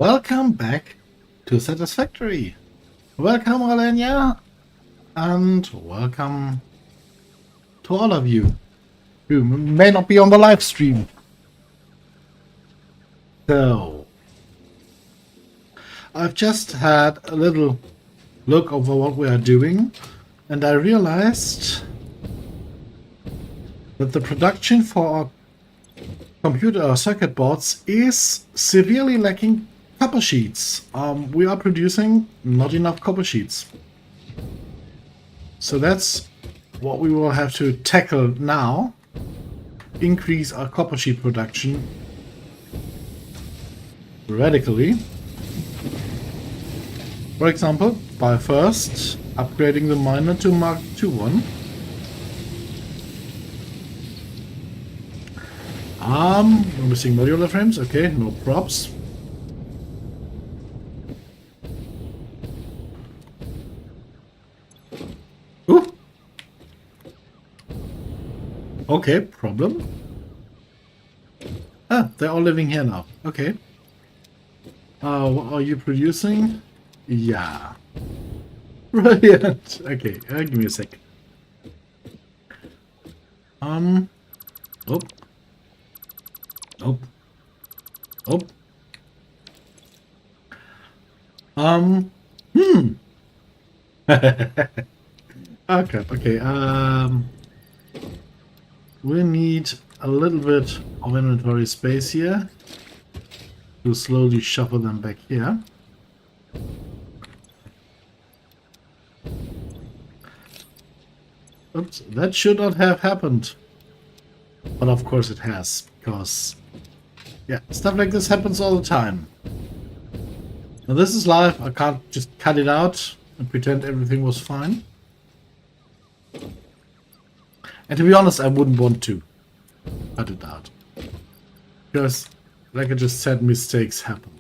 Welcome back to Satisfactory. Welcome, Alenia, and welcome to all of you who may not be on the live stream. So, I've just had a little look over what we are doing, and I realized that the production for our computer or circuit boards is severely lacking copper sheets. We are producing not enough copper sheets. So that's what we will have to tackle now. Increase our copper sheet production radically. For example, by first upgrading the miner to Mark II one. We're missing modular frames. Okay, no props. Ooh. Okay, problem. Ah, they're all living here now. Okay. What are you producing? Yeah. Brilliant. Okay, give me a sec. Oh. Oh. Oh. Oh crap, okay, we need a little bit of inventory space here to slowly shuffle them back here. Oops, that should not have happened. But of course it has, because yeah, stuff like this happens all the time. Now this is live, I can't just cut it out and pretend everything was fine. And to be honest, I wouldn't want to cut it out. Because, like I just said, mistakes happen.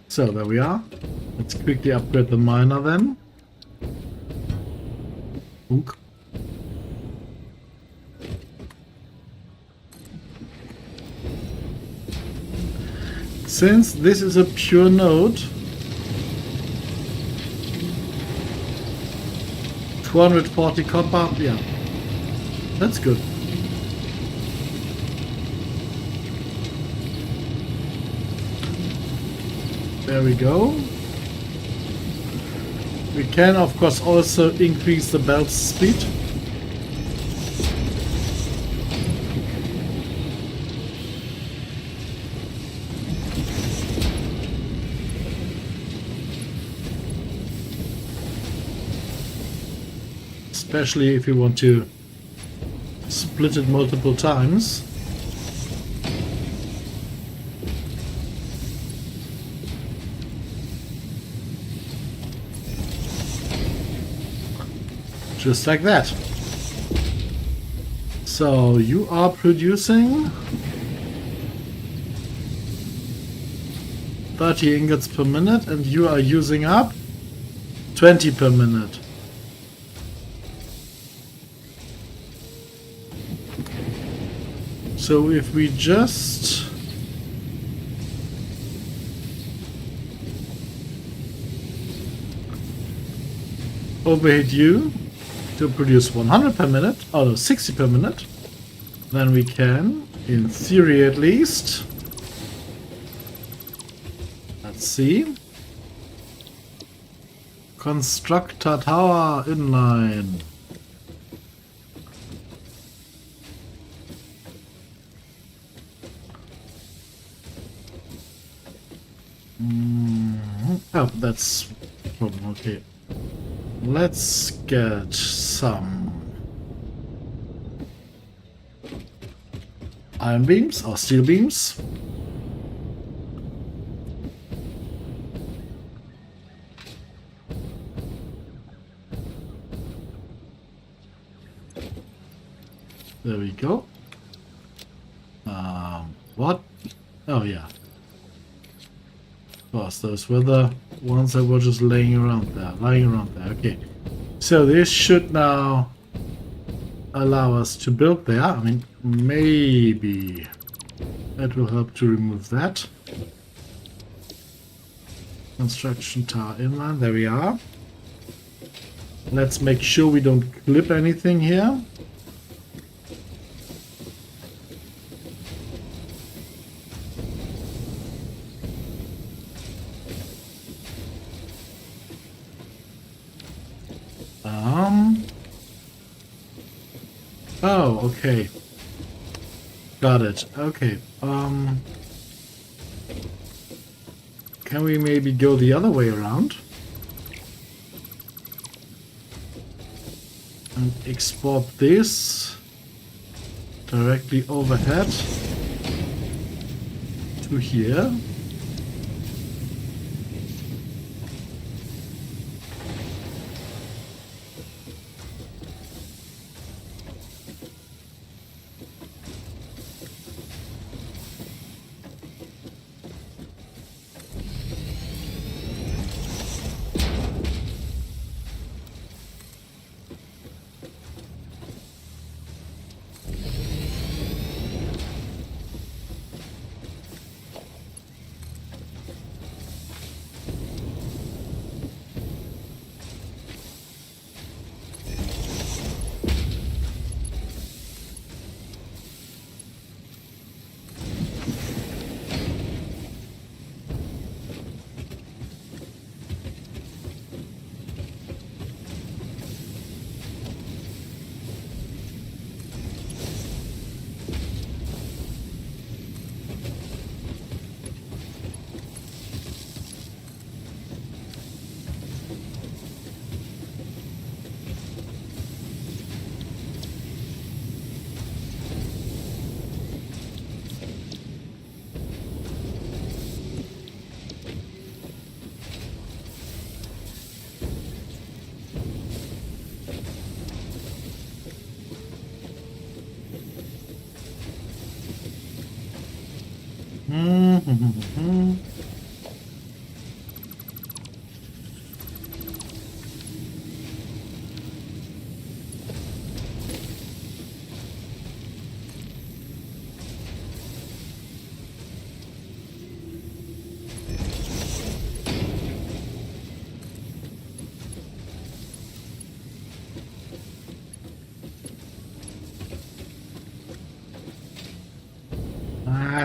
So, there we are. Let's quickly upgrade the miner then. Oink. Since this is a pure node, 240 copper, yeah, that's good. There we go. We can of course also increase the belt speed. Especially if you want to split it multiple times. Just like that. So you are producing 30 ingots per minute and you are using up 20 per minute. So if we just overheat you to produce 100 per minute, or no, 60 per minute, then we can, in theory at least, let's see, construct a tower inline. Oh, that's a problem. Okay. Let's get some iron beams or steel beams. There we go. What? Oh yeah. Those were the ones that were just lying around there. Okay. So this should now allow us to build there. I mean, maybe that will help to remove that. Construction tower inline, there we are. Let's make sure we don't clip anything here. Oh, okay. Got it. Okay. Can we maybe go the other way around? And export this directly overhead to here.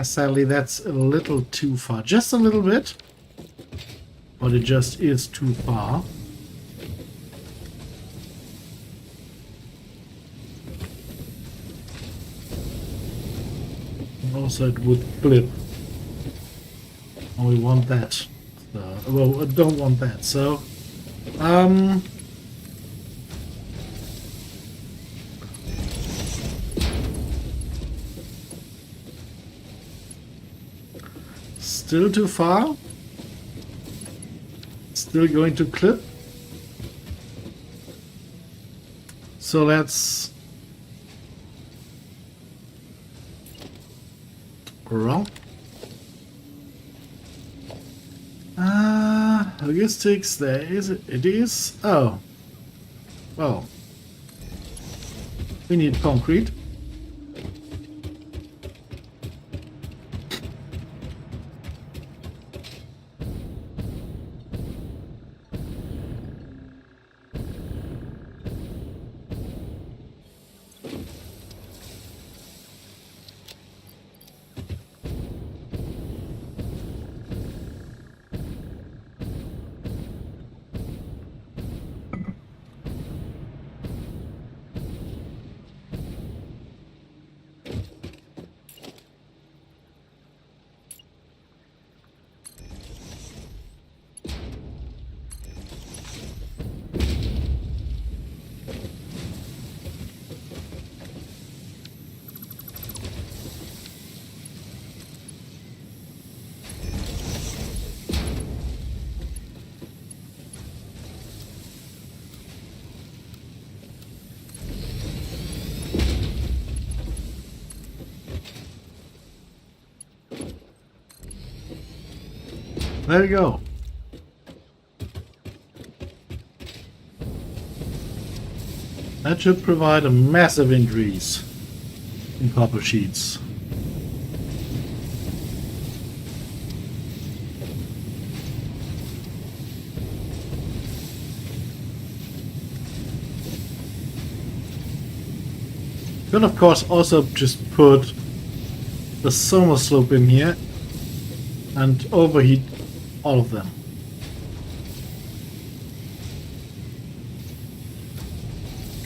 Sadly, that's a little too far. Just a little bit. But it just is too far. And also, it would flip. And we want that. So, well, I don't want that. So, still too far. Still going to clip. So let's wrong. Logistics, there is it is. Oh. Well. We need concrete. There you go. That should provide a massive increase in copper sheets. Could of course also just put the summer slope in here and overheat all of them.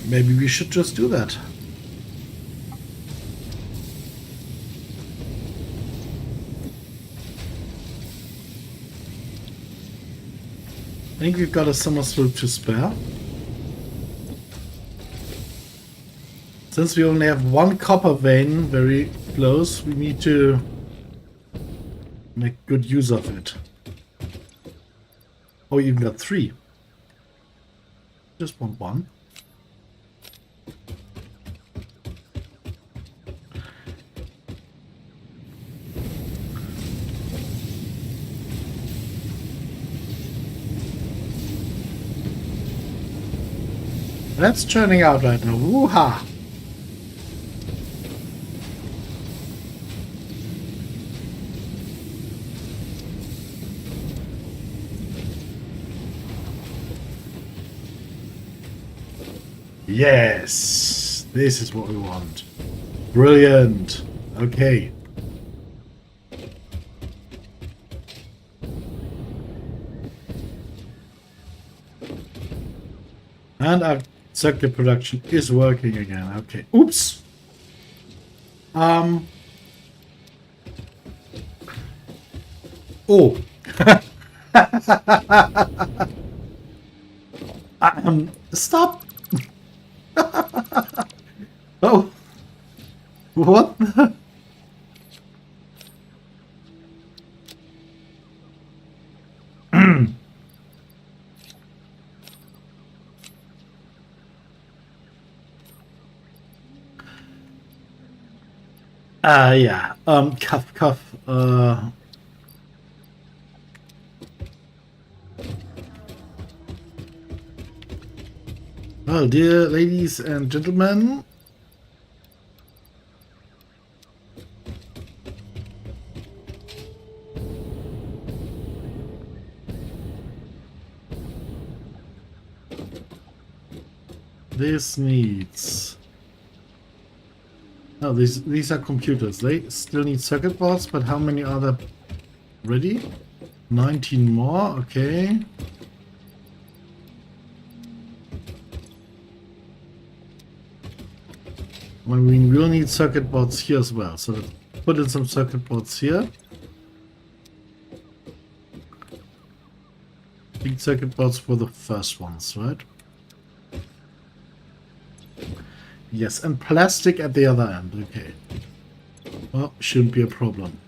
Maybe we should just do that. I think we've got a summer slope to spare. Since we only have one copper vein very close, we need to make good use of it. Oh, you even got 3. Just want 1. That's churning out right now. Woo-ha! Yes! This is what we want. Brilliant! Okay. And our circuit production is working again. Okay. Oops! Oh! Stop! Oh! What? Yeah. Cuff, cuff. Well, dear ladies and gentlemen, this needs... Oh, these are computers. They still need circuit boards, but how many are there ready? 19 more, okay. Well, we will need circuit boards here as well, so let's put in some circuit boards here. Big circuit boards for the first ones, right? Yes, and plastic at the other end, okay. Well, shouldn't be a problem.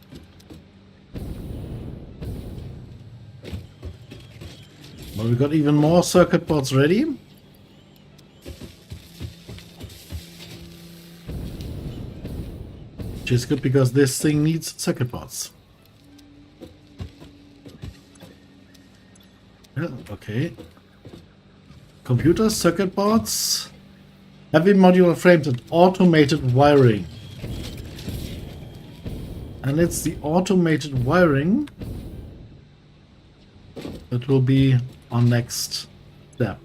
Well, we got even more circuit boards ready. Which is good because this thing needs circuit boards. Yeah, okay. Computers, circuit boards, heavy modular frames and automated wiring. And it's the automated wiring that will be our next step.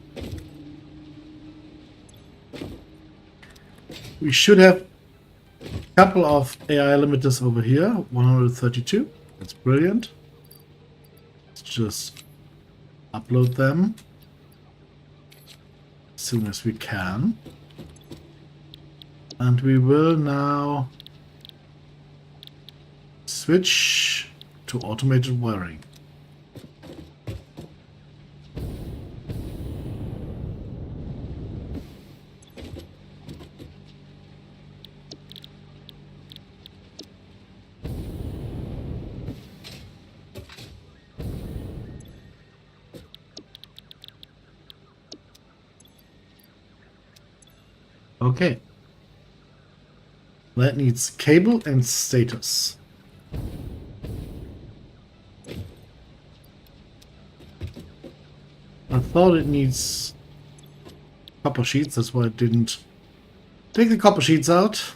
We should have a couple of AI limiters over here, 132. That's brilliant. Let's just upload them as soon as we can. And we will now switch to automated wiring. Okay. That needs cable and status. I thought it needs copper sheets. That's why I didn't take the copper sheets out.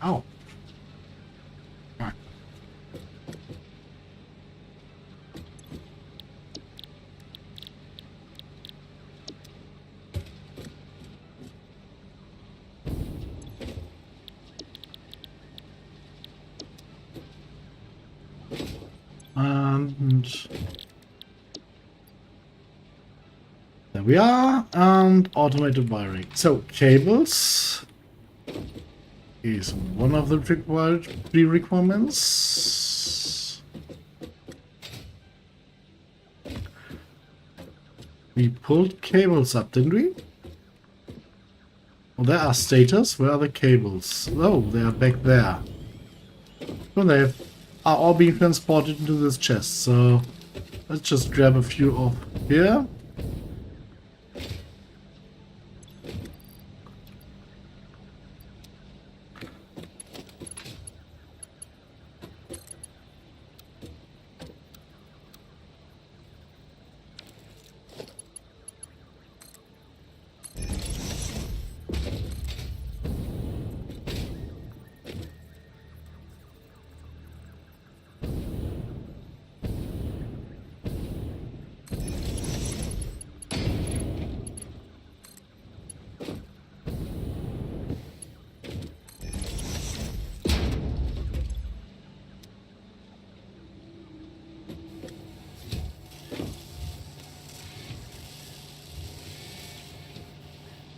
Ow. And there we are, and automated wiring. So cables is one of the required prerequirements. We pulled cables up, didn't we? Well, there are status. Where are the cables? Oh, they are back there. So they are all being transported into this chest. So let's just grab a few off here.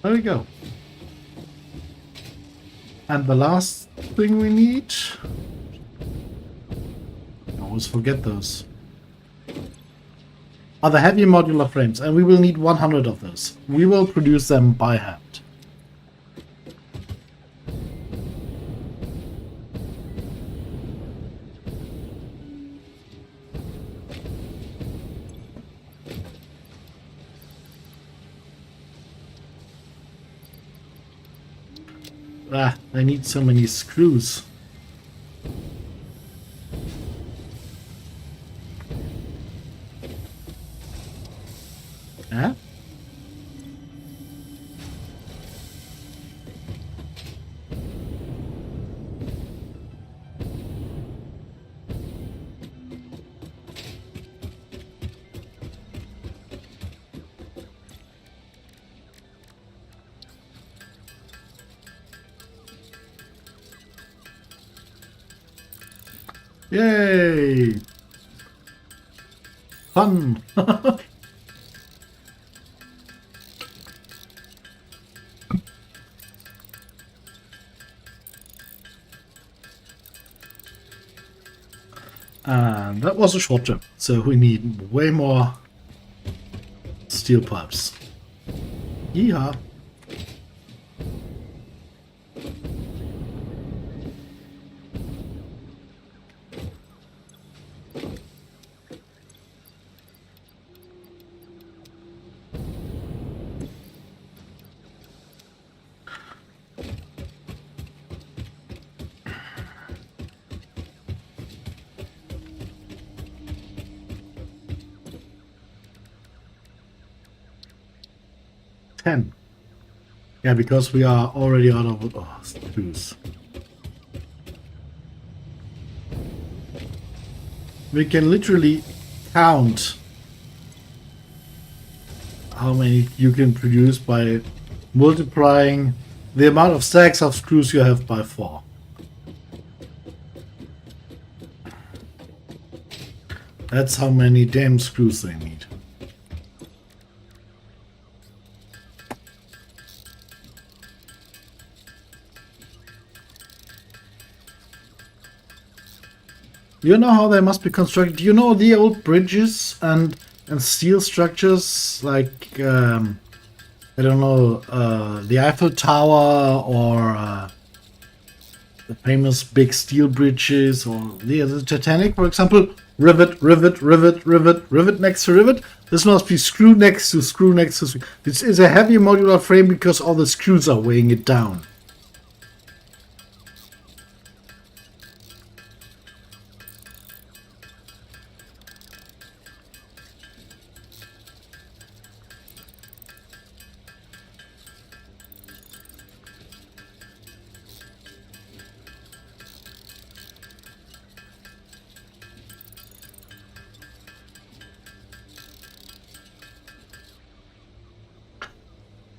There we go. And the last thing we need... I always forget those. Are the heavy modular frames, and we will need 100 of those. We will produce them by hand. Ah, I need so many screws. Huh? Yay! Fun! And that was a short jump, so we need way more steel pipes. Yeehaw! Yeah, because we are already out of screws. We can literally count how many you can produce by multiplying the amount of stacks of screws you have by 4. That's how many damn screws they need. You know how they must be constructed? You know the old bridges and steel structures like, I don't know, the Eiffel Tower or the famous big steel bridges, or the Titanic, for example. Rivet, rivet, rivet, rivet, rivet next to rivet. This must be screw next to screw next to screw. This is a heavy modular frame because all the screws are weighing it down.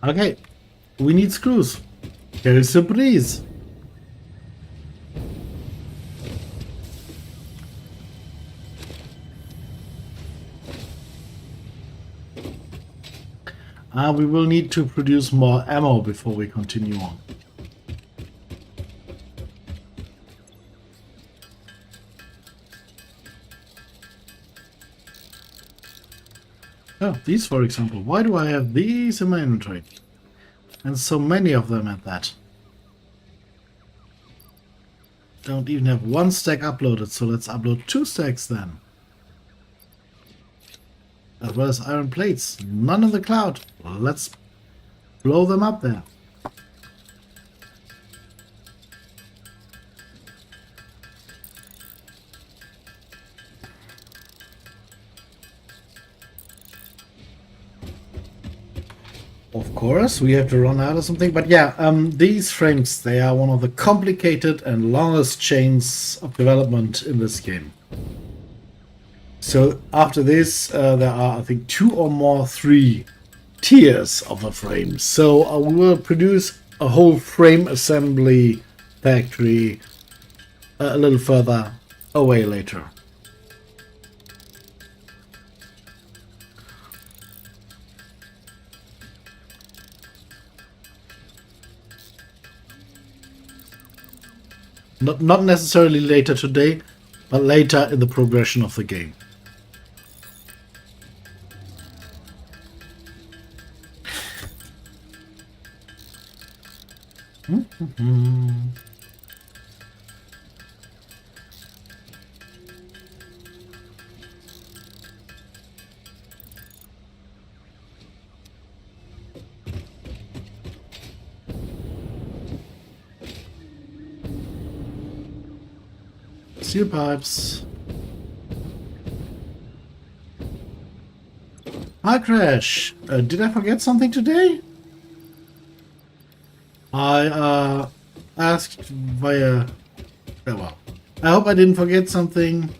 Okay, we need screws. Here's the breeze. We will need to produce more ammo before we continue on. Oh, these for example. Why do I have these in my inventory? And so many of them at that. Don't even have one stack uploaded, so let's upload 2 stacks then. As well as iron plates. None in the cloud. Let's blow them up there. Of course, we have to run out of something. But yeah, these frames, they are one of the complicated and longest chains of development in this game. So after this, there are, I think, 2 or 3 tiers of a frame. So we will produce a whole frame assembly factory a little further away later. Not necessarily later today, but later in the progression of the game. Steel pipes. Hi Crash, did I forget something today? I asked via... well, I hope I didn't forget something.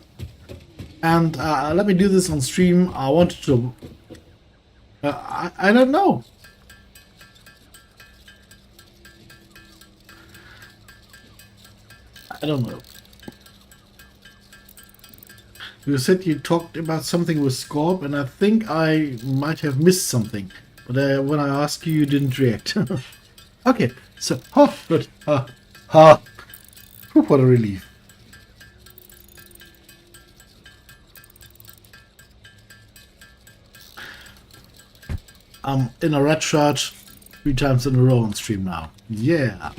And let me do this on stream. I wanted to... I don't know. I don't know. You said you talked about something with Scorp, and I think I might have missed something. But when I asked you, you didn't react. Okay, so... oh, good. Whew, what a relief. I'm in a red shirt 3 times in a row on stream now. Yeah.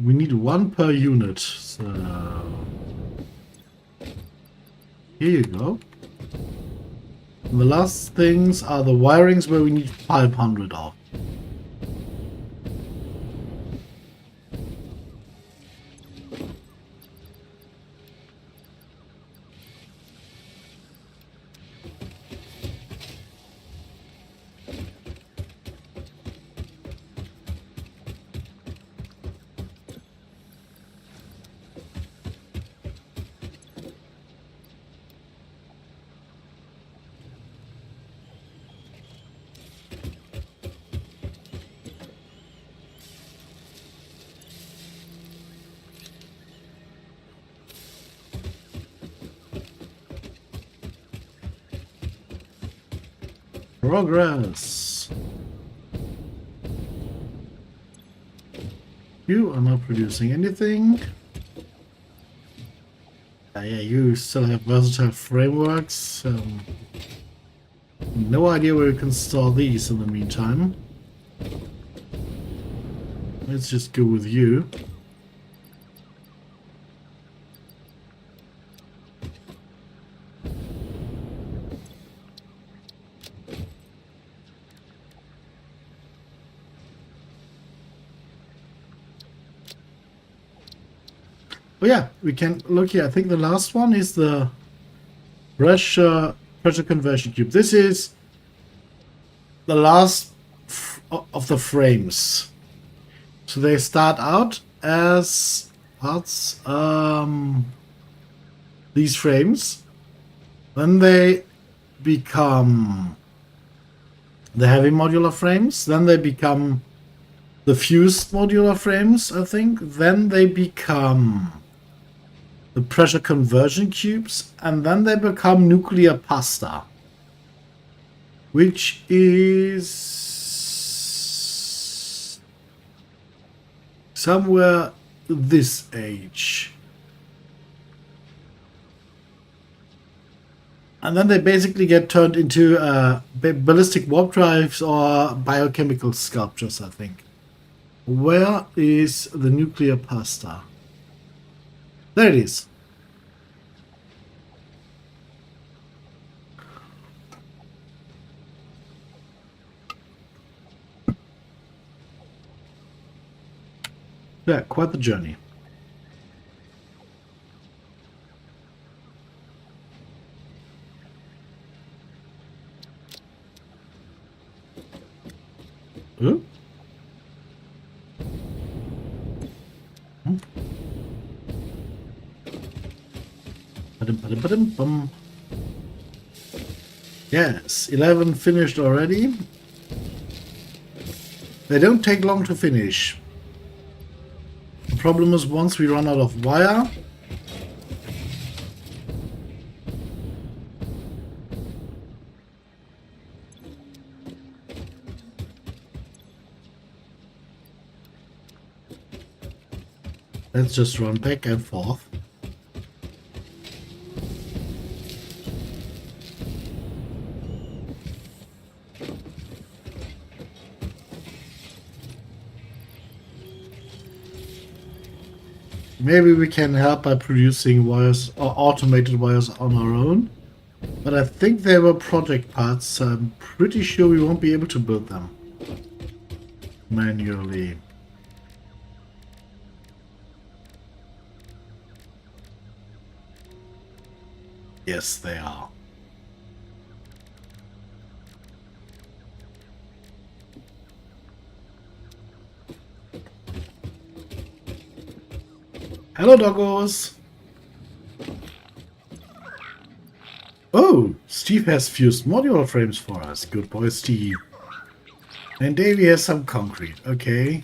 We need 1 per unit, so here you go. And the last things are the wirings where we need 500 of. Progress. You are not producing anything. Yeah, you still have versatile frameworks. No idea where you can store these in the meantime. Let's just go with you. Oh yeah, we can look here. I think the last one is the pressure conversion cube. This is the last of the frames. So they start out as parts, these frames. Then they become the heavy modular frames. Then they become the fused modular frames, I think. Then they become the pressure conversion cubes, and then they become nuclear pasta, which is somewhere this age. And then they basically get turned into ballistic warp drives or biochemical sculptures, I think. Where is the nuclear pasta? There it is. Yeah, quite the journey. Huh? Ba-dum. Yes, 11 finished already. They don't take long to finish. The problem is once we run out of wire, let's just run back and forth. Maybe we can help by producing wires or automated wires on our own. But I think they were project parts, so I'm pretty sure we won't be able to build them manually. Yes, they are. Hello, doggos! Oh, Steve has fused modular frames for us. Good boy, Steve. And Davey has some concrete. Okay.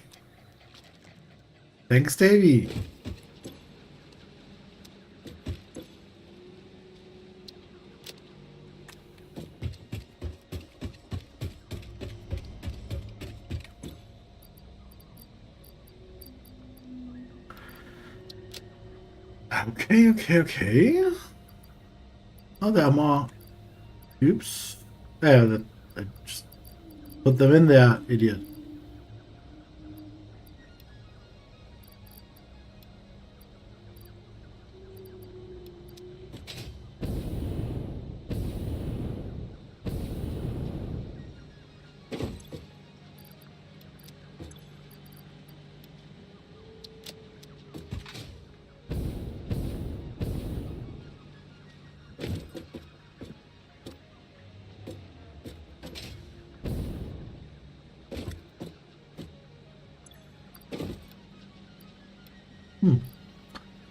Thanks, Davey. Okay. Oh, there are more. Oops. Yeah, I just put them in there, idiot.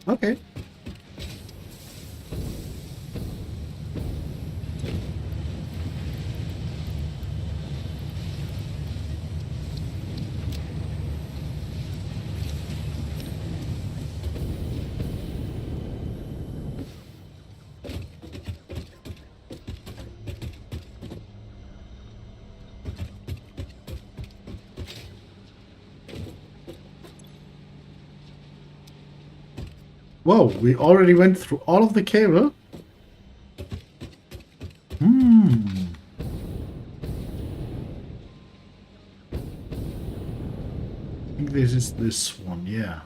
Okay. Whoa, we already went through all of the cable? Hmm. I think this is this one, yeah.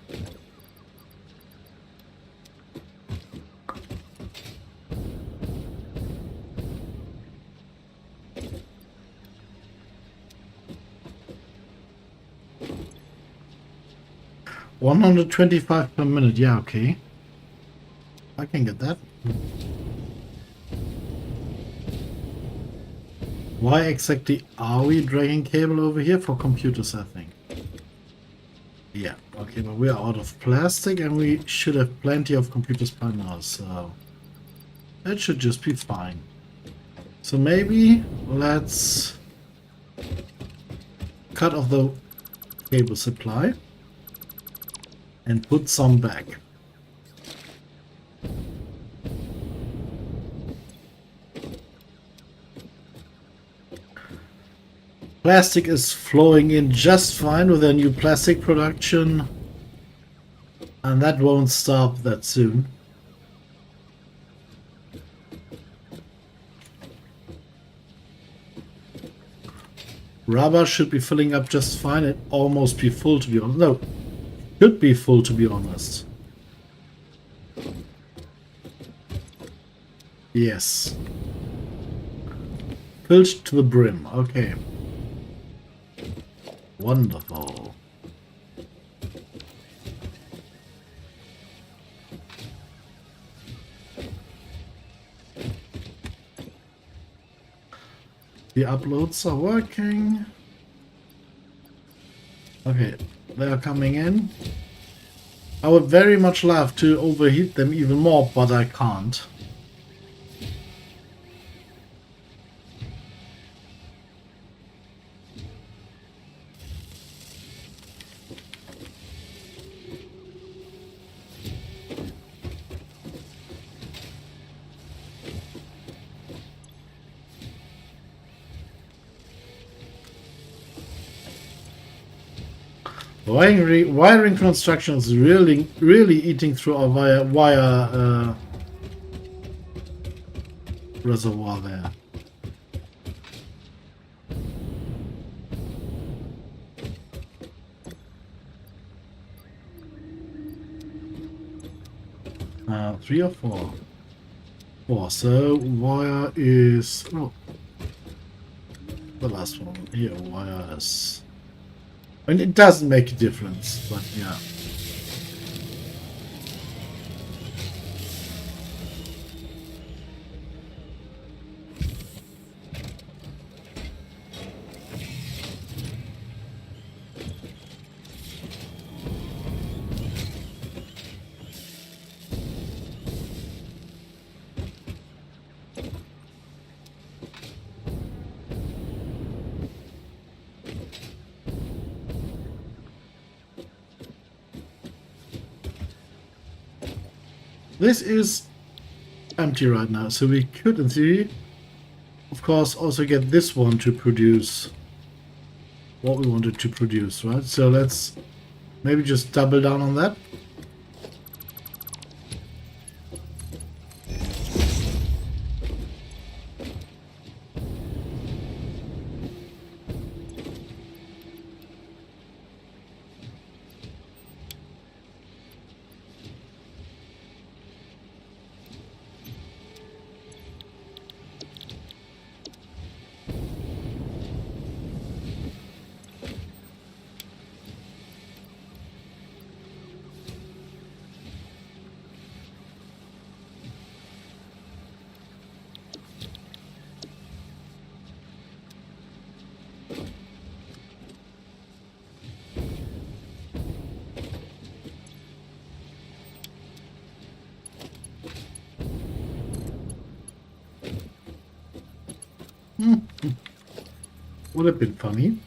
$125 per minute, yeah, okay. I can get that. Why exactly are we dragging cable over here? For computers, I think. Yeah, okay, but we are out of plastic and we should have plenty of computers by now, so that should just be fine. So maybe let's cut off the cable supply and put some back. Plastic is flowing in just fine with their new plastic production, and that won't stop that soon. Rubber should be filling up just fine and almost be full, to be honest. No, should be full, to be honest. Yes. Filled to the brim, okay. Wonderful. The uploads are working. Okay, they are coming in. I would very much love to overheat them even more, but I can't. Wiring construction is really eating through our wire reservoir there. Three or four? Four. So wire is the last one here. Wire is. I mean, it doesn't make a difference, but yeah. This is empty right now, so we could, in theory, of course, also get this one to produce what we wanted to produce, right? So let's maybe just double down on that. Would have been funny.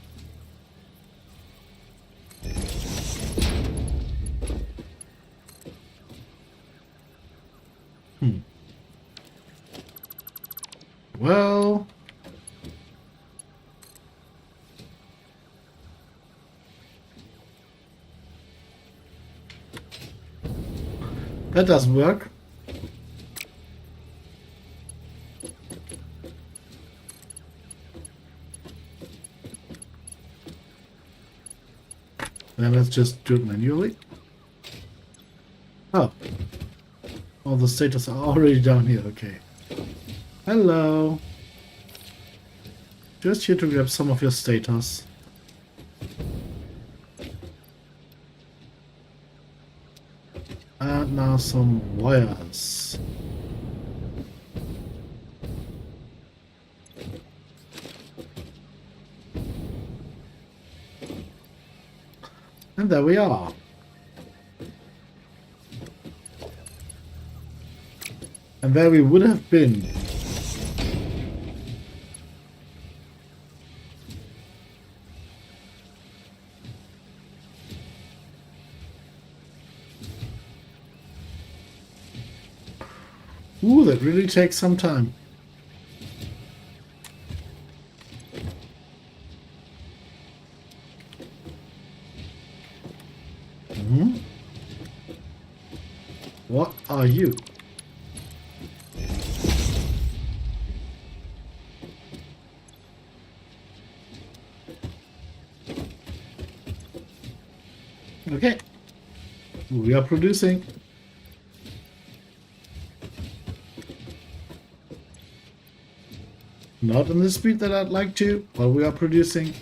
Well, That doesn't work. Then let's just do it manually. Oh. All the status are already down here. Okay. Hello. Just here to grab some of your status. And now some wires. And there we are. And there we would have been. Ooh, that really takes some time. What are you? Okay. We are producing. Not in the speed that I'd like to, but we are producing.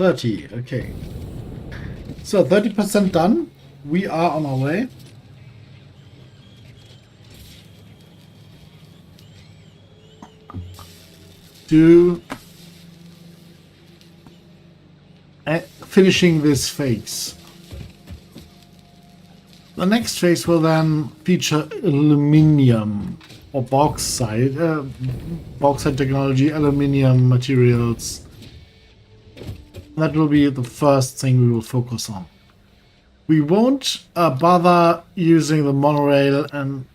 Okay. So 30% done. We are on our way. To finishing this phase. The next phase will then feature aluminium or bauxite technology, aluminium materials. That will be the first thing we will focus on. We won't bother using the monorail and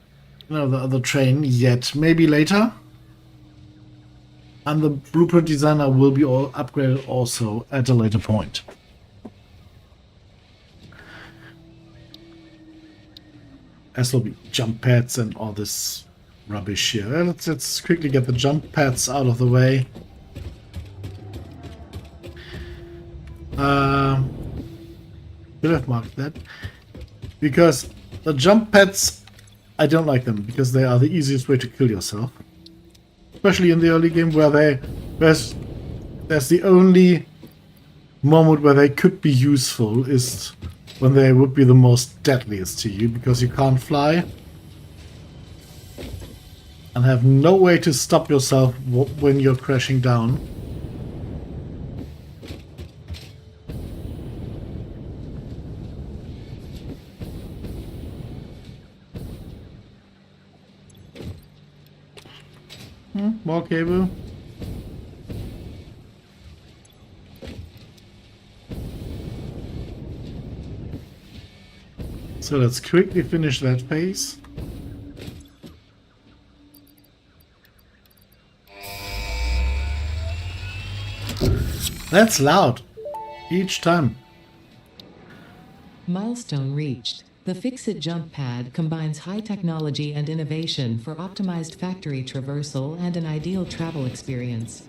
the train yet. Maybe later. And the blueprint designer will be all upgraded also at a later point. As will be jump pads and all this rubbish here. Let's quickly get the jump pads out of the way. Should have marked that. Because the jump pads, I don't like them because they are the easiest way to kill yourself. Especially in the early game where there's the only moment where they could be useful is when they would be the most deadliest to you because you can't fly and have no way to stop yourself when you're crashing down. More cable. So let's quickly finish that phase. That's loud. Each time. Milestone reached. The Fix-It jump pad combines high technology and innovation for optimized factory traversal and an ideal travel experience.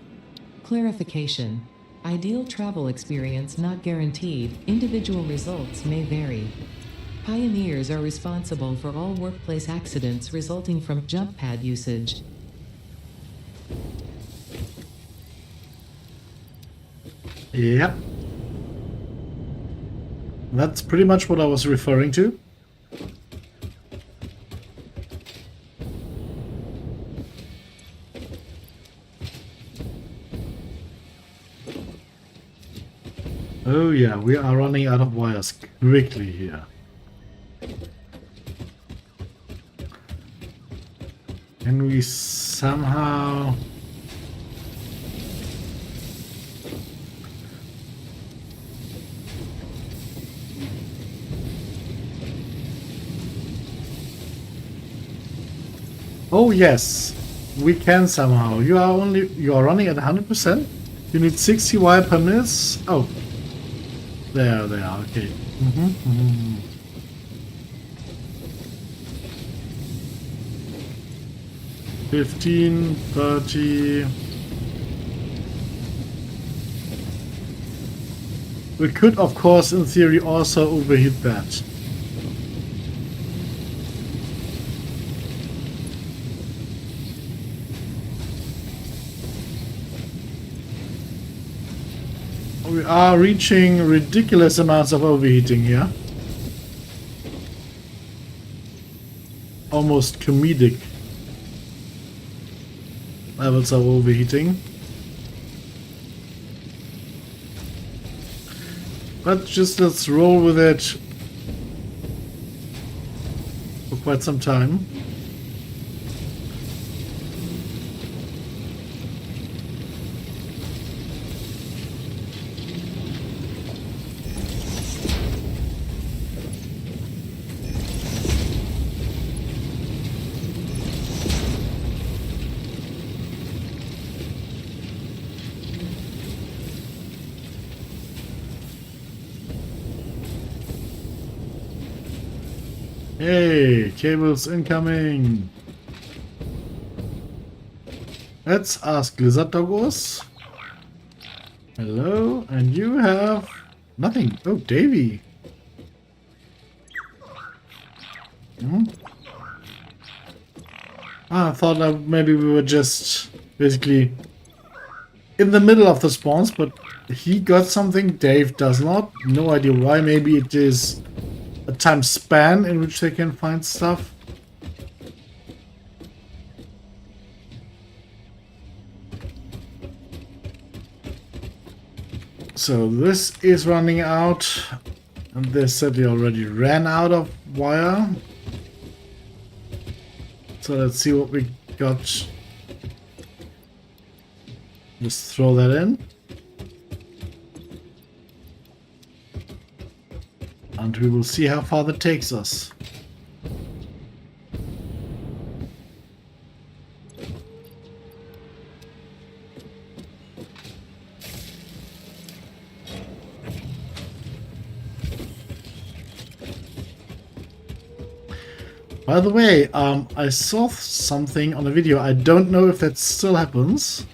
Clarification. Ideal travel experience not guaranteed. Individual results may vary. Pioneers are responsible for all workplace accidents resulting from jump pad usage. Yep. That's pretty much what I was referring to. Oh yeah, we are running out of wires quickly here. Can we somehow... Oh yes, we can somehow. You are running at 100%. You need 60 wire per minute. Oh, there they are. Okay. 15, 30. We could, of course, in theory, also overheat that. We are reaching ridiculous amounts of overheating here. Almost comedic levels of overheating. But just let's roll with it for quite some time. Hey, cables incoming. Let's ask Lizard Doggos. Hello, and you have nothing. Oh, Davy. I thought that maybe we were just basically in the middle of the spawns, but he got something Dave does not. No idea why. Maybe it is a time span in which they can find stuff. So this is running out, and they said they already ran out of wire. So let's see what we got. Just throw that in. And we will see how far that takes us. By the way, I saw something on a video. I don't know if that still happens.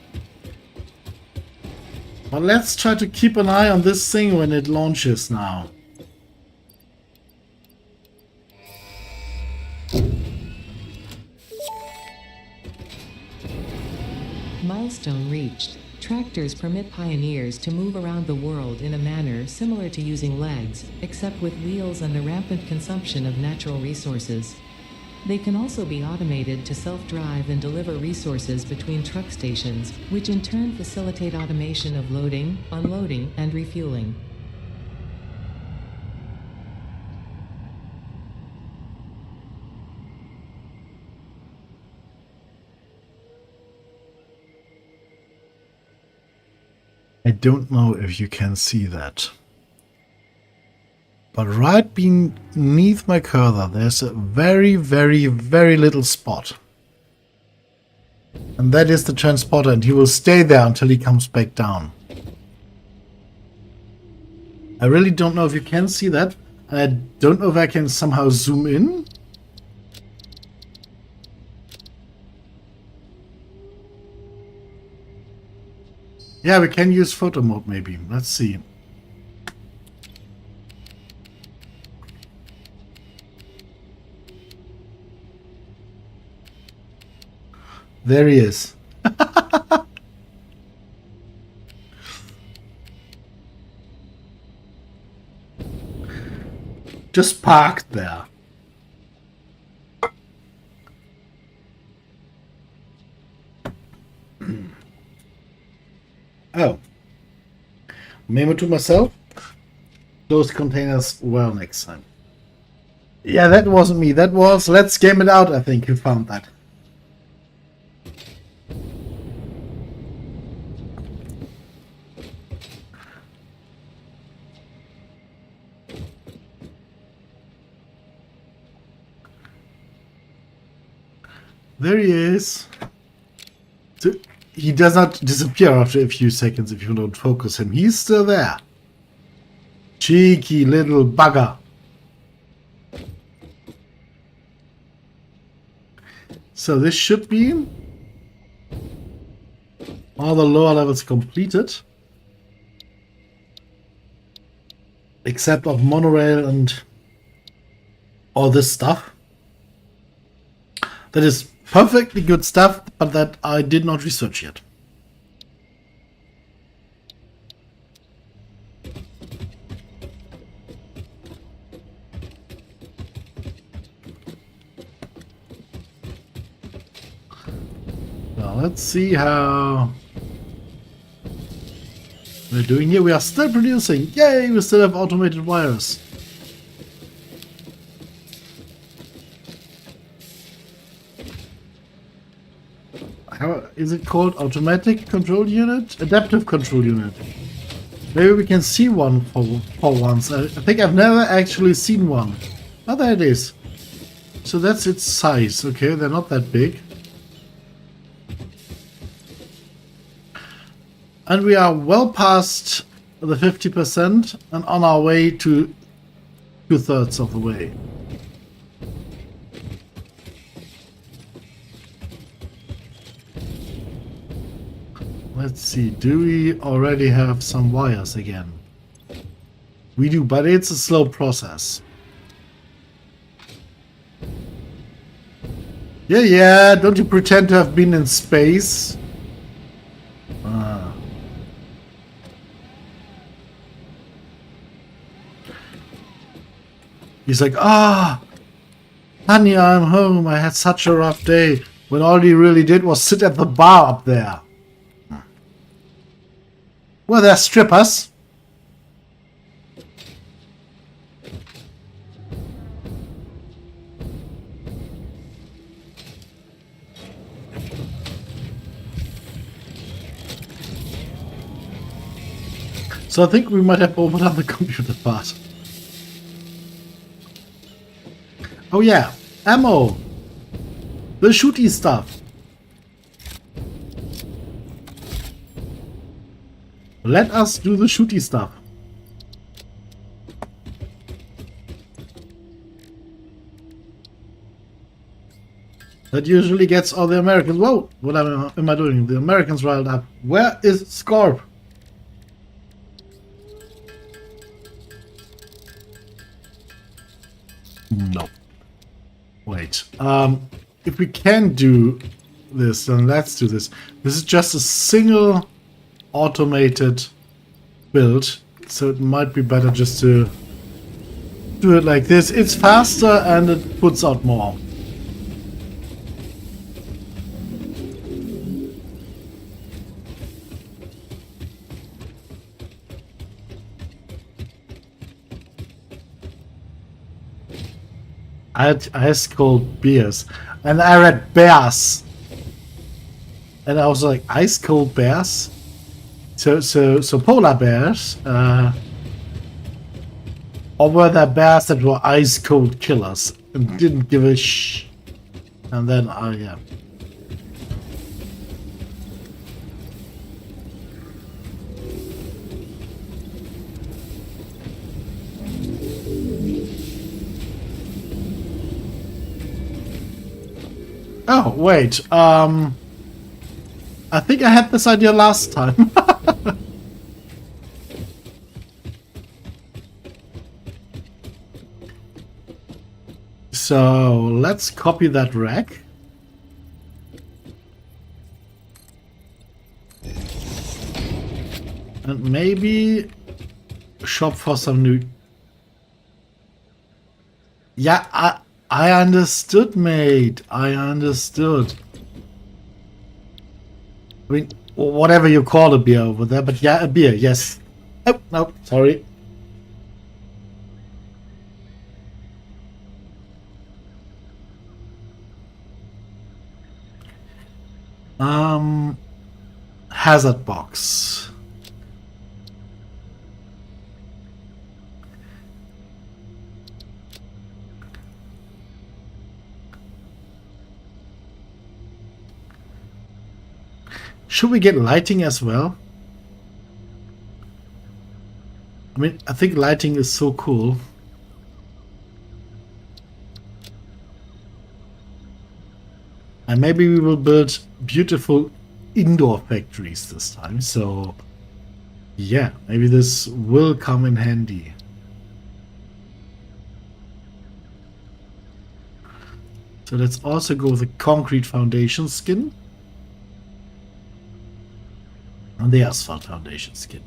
But let's try to keep an eye on this thing when it launches now. Milestone reached. Tractors permit pioneers to move around the world in a manner similar to using legs, except with wheels and the rampant consumption of natural resources. They can also be automated to self-drive and deliver resources between truck stations, which in turn facilitate automation of loading, unloading, and refueling. I don't know if you can see that. But right beneath my cursor, there's a very, very, very little spot. And that is the transporter, and he will stay there until he comes back down. I really don't know if you can see that. I don't know if I can somehow zoom in. Yeah, we can use photo mode maybe. Let's see. There he is. Just parked there. Oh. Memo to myself. Close containers well next time. Yeah, that wasn't me. That was Let's Game It Out, I think, who found that. There he is. So he does not disappear after a few seconds if you don't focus him. He's still there. Cheeky little bugger. So this should be all the lower levels completed. Except of monorail and all this stuff. That is perfectly good stuff, but that I did not research yet. Now let's see how we're doing here. We are still producing. Yay, we still have automated wires. How is it called? Automatic control unit? Adaptive control unit. Maybe we can see one for once. I think I've never actually seen one. Oh, there it is. So that's its size. Okay, they're not that big. And we are well past the 50% and on our way to 2/3 of the way. Let's see, do we already have some wires again? We do, but it's a slow process. Yeah, don't you pretend to have been in space? He's like, honey, I'm home. I had such a rough day. When all he really did was sit at the bar up there. Well, they're strippers. So I think we might have overdone the computer part. Oh yeah, ammo. The shooty stuff. Let us do the shooty stuff. That usually gets all the Americans. Whoa, what am I doing? The Americans riled up. Where is Scorp? No. Wait. If we can do this, then let's do this. This is just a single automated build, so it might be better just to do it like this. It's faster and it puts out more. I had ice cold beers, and I read bears, and I was like, ice cold bears. So polar bears, or were there bears that were ice cold killers and didn't give a shh? And then, yeah. Oh, wait, I think I had this idea last time. So, let's copy that rack. And maybe shop for some new... Yeah, I understood, mate. I understood. I mean, whatever you call a beer over there, but yeah, a beer, yes. Oh, no, sorry. Hazard box. Should we get lighting as well? I mean, I think lighting is so cool. And maybe we will build beautiful indoor factories this time. So, yeah, maybe this will come in handy. So let's also go with the concrete foundation skin. And the asphalt foundation skin.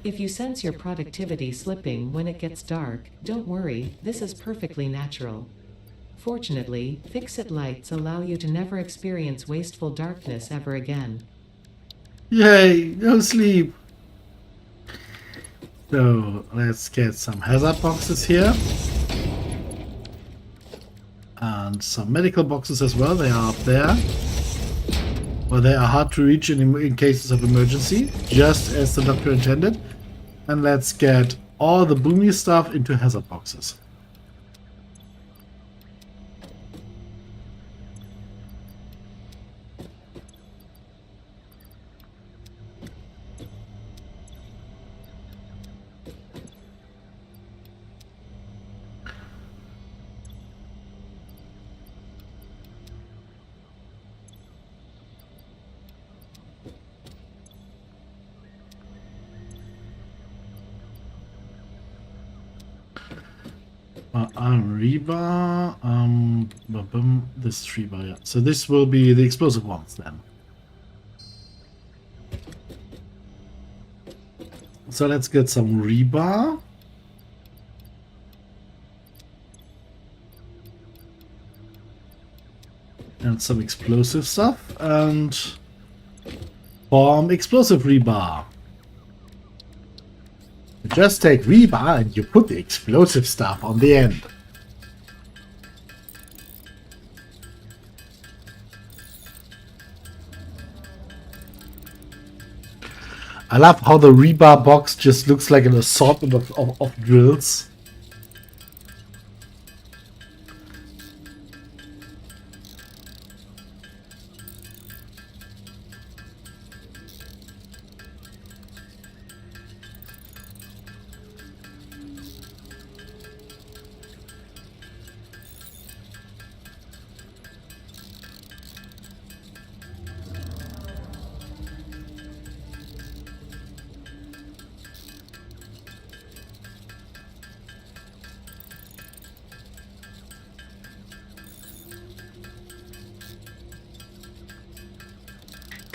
If you sense your productivity slipping when it gets dark, don't worry, this is perfectly natural. Fortunately, fix-it lights allow you to never experience wasteful darkness ever again. Yay, no sleep. So let's get some hazard boxes here. And some medical boxes as well, they are up there. Well, they are hard to reach in cases of emergency, just as the doctor intended. And let's get all the boomy stuff into hazard boxes. Rebar, this rebar, yeah. So this will be the explosive ones then. So let's get some rebar. And some explosive stuff, and form explosive rebar. You just take rebar and you put the explosive stuff on the end. I love how the rebar box just looks like an assortment of drills.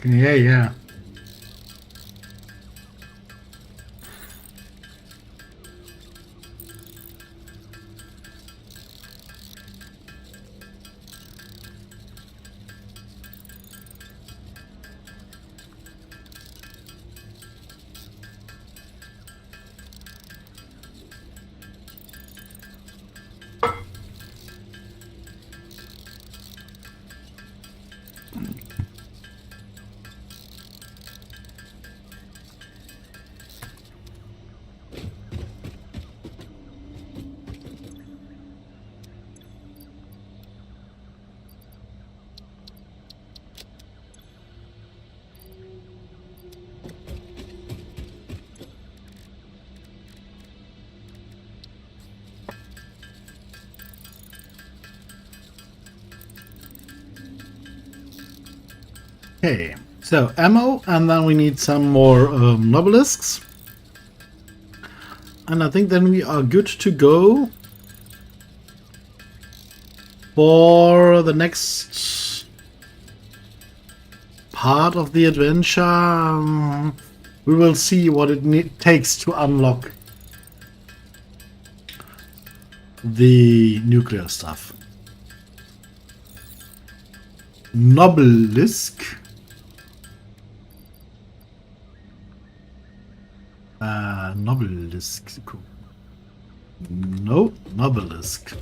Yeah. Okay, so ammo, and then we need some more nobelisks. And I think then we are good to go for the next part of the adventure. We will see what it takes to unlock the nuclear stuff. Nobelisk. Nobelisk. No, Nobelisk.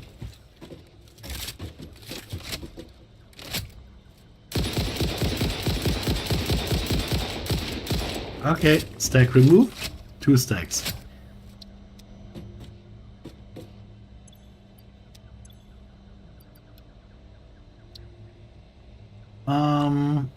Okay, stack remove. 2 stacks. Um,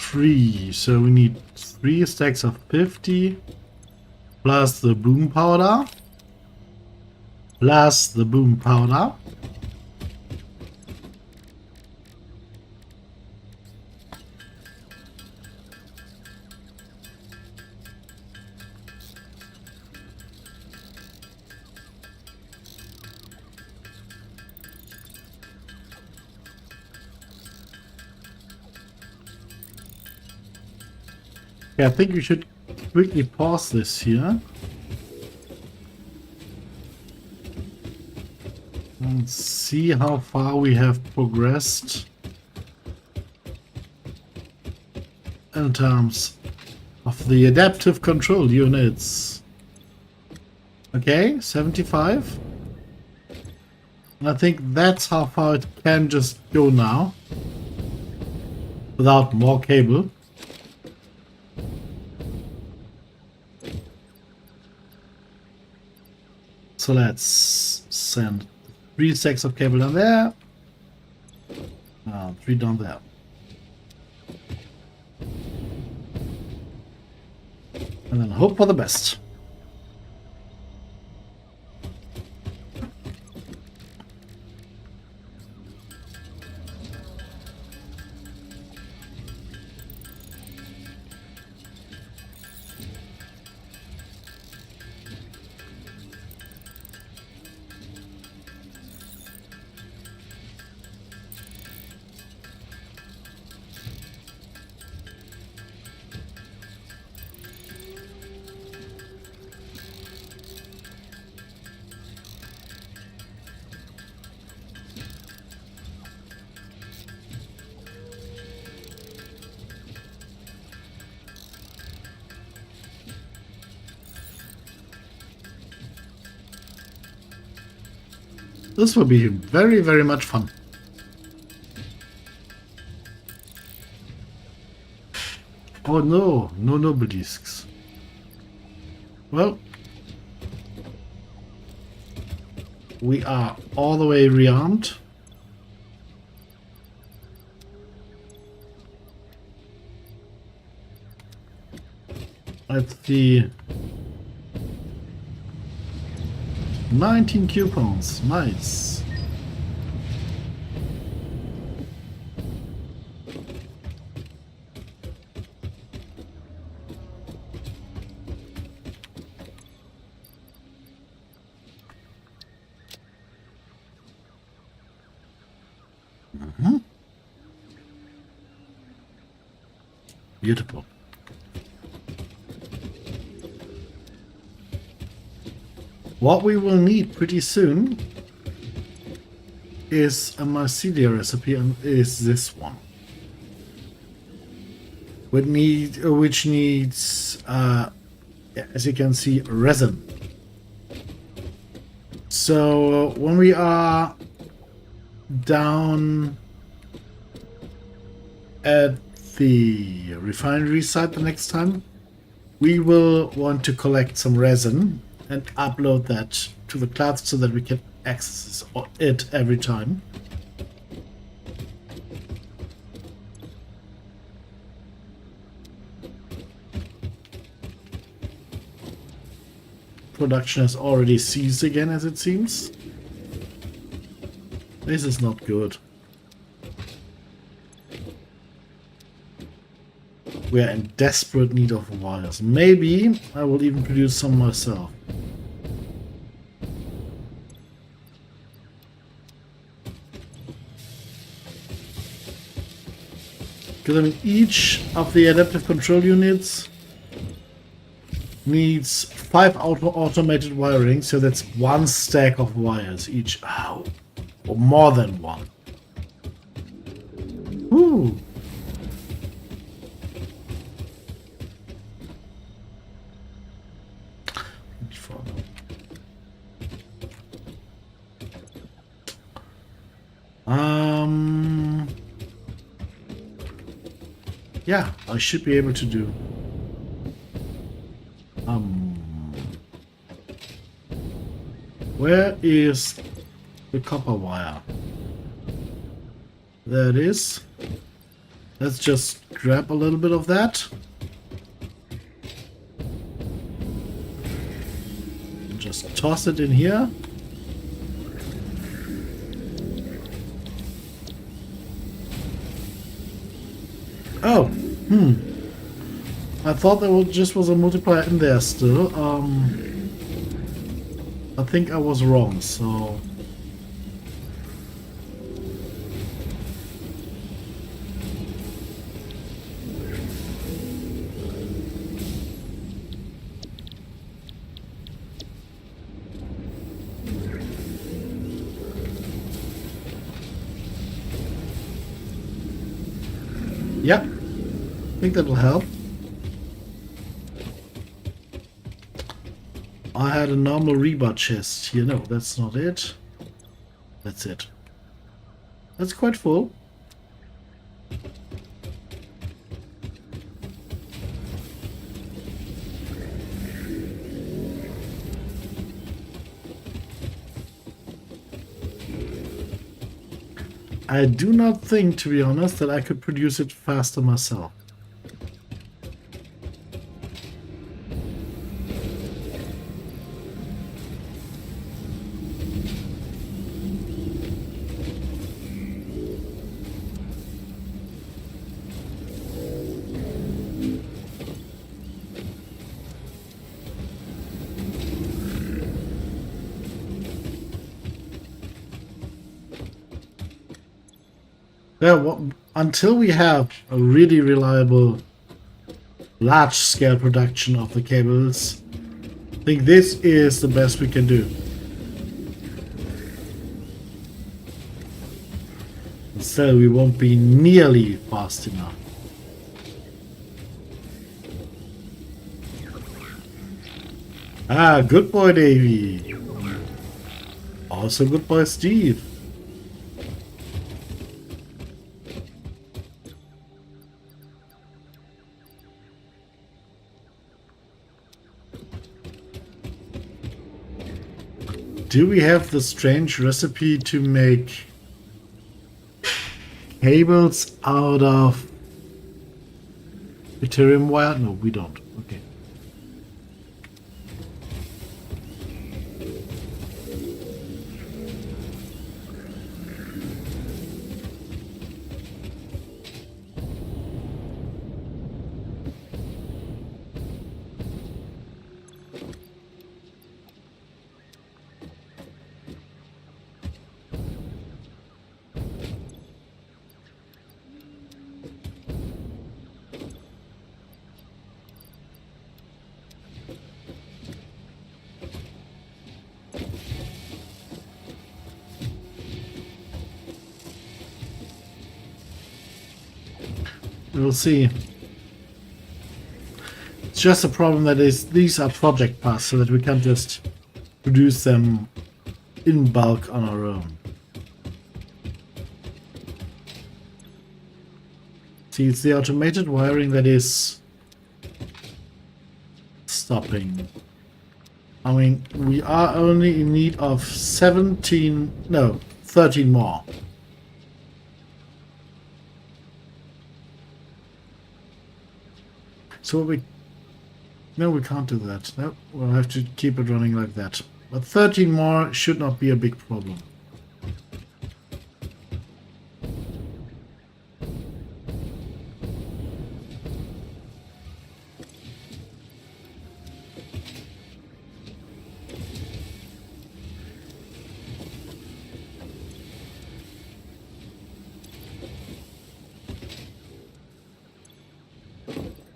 three. So we need 3 stacks of 50 plus the boom powder. Plus the boom powder. Yeah, I think we should quickly pause this here. And see how far we have progressed in terms of the adaptive control units. Okay, 75. And I think that's how far it can just go now. Without more cable. So let's send 3 stacks of cable down there. 3 down there. And then hope for the best. This will be very, very much fun. Oh no, no obelisks. Well, we are all the way rearmed. Let's see. 19 coupons, nice. Beautiful. What we will need pretty soon is a mycelia recipe, and is this one. Which needs, as you can see, resin. So when we are down at the refinery site the next time, we will want to collect some resin and upload that to the cloud so that we can access it every time. Production has already ceased again, as it seems. This is not good. We are in desperate need of wires. Maybe I will even produce some myself. Because I mean, each of the adaptive control units needs 5 automated wiring, so that's 1 stack of wires each. Oh, or more than 1. Ooh. Yeah, I should be able to do. Where is the copper wire? There it is. Let's just grab a little bit of that. And just toss it in here. Oh, I thought there just was a multiplier in there still. I think I was wrong, so... Yep, I think that'll help. I had a normal rebar chest here. No, that's not it. That's it. That's quite full. I do not think, to be honest, that I could produce it faster myself. Yeah, well, until we have a really reliable large-scale production of the cables, I think this is the best we can do. Still, we won't be nearly fast enough. Ah, good boy, Davey. Also good boy, Steve. Do we have the strange recipe to make cables out of deuterium wire? No, we don't. Okay. We'll see. It's just a problem that these are project parts, so that we can't just produce them in bulk on our own. See, it's the automated wiring that is stopping. I mean, we are only in need of 13 more. So no, we can't do that. No, we'll have to keep it running like that. But 13 more should not be a big problem.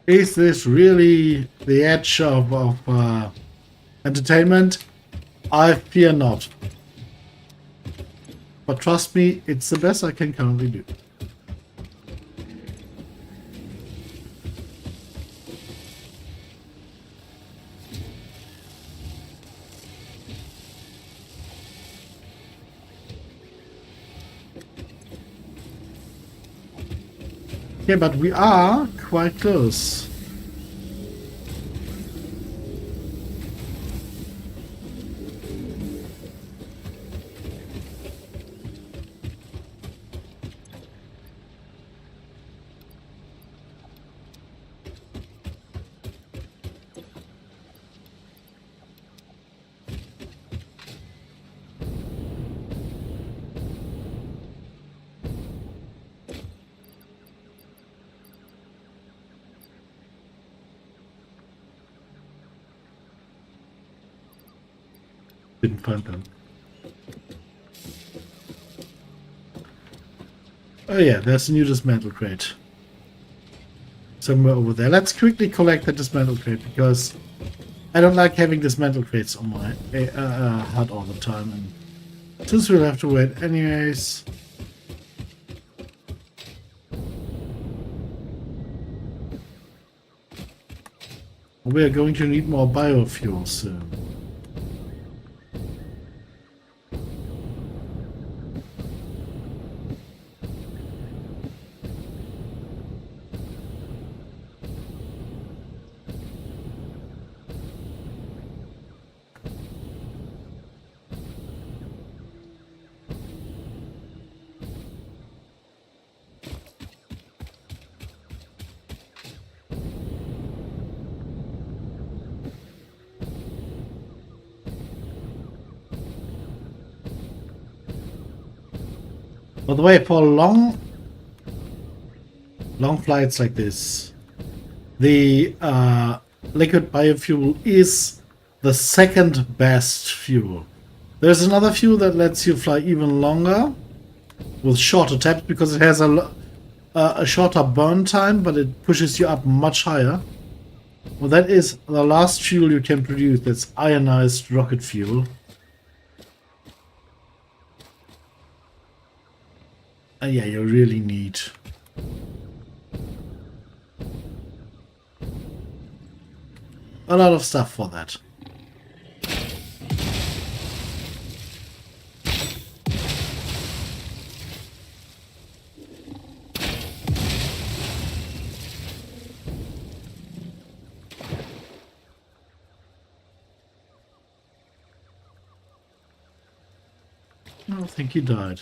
Is this really the edge of entertainment? I fear not. But trust me, it's the best I can currently do. Yeah, but we are quite close. Didn't find them. Oh yeah, there's a new dismantle crate. Somewhere over there. Let's quickly collect that dismantle crate, because I don't like having dismantle crates on my HUD all the time. And since we'll have to wait anyways... We are going to need more biofuel soon. By the way, for long flights like this, the liquid biofuel is the second best fuel. There's another fuel that lets you fly even longer with shorter taps because it has a shorter burn time, but it pushes you up much higher. Well, that is the last fuel you can produce. That's ionized rocket fuel. Yeah, you really need a lot of stuff for that. I think he died.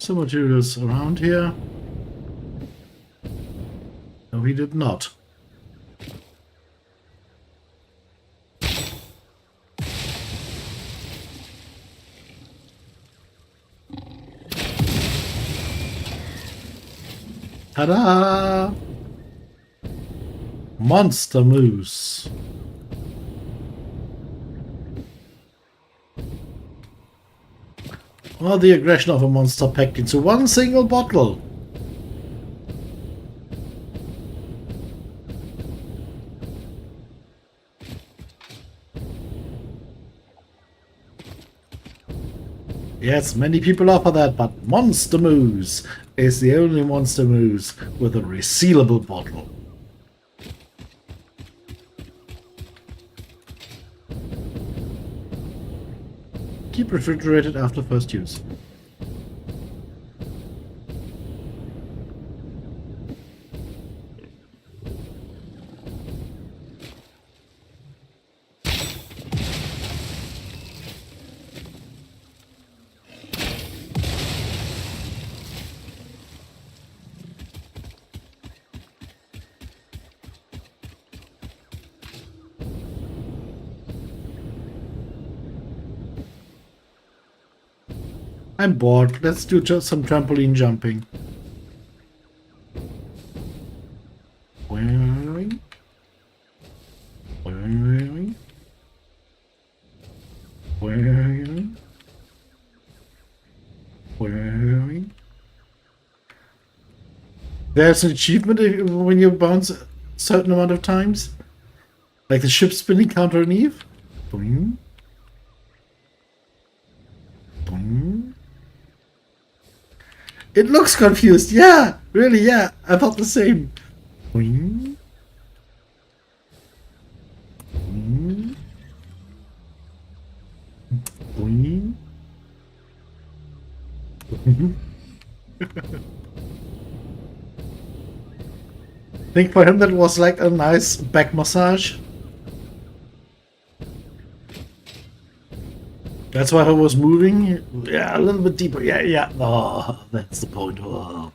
Some materials around here. No, he did not. Ta-da! Monster moose. Or the aggression of a monster packed into one single bottle. Yes, many people offer that, but Monster Moose is the only Monster Moose with a resealable bottle. Keep refrigerated after first use. I'm bored. Let's do just some trampoline jumping. Boing. Boing. Boing. There's an achievement when you bounce a certain amount of times. Like the ship spinning counter on Eve. Boing. Boing. It looks confused. Yeah, really, yeah. I thought the same. Boing. Boing. Boing. Boing. I think for him that was like a nice back massage. That's why I was moving. Yeah, a little bit deeper. Yeah, yeah. Oh, that's the point. Oh.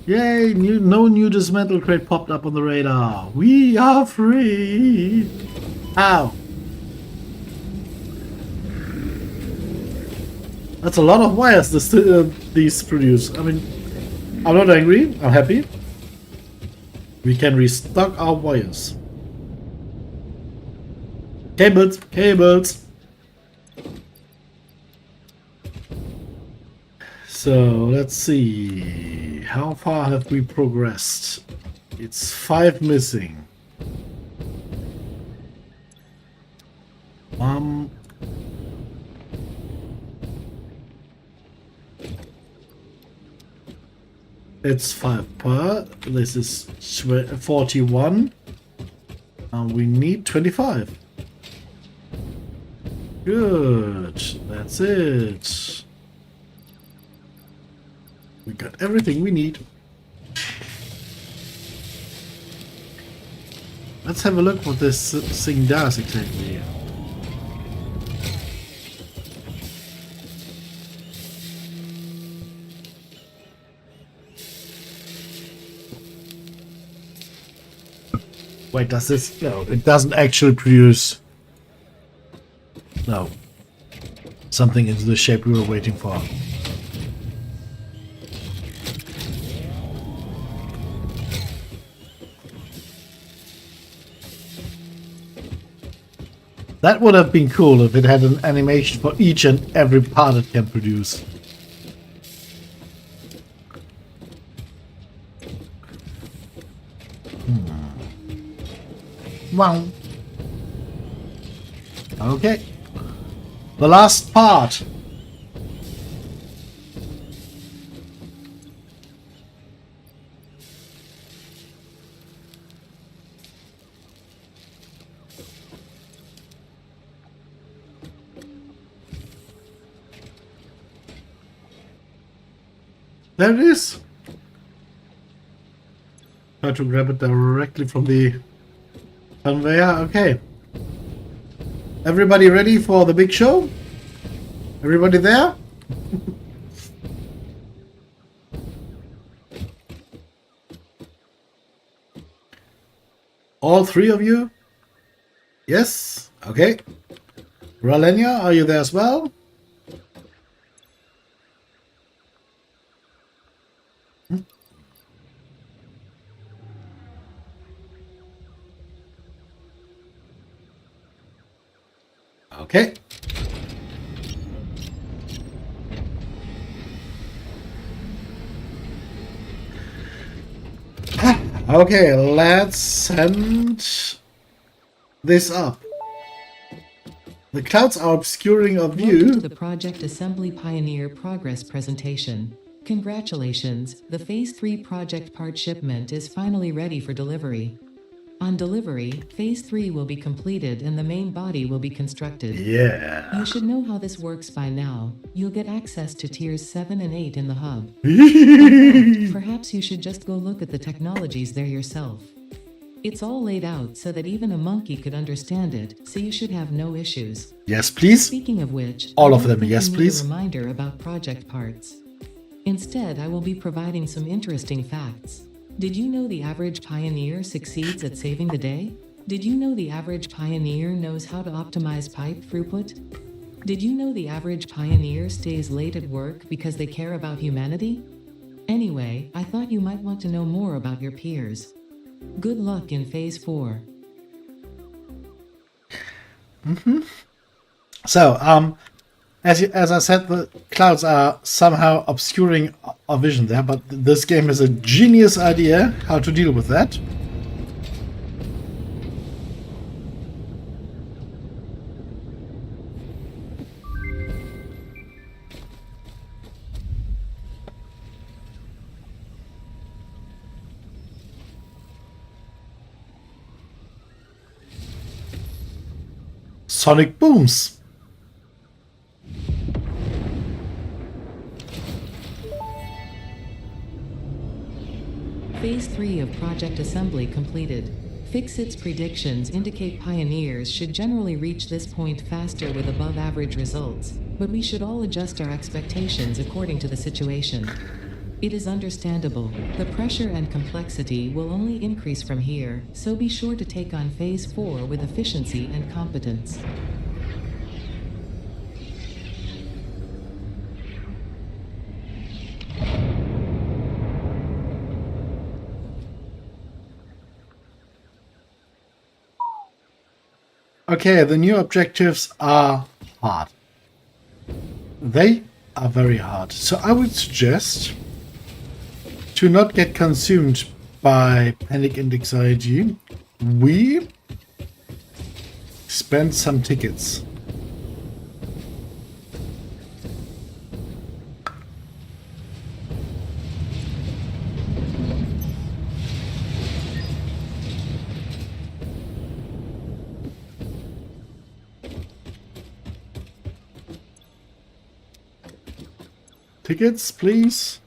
Yay, no new dismantle crate popped up on the radar. We are free. Ow. That's a lot of wires these produce. I mean, I'm not angry. I'm happy. We can restock our wires. Cables, cables. So let's see. How far have we progressed? It's 5 missing. It's 5 per. This is 41. We need 25. Good. That's it. We got everything we need. Let's have a look what this thing does exactly. Wait, does this? No, it doesn't actually produce. No. Something into the shape we were waiting for. That would have been cool if it had an animation for each and every part it can produce. Wow. Okay. The last part. There it is. Try to grab it directly from the conveyor. Okay. Everybody ready for the big show? Everybody there? All 3 of you? Yes? Okay. Ralenia, are you there as well? Okay. Okay, let's send this up. The clouds are obscuring our view. Welcome to the Project Assembly Pioneer Progress presentation. Congratulations, the Phase 3 project part shipment is finally ready for delivery. On delivery, Phase 3 will be completed and the main body will be constructed. Yeah. You should know how this works by now. You'll get access to Tiers 7 and 8 in the hub. Perhaps you should just go look at the technologies there yourself. It's all laid out so that even a monkey could understand it, so you should have no issues. Yes, please. Speaking of which, All of I don't them, think yes, you need please. A reminder about project parts. Instead, I will be providing some interesting facts. Did you know the average pioneer succeeds at saving the day? Did you know the average pioneer knows how to optimize pipe throughput? Did you know the average pioneer stays late at work because they care about humanity? Anyway, I thought you might want to know more about your peers. Good luck in Phase 4. So, as I said, the clouds are somehow obscuring our vision there, but this game has a genius idea how to deal with that. Sonic booms. Phase 3 of Project Assembly completed. Fixit's predictions indicate pioneers should generally reach this point faster with above average results, but we should all adjust our expectations according to the situation. It is understandable. The pressure and complexity will only increase from here, so be sure to take on Phase 4 with efficiency and competence. Okay, the new objectives are hard. They are very hard. So I would suggest to not get consumed by panic and anxiety, we spend some tickets. Tickets, please.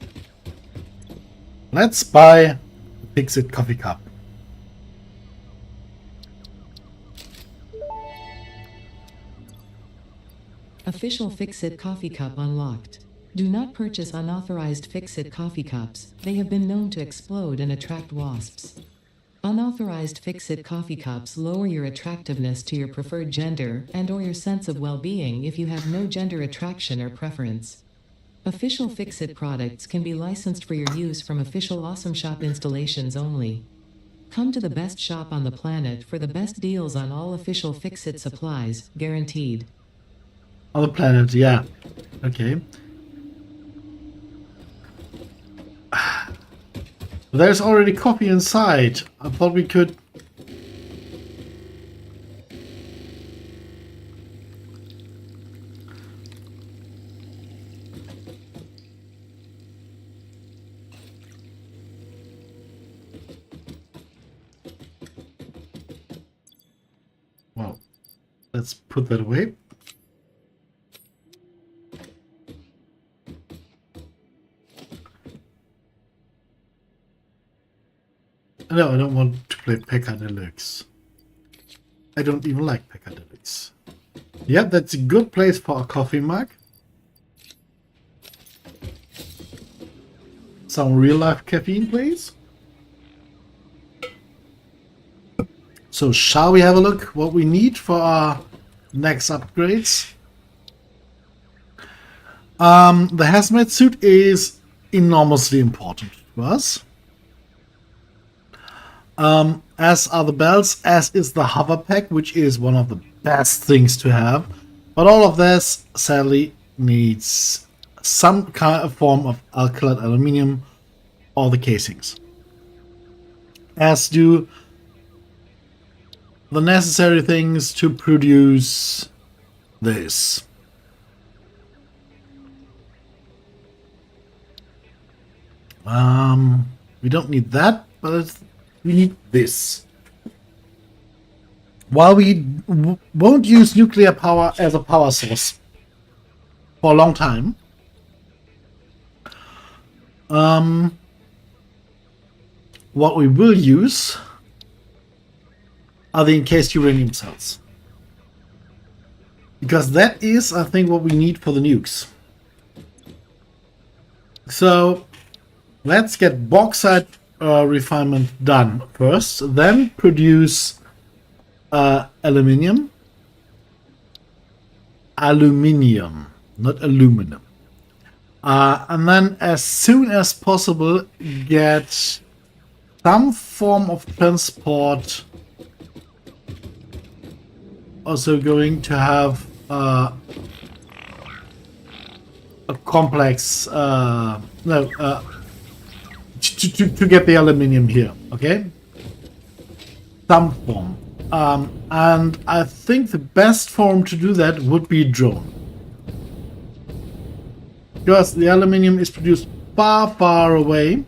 Let's buy a Fixit coffee cup. Official Fixit coffee cup unlocked. Do not purchase unauthorized Fixit coffee cups. They have been known to explode and attract wasps. Unauthorized Fixit coffee cups lower your attractiveness to your preferred gender and/or your sense of well-being if you have no gender attraction or preference. Official Fixit products can be licensed for your use from official Awesome Shop installations only. Come to the best shop on the planet for the best deals on all official Fixit supplies, guaranteed. On the planet, yeah. Okay. There's already coffee inside. I thought we could... Well, let's put that away. No, I don't want to play Deluxe. I don't even like Deluxe. Yeah, that's a good place for a coffee mug. Some real-life caffeine, please. So, shall we have a look what we need for our next upgrades? The hazmat suit is enormously important to us. As are the belts, as is the hover pack, which is one of the best things to have. But all of this, sadly, needs some kind of form of alkylate aluminium or the casings. As do the necessary things to produce this. We don't need that, but we need this. While we won't use nuclear power as a power source for a long time, what we will use are the encased uranium cells. Because that is, I think, what we need for the nukes. So, let's get bauxite refinement done first, then produce aluminium, not aluminum, and then as soon as possible get some form of transport also going to have a complex to get the aluminium here, okay? Some form. And I think the best form to do that would be drone. Because the aluminium is produced far, far away.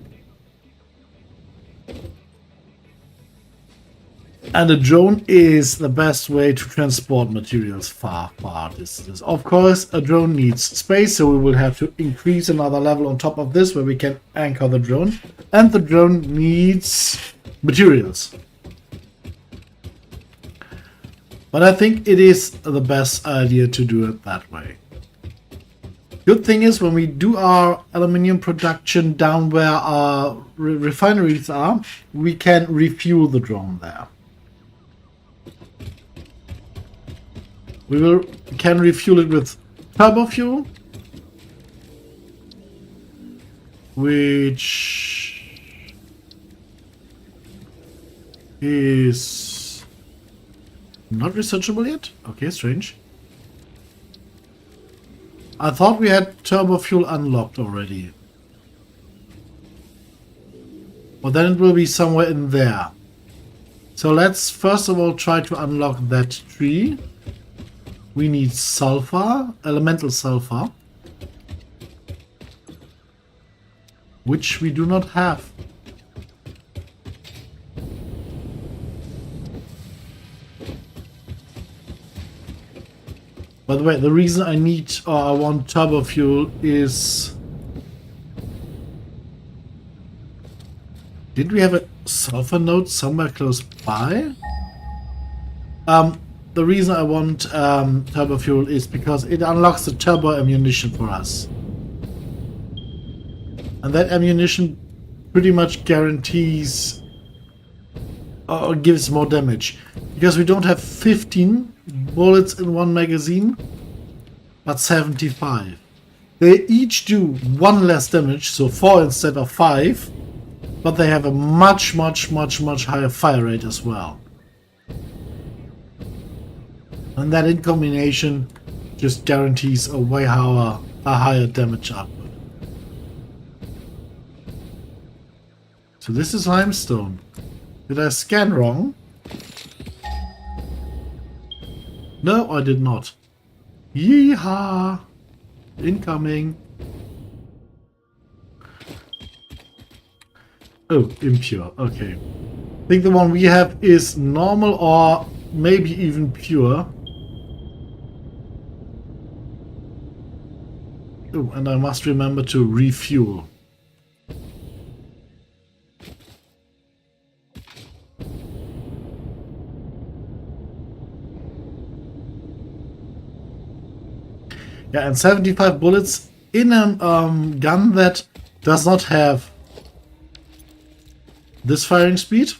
And a drone is the best way to transport materials far, far distances. Of course, a drone needs space, so we will have to increase another level on top of this where we can anchor the drone. And the drone needs materials. But I think it is the best idea to do it that way. Good thing is, when we do our aluminium production down where our refineries are, we can refuel the drone there. We can refuel it with turbo fuel, which is not researchable yet. Okay, strange. I thought we had turbo fuel unlocked already. Well, then it will be somewhere in there. So let's first of all try to unlock that tree. We need sulfur, elemental sulfur, which we do not have. By the way, the reason I need or I want turbo fuel is... Did we have a sulfur node somewhere close by? The reason I want turbo fuel is because it unlocks the turbo ammunition for us. And that ammunition pretty much guarantees or gives more damage. Because we don't have 15 bullets in one magazine, but 75. They each do 1 less damage, so 4 instead of 5, but they have a much higher fire rate as well. And that in combination just guarantees a way higher damage output. So this is limestone. Did I scan wrong? No, I did not. Yeehaw! Incoming. Oh, impure. Okay. I think the one we have is normal or maybe even pure. Oh, and I must remember to refuel. Yeah, and 75 bullets in a gun that does not have this firing speed,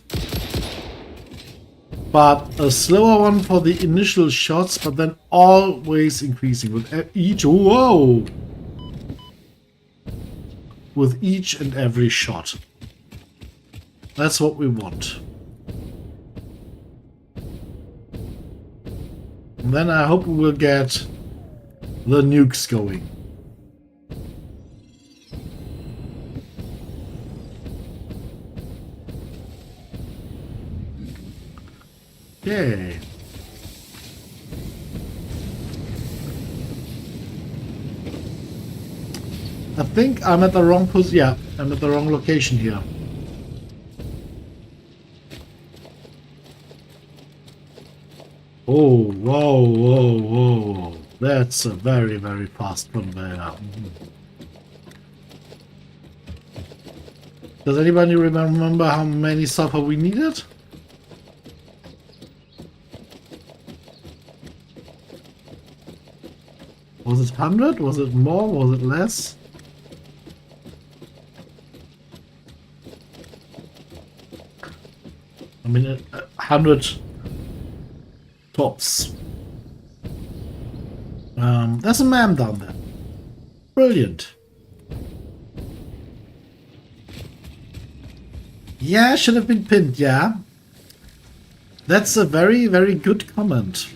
but a slower one for the initial shots, but then always increasing with each... Whoa! With each and every shot. That's what we want. And then I hope we will get the nukes going. Yay. I think I'm at the wrong position. Yeah, I'm at the wrong location here. Oh, whoa. That's a very fast conveyor. Does anybody remember how many sulfur we needed? Was it 100? Was it more? Was it less? I mean, 100 tops. There's a man down there. Brilliant. Yeah, should have been pinned, yeah. That's a very good comment.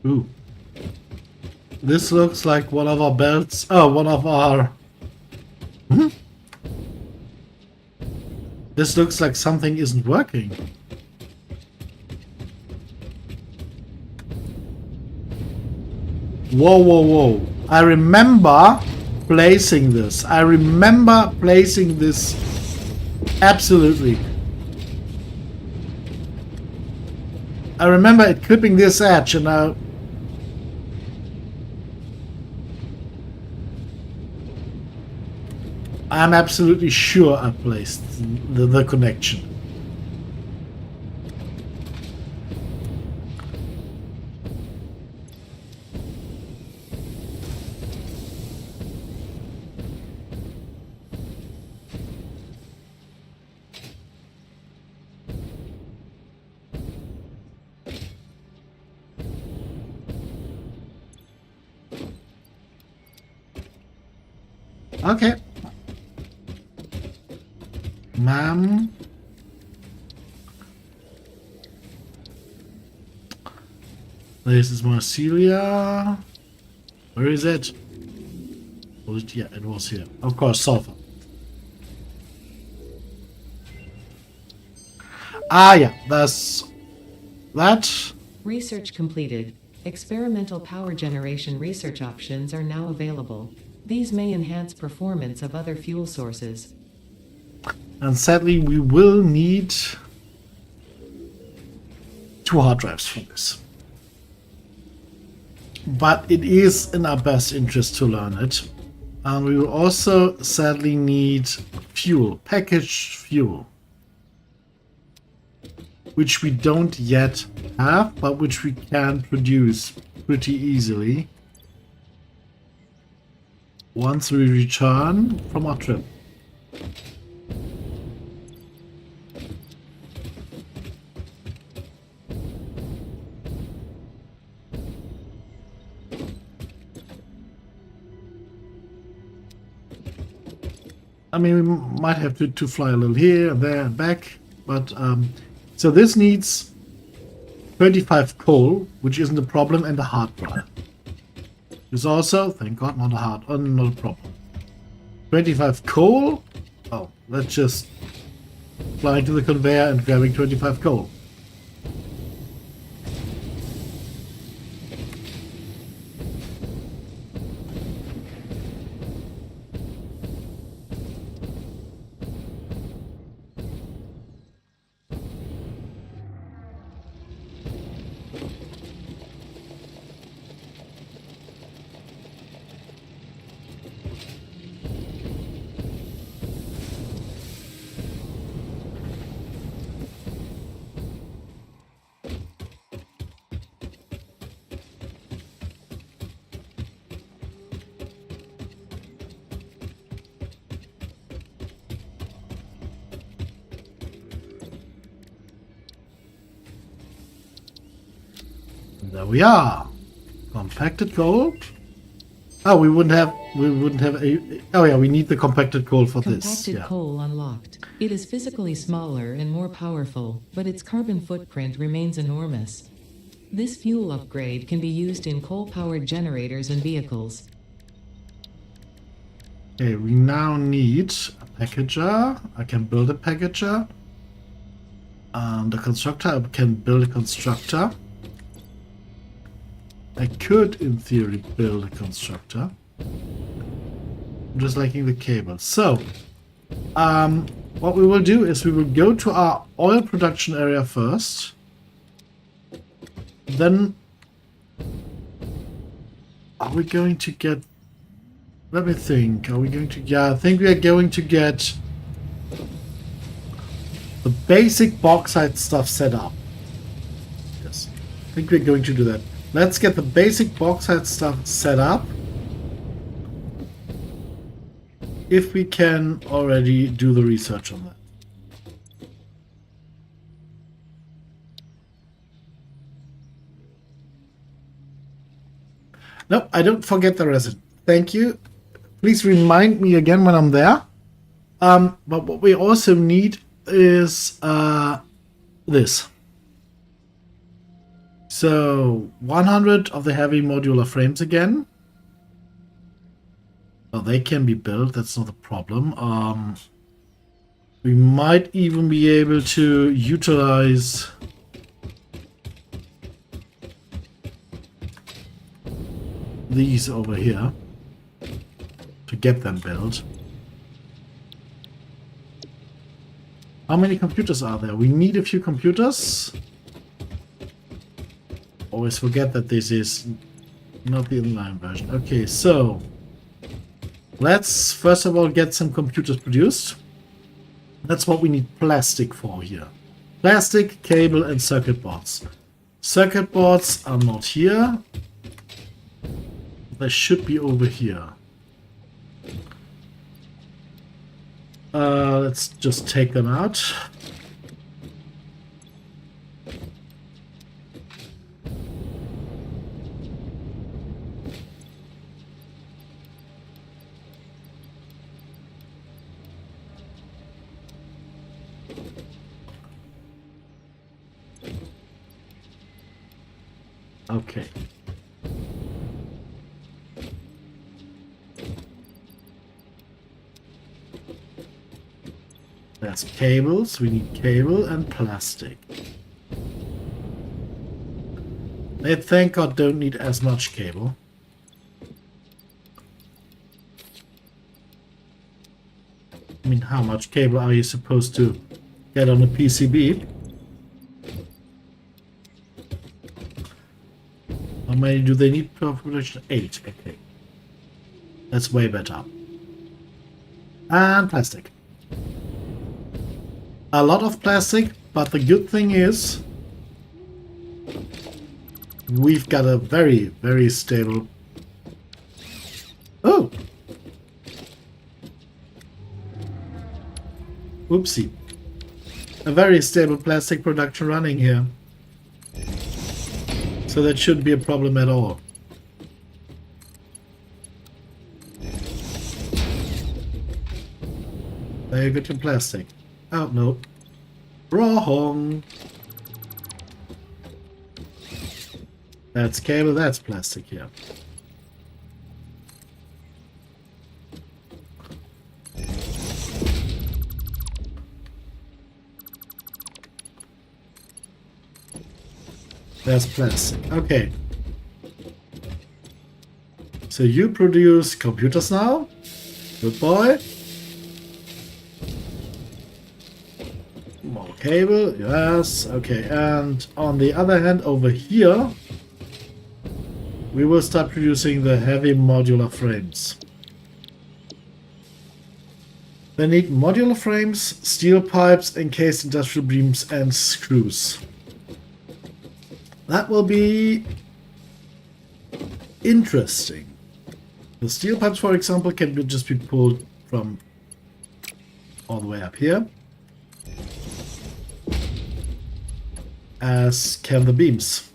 Ooh. This looks like one of our belts. Oh, one of our... Hmm? This looks like something isn't working. Whoa, whoa, whoa. I remember placing this. I remember placing this. Absolutely. I remember it clipping this edge and now... I'm absolutely sure I placed the connection. Okay. Ma'am. This is Marsilia. Where is it? Was it? Yeah, it was here. Of course, sulfur. Ah, yeah, that's that. Research completed. Experimental power generation research options are now available. These may enhance performance of other fuel sources. And sadly, we will need 2 hard drives for this. But it is in our best interest to learn it. And we will also sadly need fuel, packaged fuel. Which we don't yet have, but which we can produce pretty easily. Once we return from our trip. I mean, we might have to fly a little here and there and back, but so this needs 25 coal, which isn't a problem, and a hard drive. There's also, thank God, not a problem. 25 coal. Oh, let's just fly to the conveyor and grabbing 25 coal. There we are. Compacted gold. Oh, we wouldn't have a. Oh yeah, we need the compacted coal for this. Compacted Yeah. coal unlocked. It is physically smaller and more powerful, but its carbon footprint remains enormous. This fuel upgrade can be used in coal-powered generators and vehicles. Okay, we now need a packager. I can build a packager. The constructor, I can build a constructor. I could, in theory, build a constructor. I'm just liking the cable. So, what we will do is we will go to our oil production area first. Then, are we going to get... Let me think. Are we going to... Yeah, I think we are going to get the basic bauxite stuff set up. Yes, I think we're going to do that. Let's get the basic bauxite stuff set up. If we can already do the research on that. No, I don't forget the resin. Thank you. Please remind me again when I'm there. But what we also need is this. So 100 of the heavy modular frames again. Well, they can be built. That's not a problem. We might even be able to utilize these over here to get them built. How many computers are there? We need a few computers. Always forget that this is not the inline version. Okay, so let's first of all get some computers produced. That's what we need plastic for here. Plastic, cable, and circuit boards. Circuit boards are not here. They should be over here. Let's just take them out. Okay. There's cables. We need cable and plastic. They, thank God, don't need as much cable. I mean, how much cable are you supposed to get on a PCB? How many do they need per production? 8. Okay. That's way better. And plastic. A lot of plastic, but the good thing is we've got a very, very stable... Oh! Oopsie. A very stable plastic production running here. So that shouldn't be a problem at all. There you go to plastic. Oh, no. Wrong. That's cable, that's plastic here. There's plastic. Okay. So you produce computers now. Good boy. More cable. Yes. Okay. And on the other hand, over here, we will start producing the heavy modular frames. They need modular frames, steel pipes, encased industrial beams, and screws. That will be interesting. The steel pipes, for example, can just be pulled from all the way up here, as can the beams.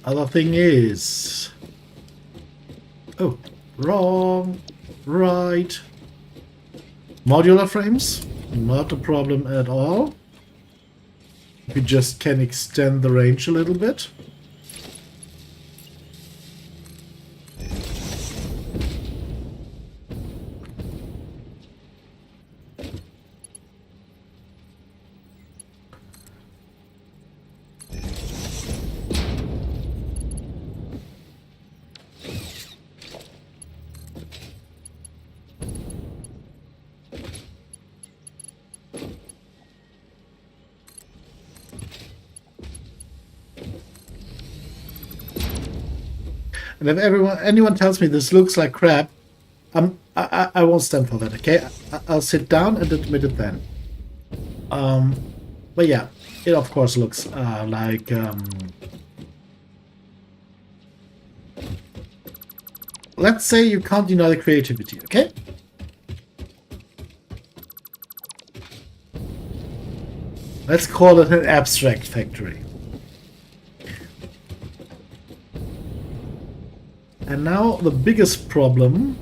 Other thing is... Oh, wrong. Right. Modular frames, not a problem at all. We just can extend the range a little bit. And if anyone tells me this looks like crap, I won't stand for that, okay? I'll sit down and admit it then. But yeah, it of course looks like... let's say you can't deny the creativity, okay? Let's call it an abstract factory. And now the biggest problem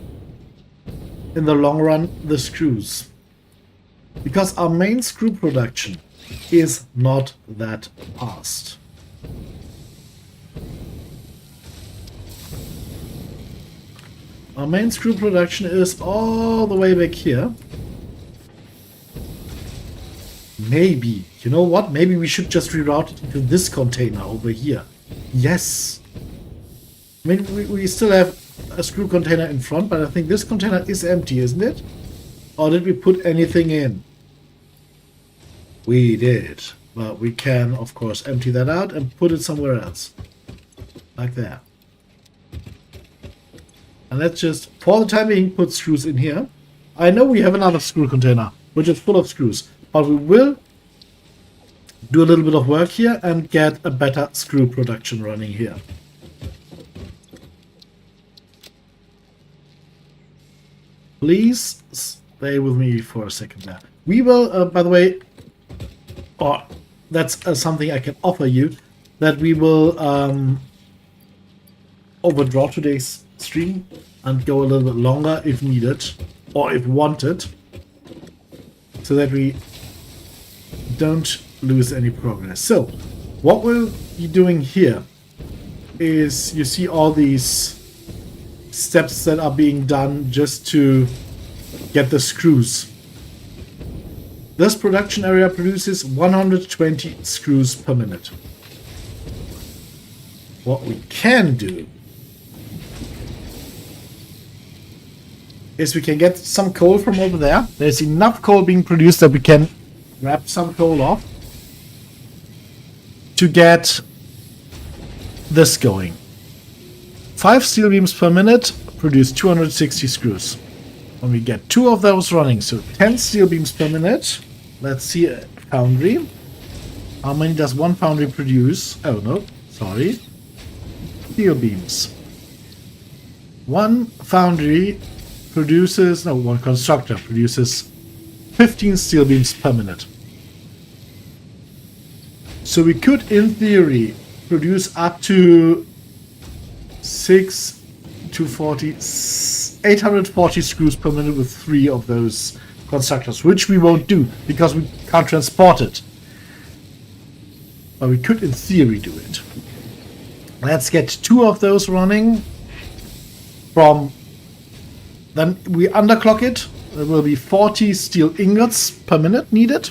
in the long run, the screws. Because our main screw production is not that fast. Our main screw production is all the way back here. Maybe, you know what? Maybe we should just reroute it into this container over here. Yes. I mean, we still have a screw container in front, but I think this container is empty, isn't it? Or did we put anything in? We did. But we can, of course, empty that out and put it somewhere else. Like that. And let's just, for the time being, put screws in here. I know we have another screw container, which is full of screws. But we will do a little bit of work here and get a better screw production running here. Please stay with me for a second there. We will, by the way, or that's something I can offer you, that we will overdraw today's stream and go a little bit longer if needed or if wanted, so that we don't lose any progress. So what we'll be doing here is, you see all these steps that are being done just to get the screws. This production area produces 120 screws per minute. What we can do is we can get some coal from over there. There's enough coal being produced that we can grab some coal off to get this going. 5 steel beams per minute produce 260 screws. When we get 2 of those running, so 10 steel beams per minute. Let's see a foundry. How many does one foundry produce? Oh no, sorry. Steel beams. One foundry produces, no, one constructor produces 15 steel beams per minute. So we could, in theory, produce up to 840 screws per minute with 3 of those constructors, which we won't do because we can't transport it. But we could, in theory, do it. Let's get 2 of those running. Then we underclock it. There will be 40 steel ingots per minute needed.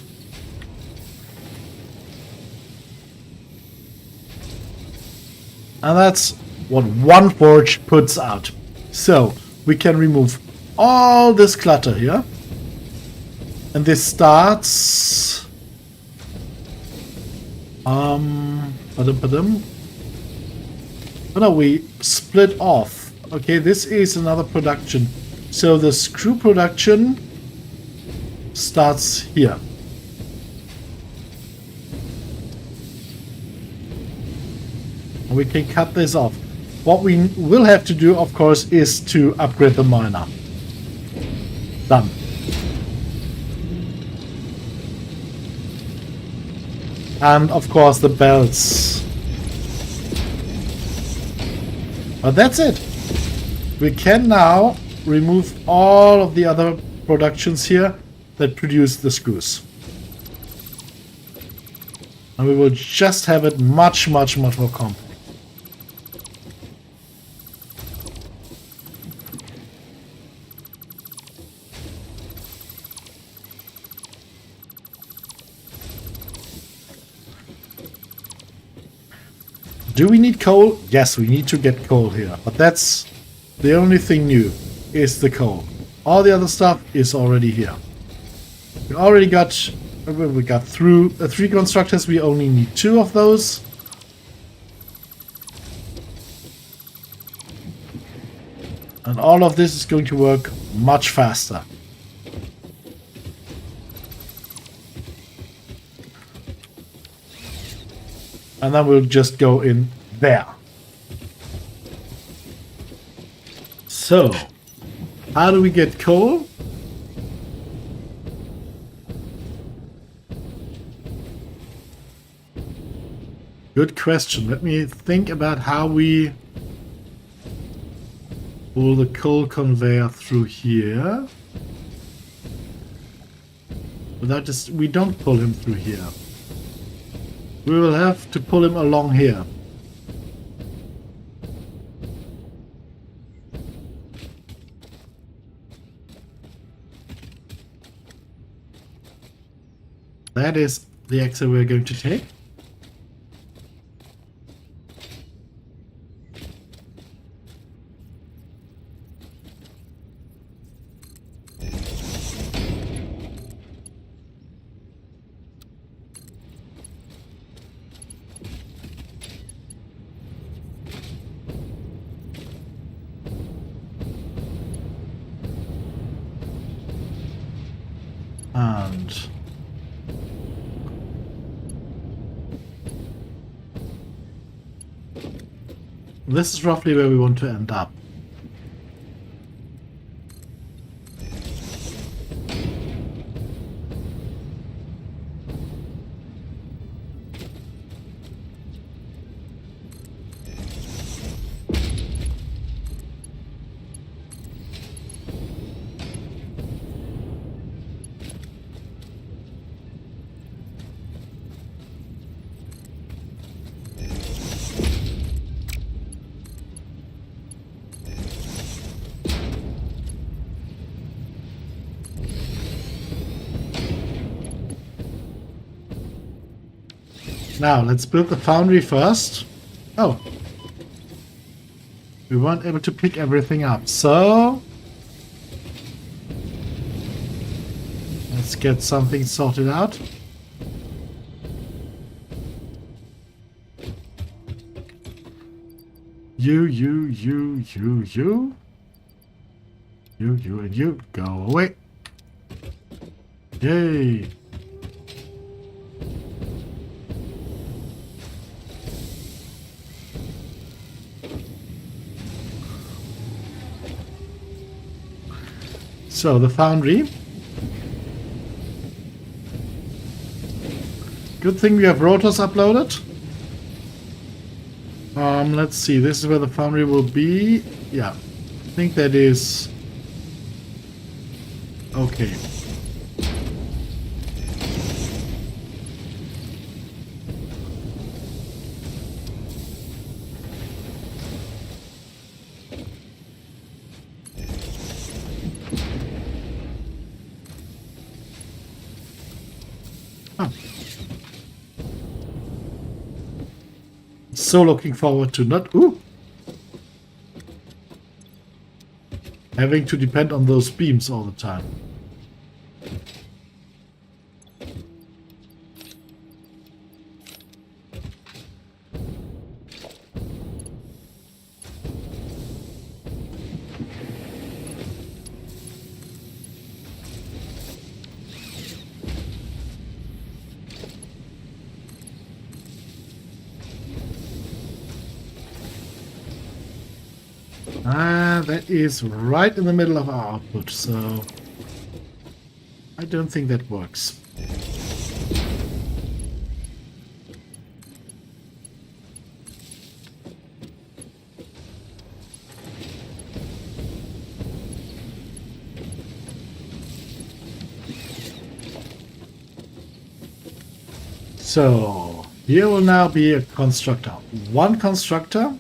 And that's what one forge puts out. So we can remove all this clutter here. And this starts... Oh no, we split off. Okay, this is another production. So the screw production starts here. And we can cut this off. What we will have to do, of course, is to upgrade the miner. Done. And of course the belts. But that's it. We can now remove all of the other productions here that produce the screws. And we will just have it much more compact. Do we need coal? Yes, we need to get coal here. But that's the only thing new, is the coal. All the other stuff is already here. We already got through 3 constructors. We only need 2 of those. And all of this is going to work much faster. And then we'll just go in there. So, how do we get coal? Good question. Let me think about how we pull the coal conveyor through here. But that is, we don't pull him through here. We will have to pull him along here. That is the exit we're going to take. And this is roughly where we want to end up. Now, let's build the foundry first. Oh. We weren't able to pick everything up, so let's get something sorted out. You, and you, go away. Yay. So, the foundry. Good thing we have rotors uploaded. Let's see, this is where the foundry will be. Yeah, I think that is okay. So looking forward to not having to depend on those beams all the time. That is right in the middle of our output, so I don't think that works. So here will now be a constructor. One constructor.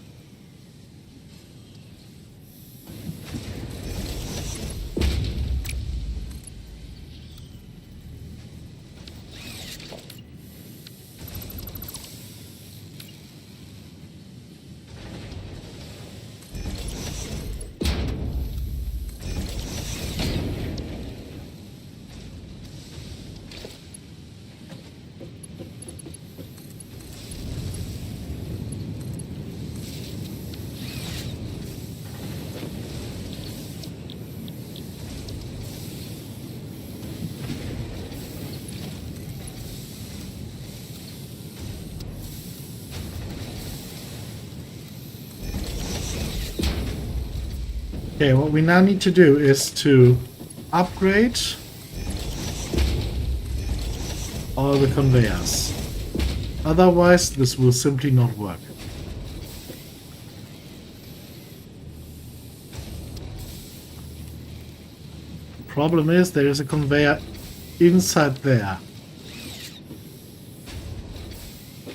Okay, what we now need to do is to upgrade all the conveyors. Otherwise, this will simply not work. problem is there is a conveyor inside there.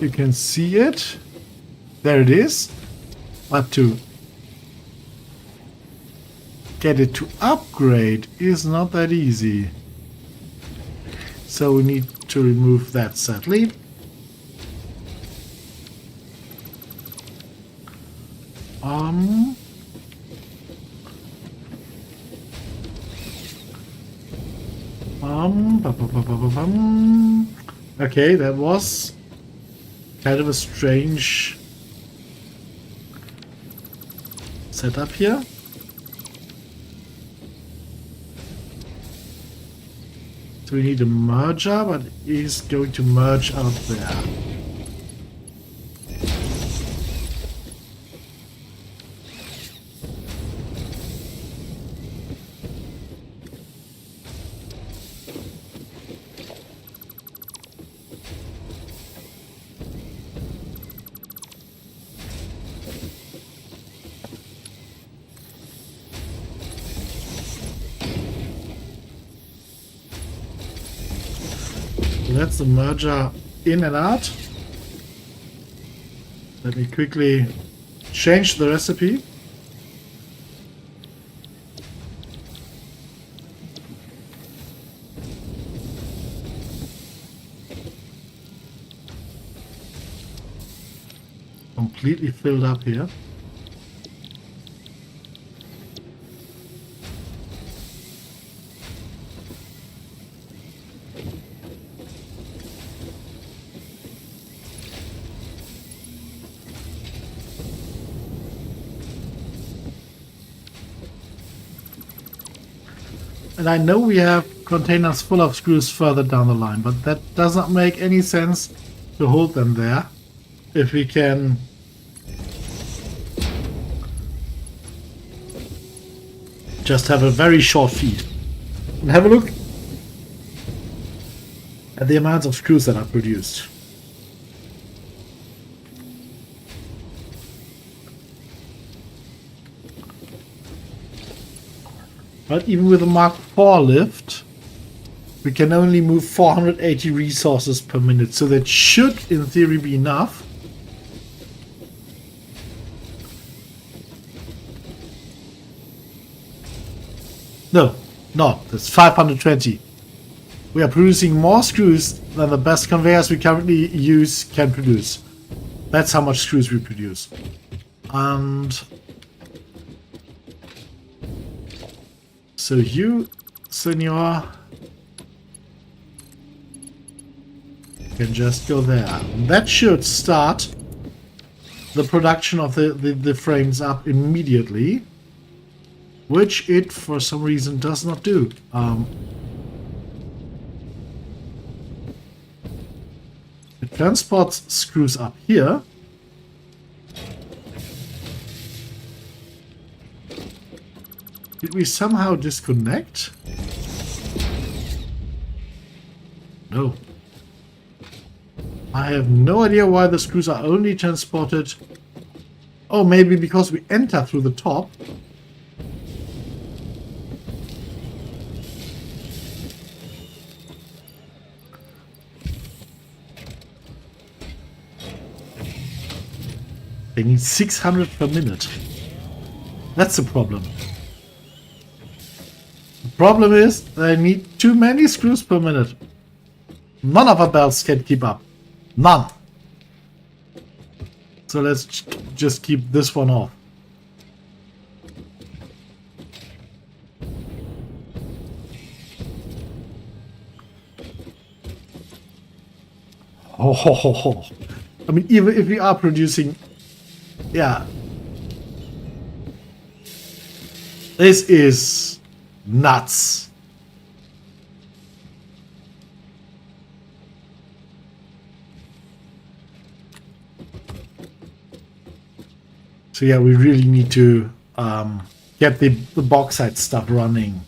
You can see it. There it is. But to get it to upgrade is not that easy. So we need to remove that, sadly. Okay, that was kind of a strange setup here. So we need a merger, but it is going to merge out there. That's the merger in and out. Let me quickly change the recipe. Completely filled up here. And I know we have containers full of screws further down the line, but that does not make any sense to hold them there if we can just have a very short feed. And have a look at the amounts of screws that are produced. But even with a Mark IV lift, we can only move 480 resources per minute, so that should, in theory, be enough. No, not. That's 520. We are producing more screws than the best conveyors we currently use can produce. That's how much screws we produce. And so you, senor, can just go there. And that should start the production of the frames up immediately, which it, for some reason, does not do. It transports screws up here. Did we somehow disconnect? No. I have no idea why the screws are only transported. Oh, maybe because we enter through the top. They need 600 per minute. That's the problem. The problem is they need too many screws per minute. None of our belts can keep up. None. So let's just keep this one off. Oh, I mean, even if we are producing, yeah, this is nuts. So yeah, we really need to get the bauxite stuff running.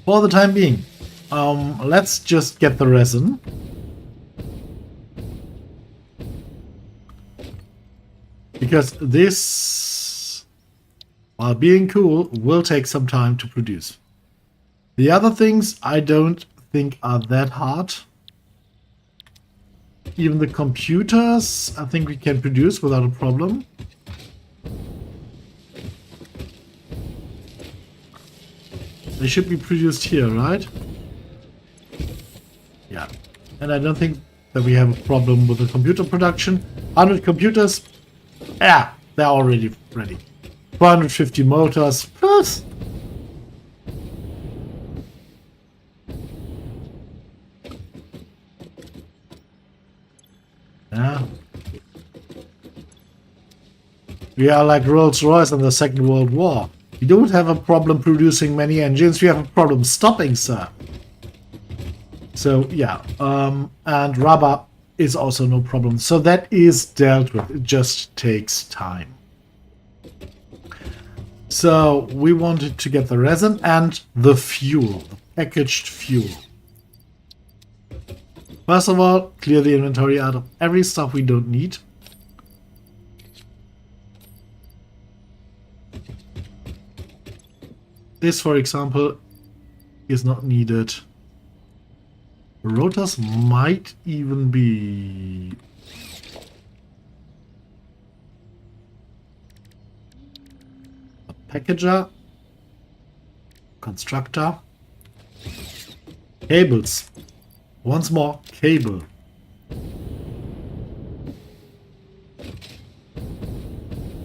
For the time being, let's just get the resin. Because this, while being cool, will take some time to produce. The other things I don't think are that hard. Even the computers, I think we can produce without a problem. They should be produced here, right? Yeah. And I don't think that we have a problem with the computer production. 100 computers. Yeah, they're already ready. 450 motors. Plus. Yeah. We are like Rolls-Royce in the Second World War. We don't have a problem producing many engines. We have a problem stopping, sir. So, yeah. And rubber is also no problem. So that is dealt with. It just takes time. So we wanted to get the resin and the fuel. The packaged fuel. First of all, clear the inventory out of every stuff we don't need. This, for example, is not needed. Rotors might even be... a packager. Constructor. Cables. Once more, cable.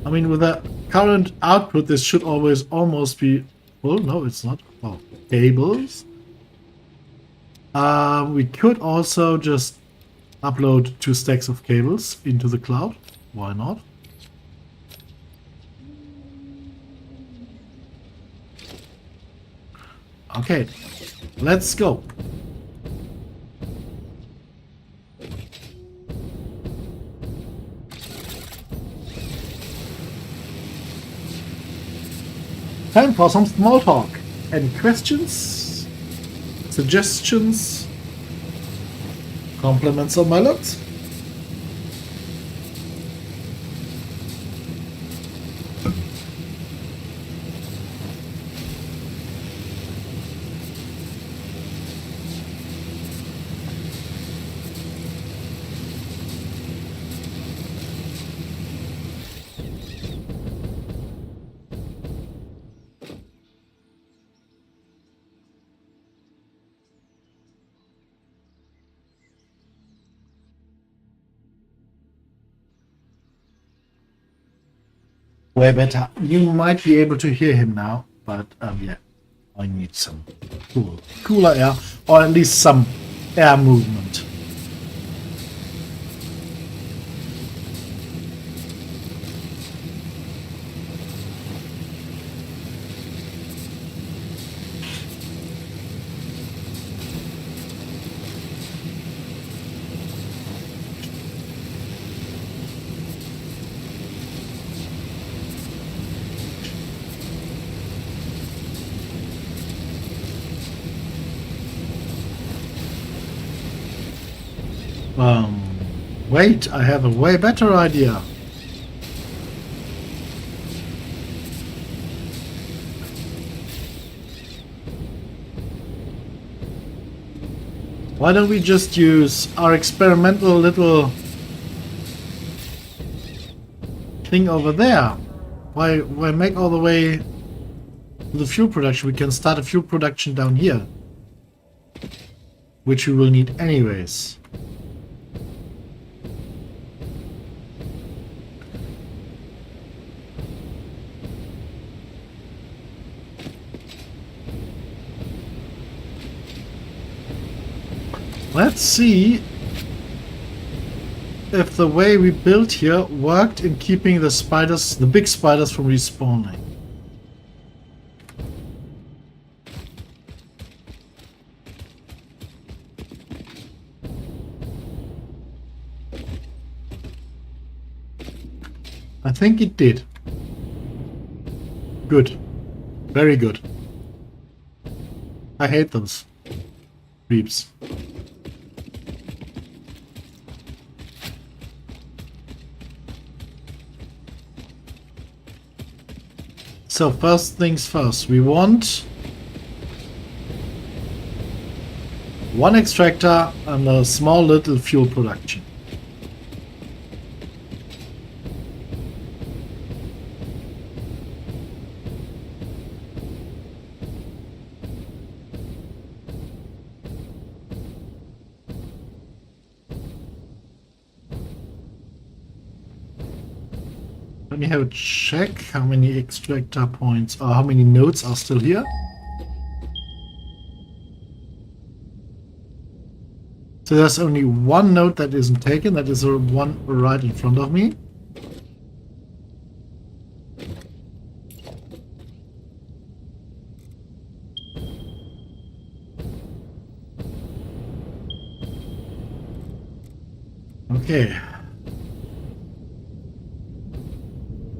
I mean, with the current output, this should always almost be... Oh, no, it's not. Oh, cables. We could also just upload 2 stacks of cables into the cloud. Why not? Okay, let's go. Time for some small talk. Any questions? Suggestions? Compliments on my looks? Way better. You might be able to hear him now, but yeah, I need some cooler air, or at least some air movement. Wait, I have a way better idea. Why don't we just use our experimental little thing over there? Why make all the way to the fuel production? We can start a fuel production down here, which we will need anyways. Let's see if the way we built here worked in keeping the spiders, the big spiders, from respawning. I think it did. Good. Very good. I hate those creeps. So first things first, we want One extractor and a small little fuel production. Let me have a check how many extractor points or how many nodes are still here. So there's only one node that isn't taken, that is the one right in front of me. Okay.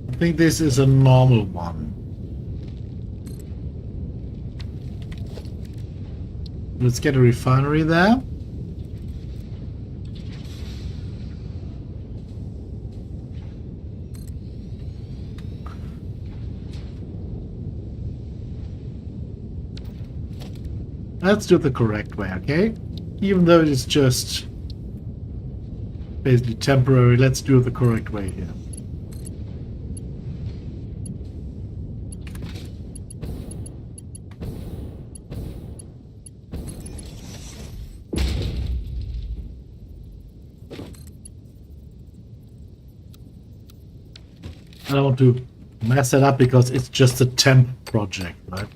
I think this is a normal one. Let's get a refinery there. Let's do it the correct way, okay? Even though it's just basically temporary, let's do it the correct way here. I don't want to mess it up because it's just a temp project, right?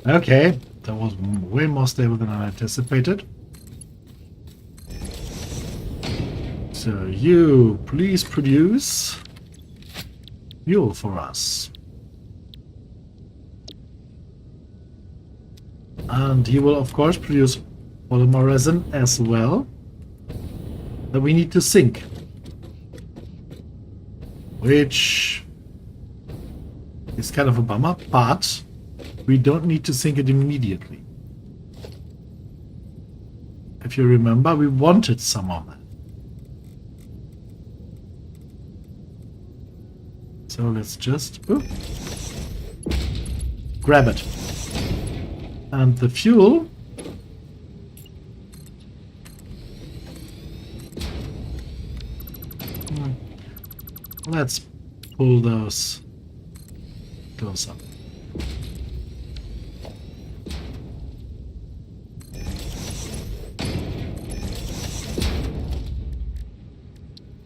Okay, that was way more stable than I anticipated. So you please produce fuel for us. And he will of course produce polymer resin as well that we need to sink. Which is kind of a bummer, but we don't need to sink it immediately. If you remember, we wanted some of that. So let's just grab it. And the fuel let's pull those up.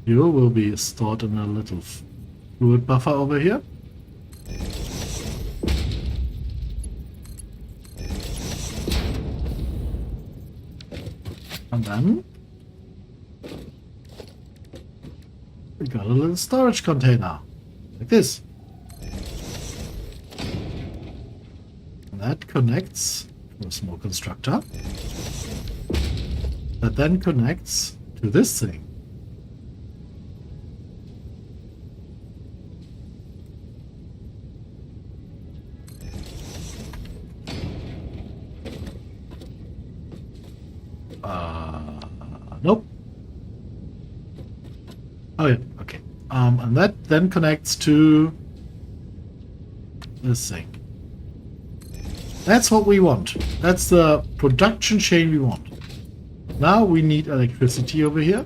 Fuel will be stored in a little fluid buffer over here. And then we got a little storage container, like this. And that connects to a small constructor. That then connects to this thing. Nope. Oh yeah, okay. And that then connects to this thing. That's what we want. That's the production chain we want. Now we need electricity over here.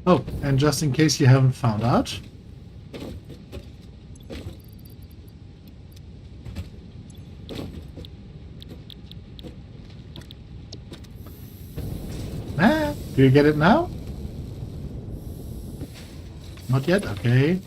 Oh, and just in case you haven't found out, do you get it now? Not yet? Okay.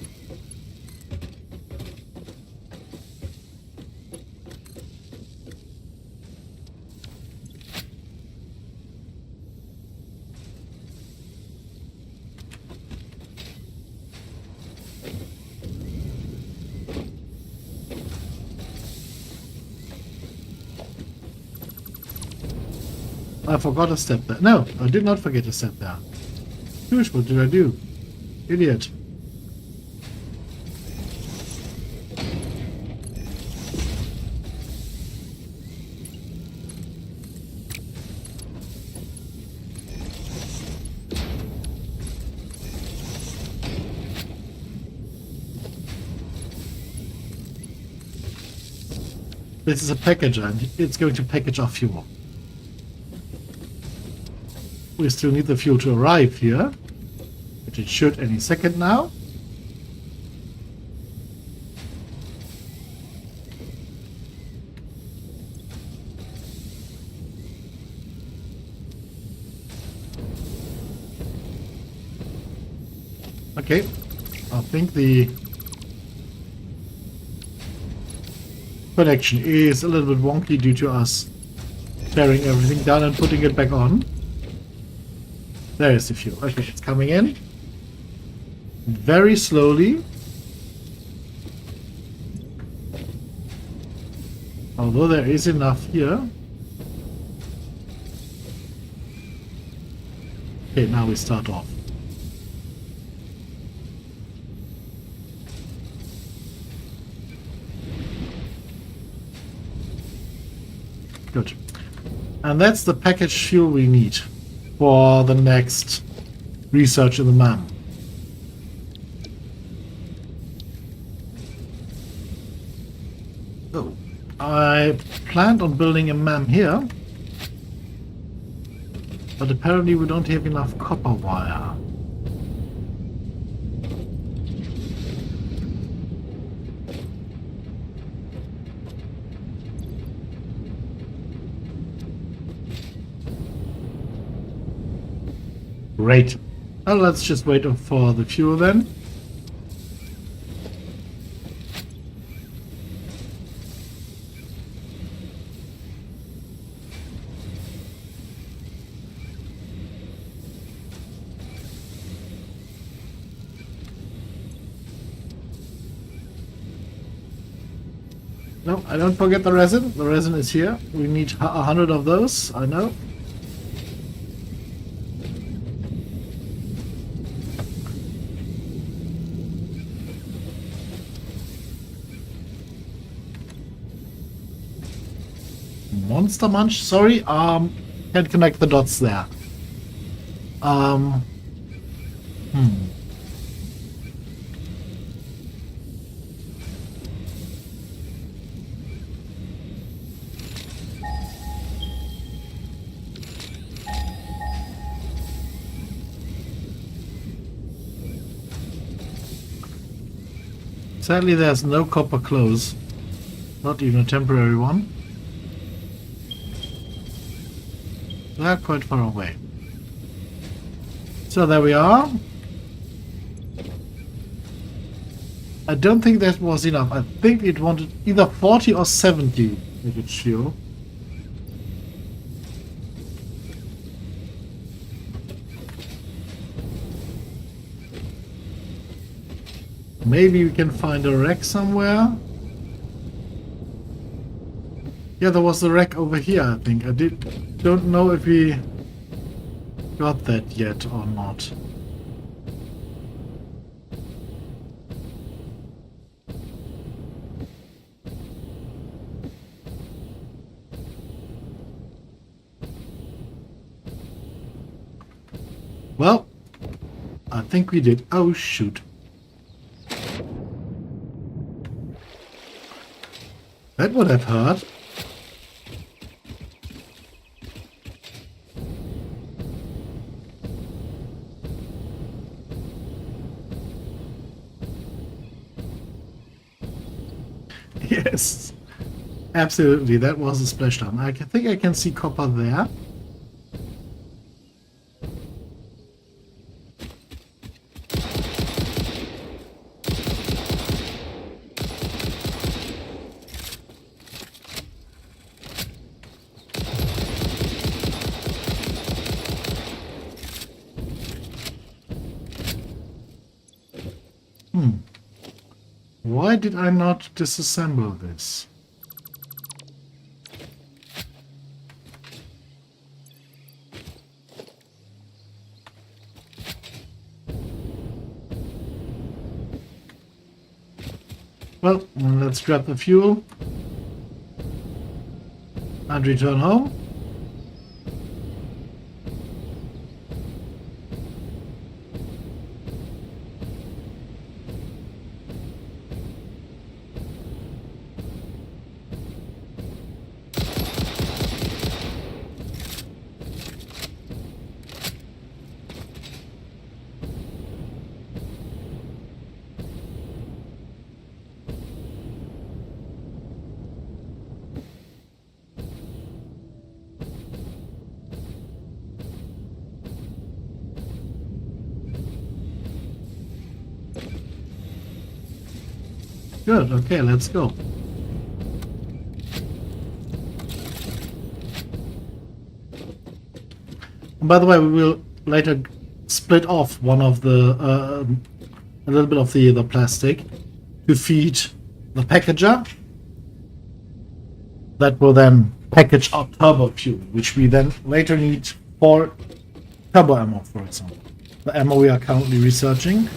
I forgot a step there. No, I did not forget a step there. Gosh, what did I do? Idiot. This is a packager, and it's going to package our fuel. We still need the fuel to arrive here, which it should any second now. Okay, I think the connection is a little bit wonky due to us tearing everything down and putting it back on. There is the fuel. Okay, it's coming in very slowly. Although there is enough here. Okay, now we start off. Good. And that's the packaged fuel we need for the next research in the MAM. So, I planned on building a MAM here, but apparently we don't have enough copper wire. Great. Well, let's just wait for the fuel then. No, I don't forget the resin. The resin is here. We need 100 of those, I know. Monster Munch, sorry, can't connect the dots there. Sadly, there's no copper close, not even a temporary one. They're quite far away. So there we are. I don't think that was enough. I think it wanted either 40 or 70 if it's fuel. Maybe we can find a wreck somewhere. Yeah, there was a wreck over here, I think. Don't know if we got that yet or not. Well, I think we did. Oh, shoot. That would have hurt. Yes, absolutely. That was a splashdown. I think I can see copper there. Why did I not disassemble this? Well, let's grab the fuel and return home. Good, okay, let's go. And by the way, we will later split off one of the, a little bit of the plastic to feed the packager. That will then package our turbo fuel, which we then later need for turbo ammo, for example. The ammo we are currently researching.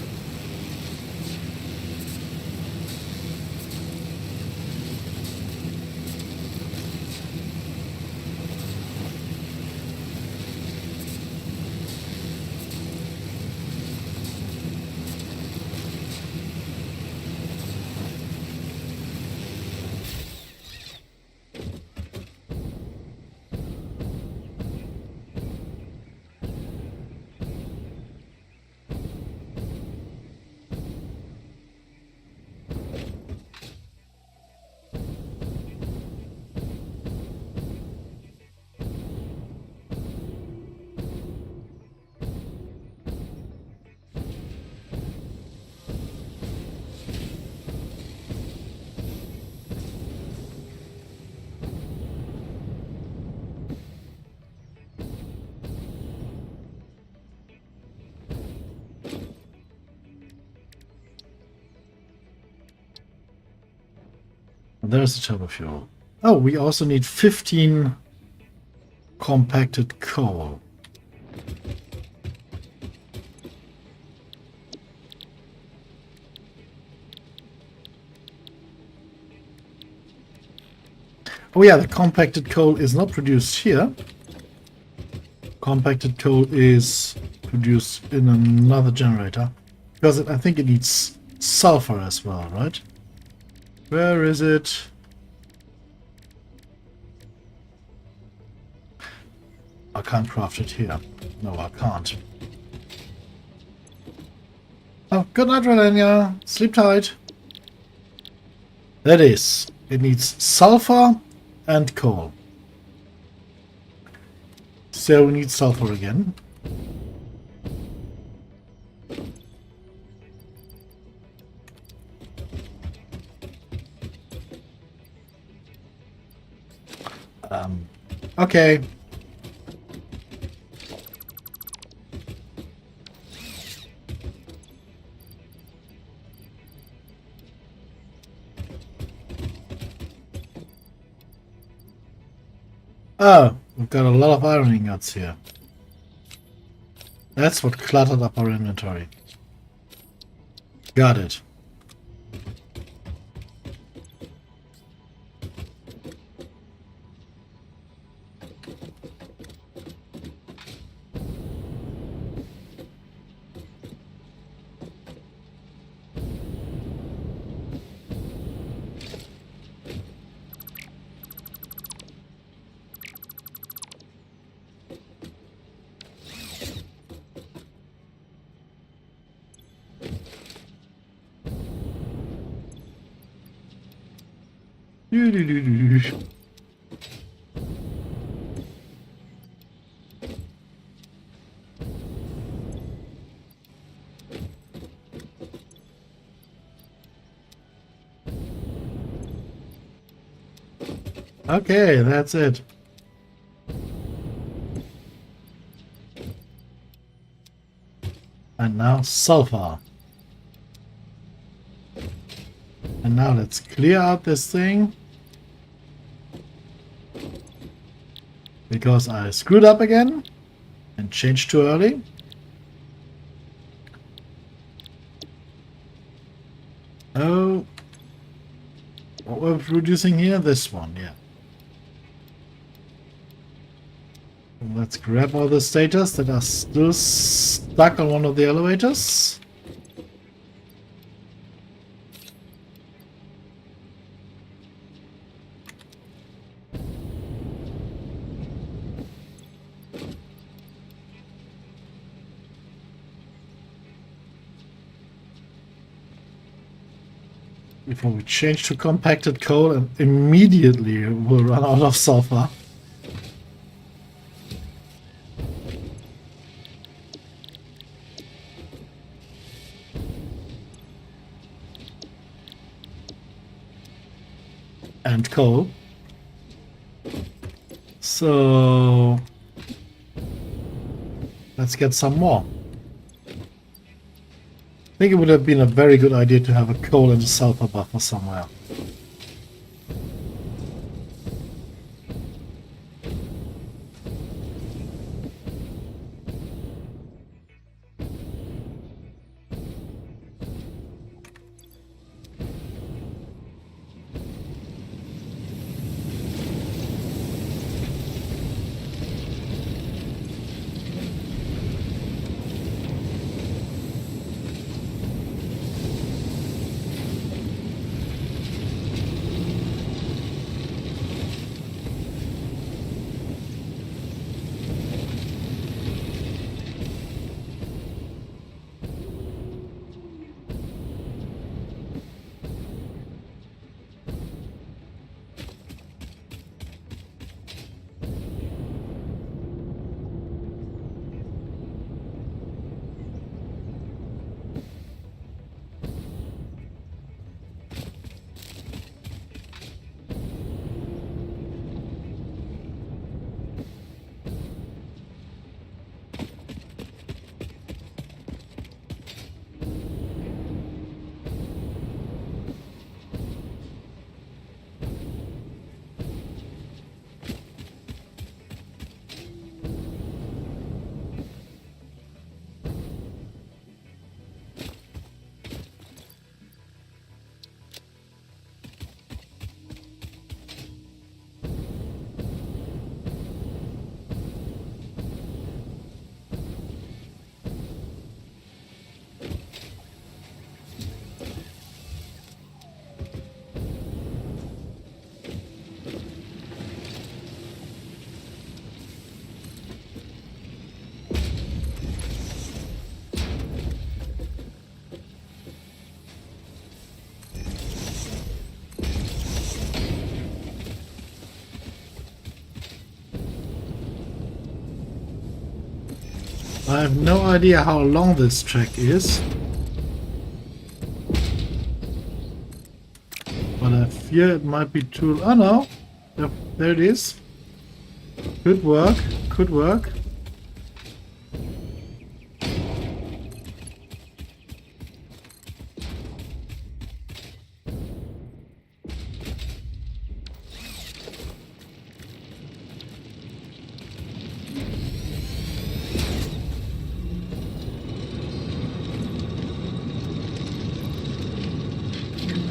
There's the turbo fuel. Oh, we also need 15 compacted coal. Oh yeah, the compacted coal is not produced here. Compacted coal is produced in another generator. Because I think it needs sulfur as well, right? Where is it? I can't craft it here. No, I can't. Oh, good night, Relenia. Sleep tight. That is. It needs sulfur and coal. So we need sulfur again. Okay. Oh, we've got a lot of iron ingots here. That's what cluttered up our inventory. Got it. Okay, that's it. And now sulfur. And now let's clear out this thing. Because I screwed up again and changed too early. Oh, reducing here? This one, yeah. Let's grab all the status that are still stuck on one of the elevators. Before we change to compacted coal and immediately we'll run out of sulfur. And coal. So let's get some more. I think it would have been a very good idea to have a coal and a sulfur buffer somewhere. I have no idea how long this track is. But I fear it might be too... Oh no! Yep, there it is. Could work. Could work.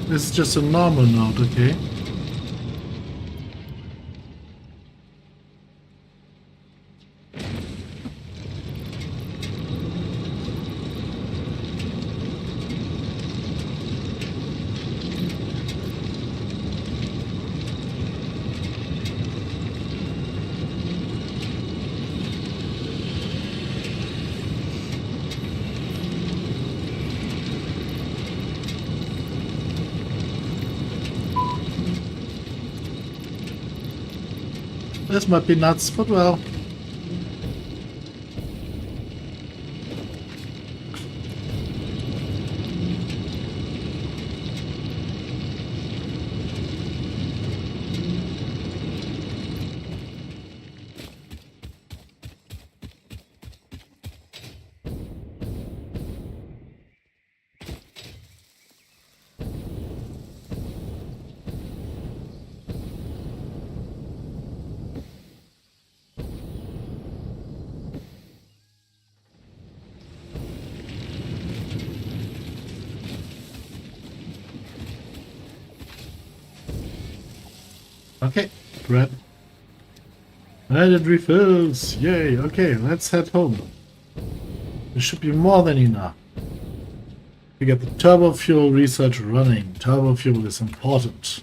This is just a normal node, okay? This might be nuts, but well. Okay, bread. And it refills. Yay. Okay, let's head home. There should be more than enough. We get the turbo fuel research running. Turbo fuel is important.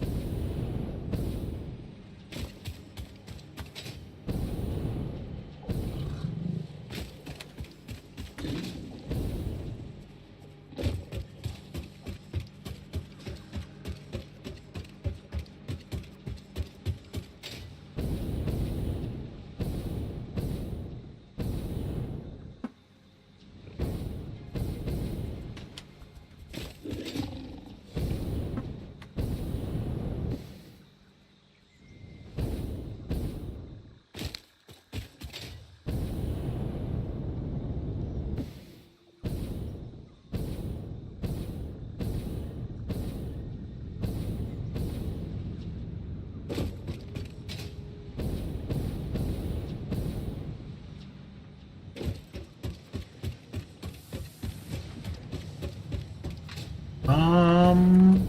Um,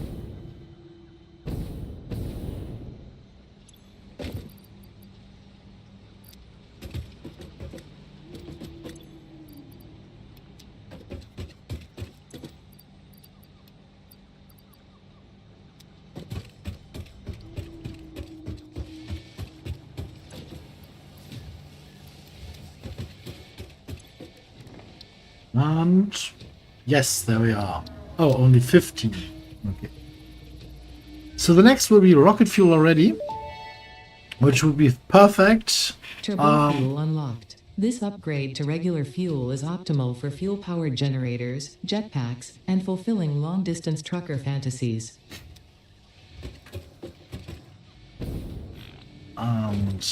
and yes, there we are. Oh, only 15. Okay. So the next will be rocket fuel already, which would be perfect. Turbo fuel unlocked. This upgrade to regular fuel is optimal for fuel-powered generators, jetpacks, and fulfilling long-distance trucker fantasies. And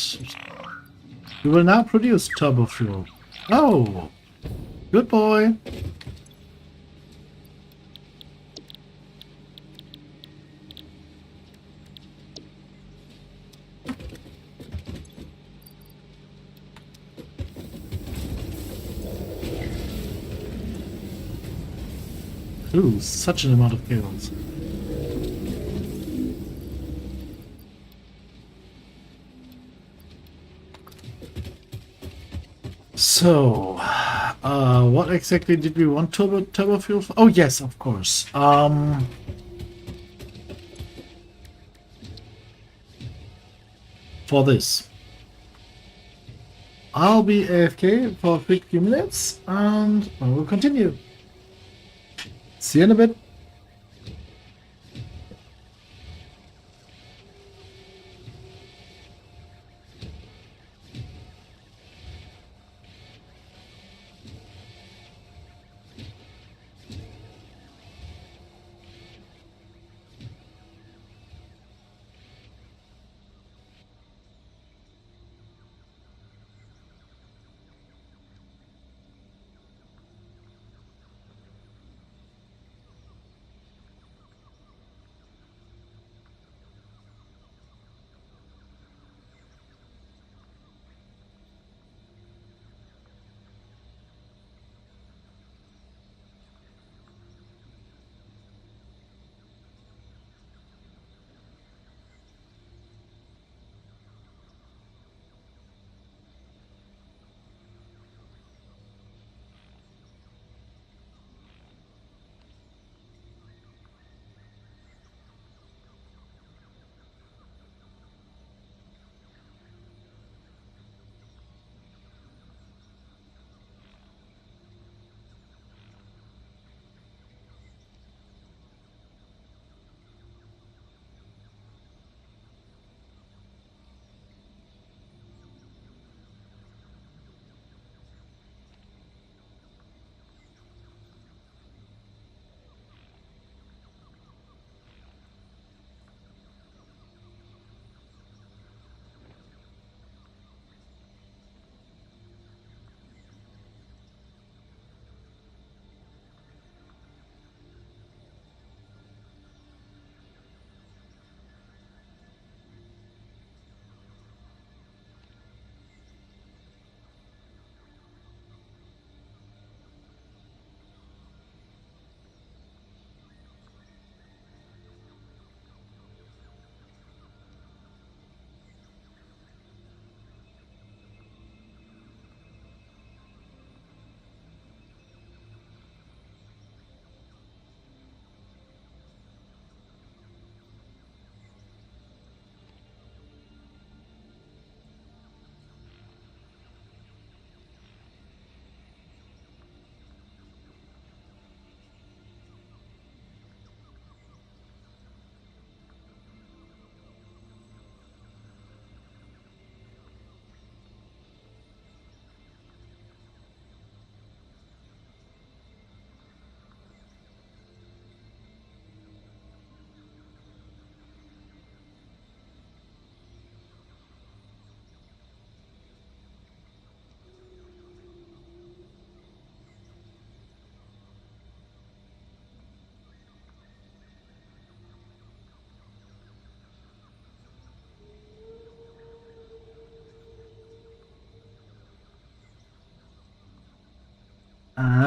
we will now produce turbo fuel. Oh, good boy. Ooh, such an amount of cables. So, what exactly did we want turbo fuel for? Oh yes, of course. For this, I'll be AFK for a quick few minutes, and I will continue. See you in a bit.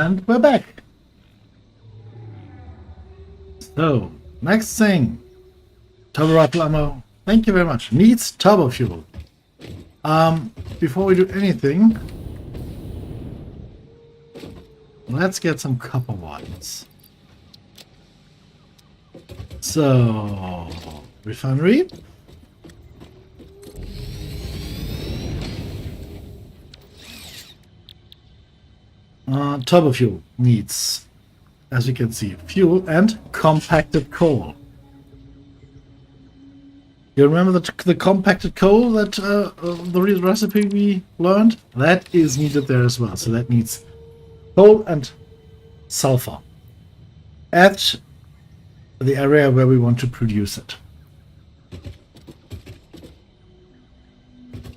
And we're back. So, next thing. Turbo rifle ammo. Thank you very much. Needs turbo fuel. Before we do anything, let's get some copper wires. So, refinery. Turbo fuel needs, as you can see, fuel and compacted coal. You remember the compacted coal that the recipe we learned? That is needed there as well. So that needs coal and sulfur at the area where we want to produce it.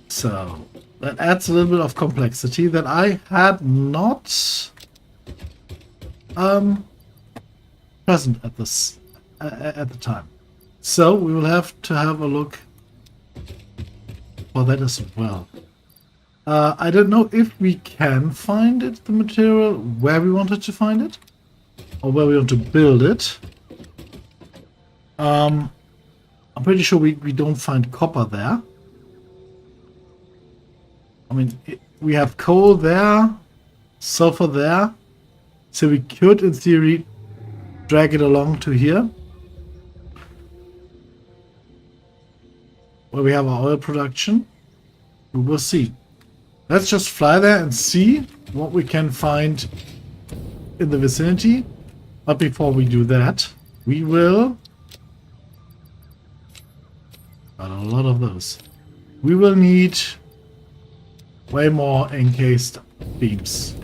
So that adds a little bit of complexity that I had not present at this at the time. So we will have to have a look for that as well. I don't know if we can find it, the material, where we wanted to find it, or where we want to build it. I'm pretty sure we don't find copper there. I mean, we have coal there, sulfur there, so we could, in theory, drag it along to here, where we have our oil production. We will see. Let's just fly there and see what we can find in the vicinity. But before we do that, we will... got a lot of those. We will need way more encased beams.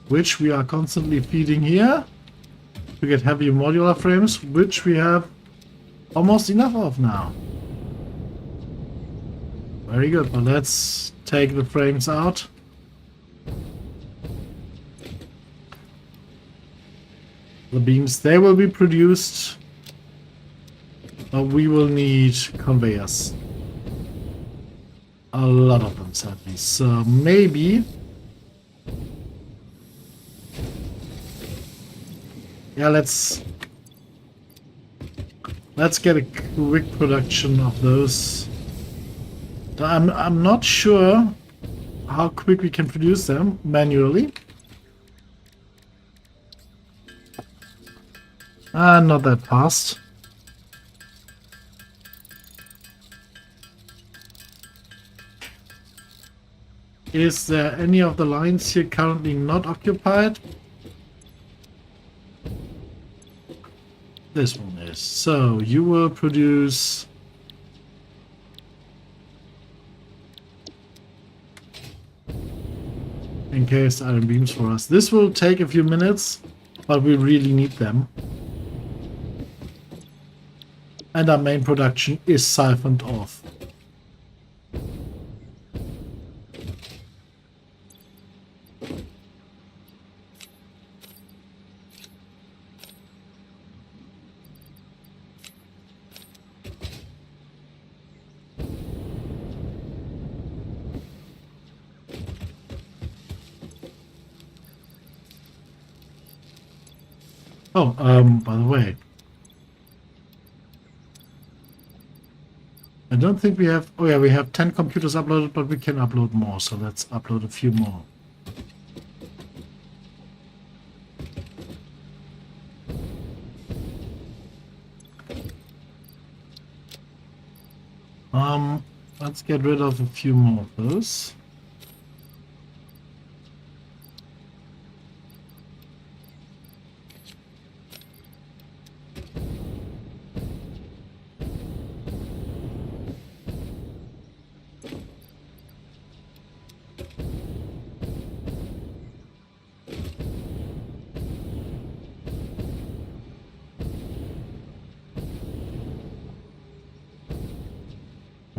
Which we are constantly feeding here to get heavy modular frames, which we have almost enough of now. Very good, but let's take the frames out. The beams, they will be produced, but we will need conveyors. A lot of them, sadly. So maybe... yeah, let's get a quick production of those. I'm not sure how quick we can produce them manually. Not that fast. Is there any of the lines here currently not occupied? This one is. So you will produce encased iron beams for us. This will take a few minutes, but we really need them. And our main production is siphoned off. Oh, by the way, I don't think we have... oh yeah, we have 10 computers uploaded, but we can upload more, so let's upload a few more. Let's get rid of a few more of those.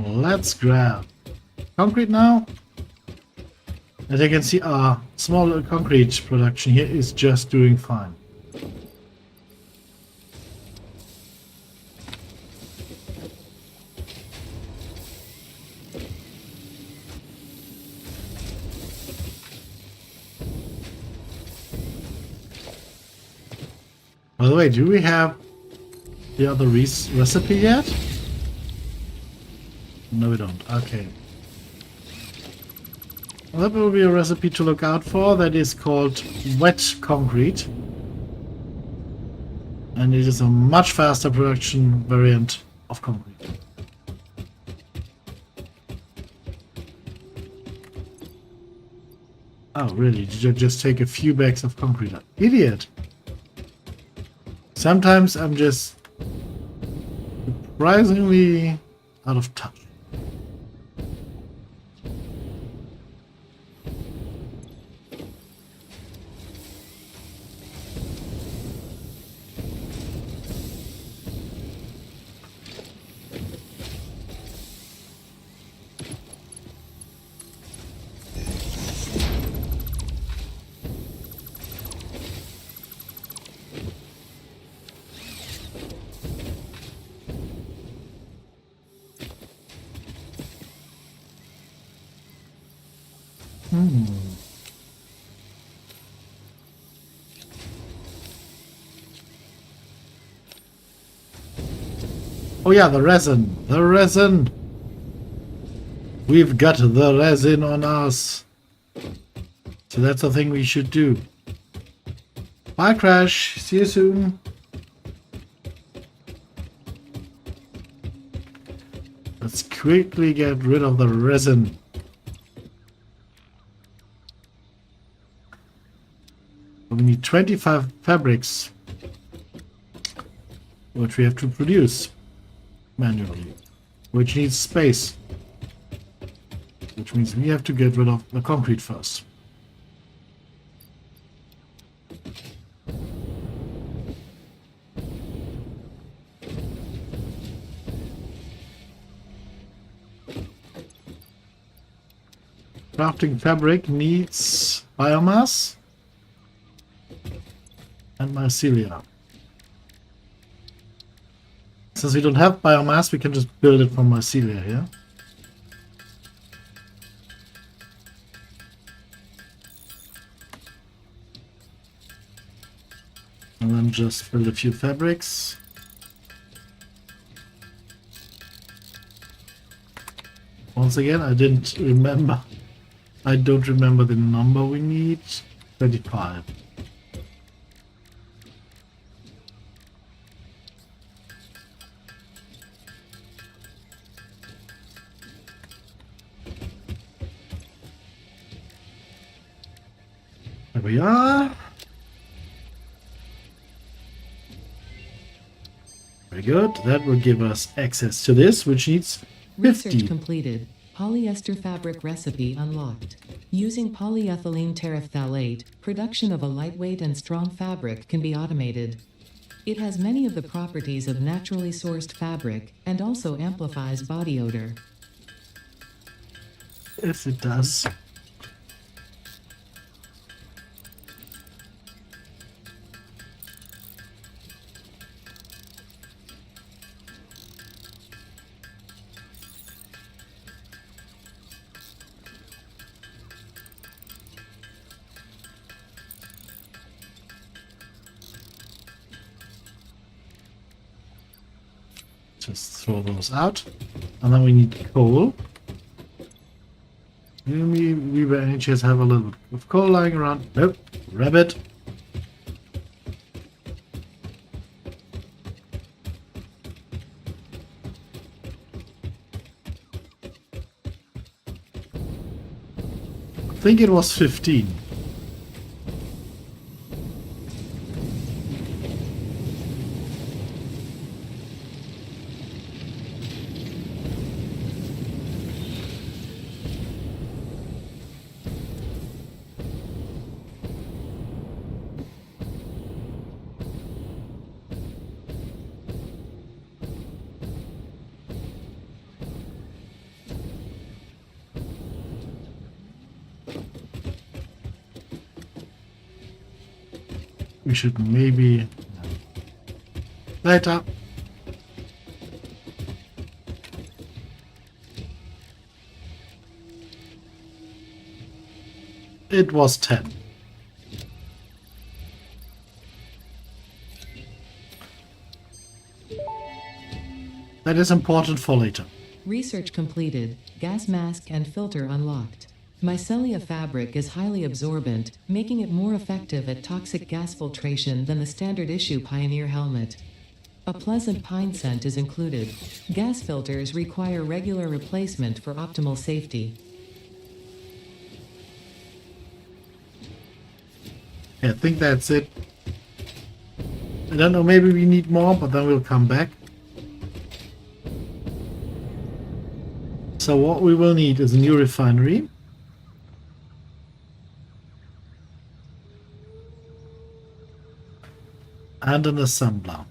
Let's grab concrete now. As you can see, our small concrete production here is just doing fine. By the way, do we have the other recipe yet? No, we don't. Okay. Well, that will be a recipe to look out for. That is called wet concrete. And it is a much faster production variant of concrete. Oh, really? Did you just take a few bags of concrete? Idiot! Sometimes I'm just surprisingly out of touch. Oh yeah, the resin. The resin. We've got the resin on us. So that's the thing we should do. Bye, Crash. See you soon. Let's quickly get rid of the resin. We need 25 fabrics, which we have to produce manually, which needs space, which means we have to get rid of the concrete first. Crafting fabric needs biomass and mycelia. Since we don't have biomass, we can just build it from mycelia here. And then just build a few fabrics. Once again, I don't remember the number we need. 25. There we are. Very good. That will give us access to this, which needs 50. Research completed. Polyester fabric recipe unlocked. Using polyethylene terephthalate, production of a lightweight and strong fabric can be automated. It has many of the properties of naturally sourced fabric and also amplifies body odor. Yes, it does. Just throw those out. And then we need coal. We by any chance have a little bit of coal lying around? Nope. Rabbit. I think it was 15. We should maybe later. It was 10. That is important for later. Research completed. Gas mask and filter unlocked. Mycelia fabric is highly absorbent, making it more effective at toxic gas filtration than the standard issue Pioneer helmet. A pleasant pine scent is included. Gas filters require regular replacement for optimal safety. Yeah, I think that's it. I don't know, maybe we need more, but then we'll come back. So what we will need is a new refinery. And an assembler.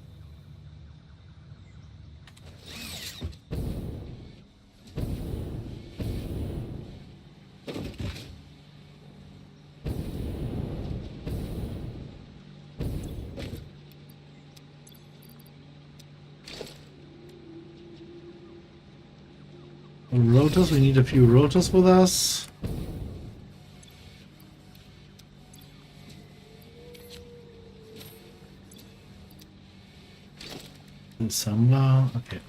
Rotors, we need a few rotors with us. Assembler, okay.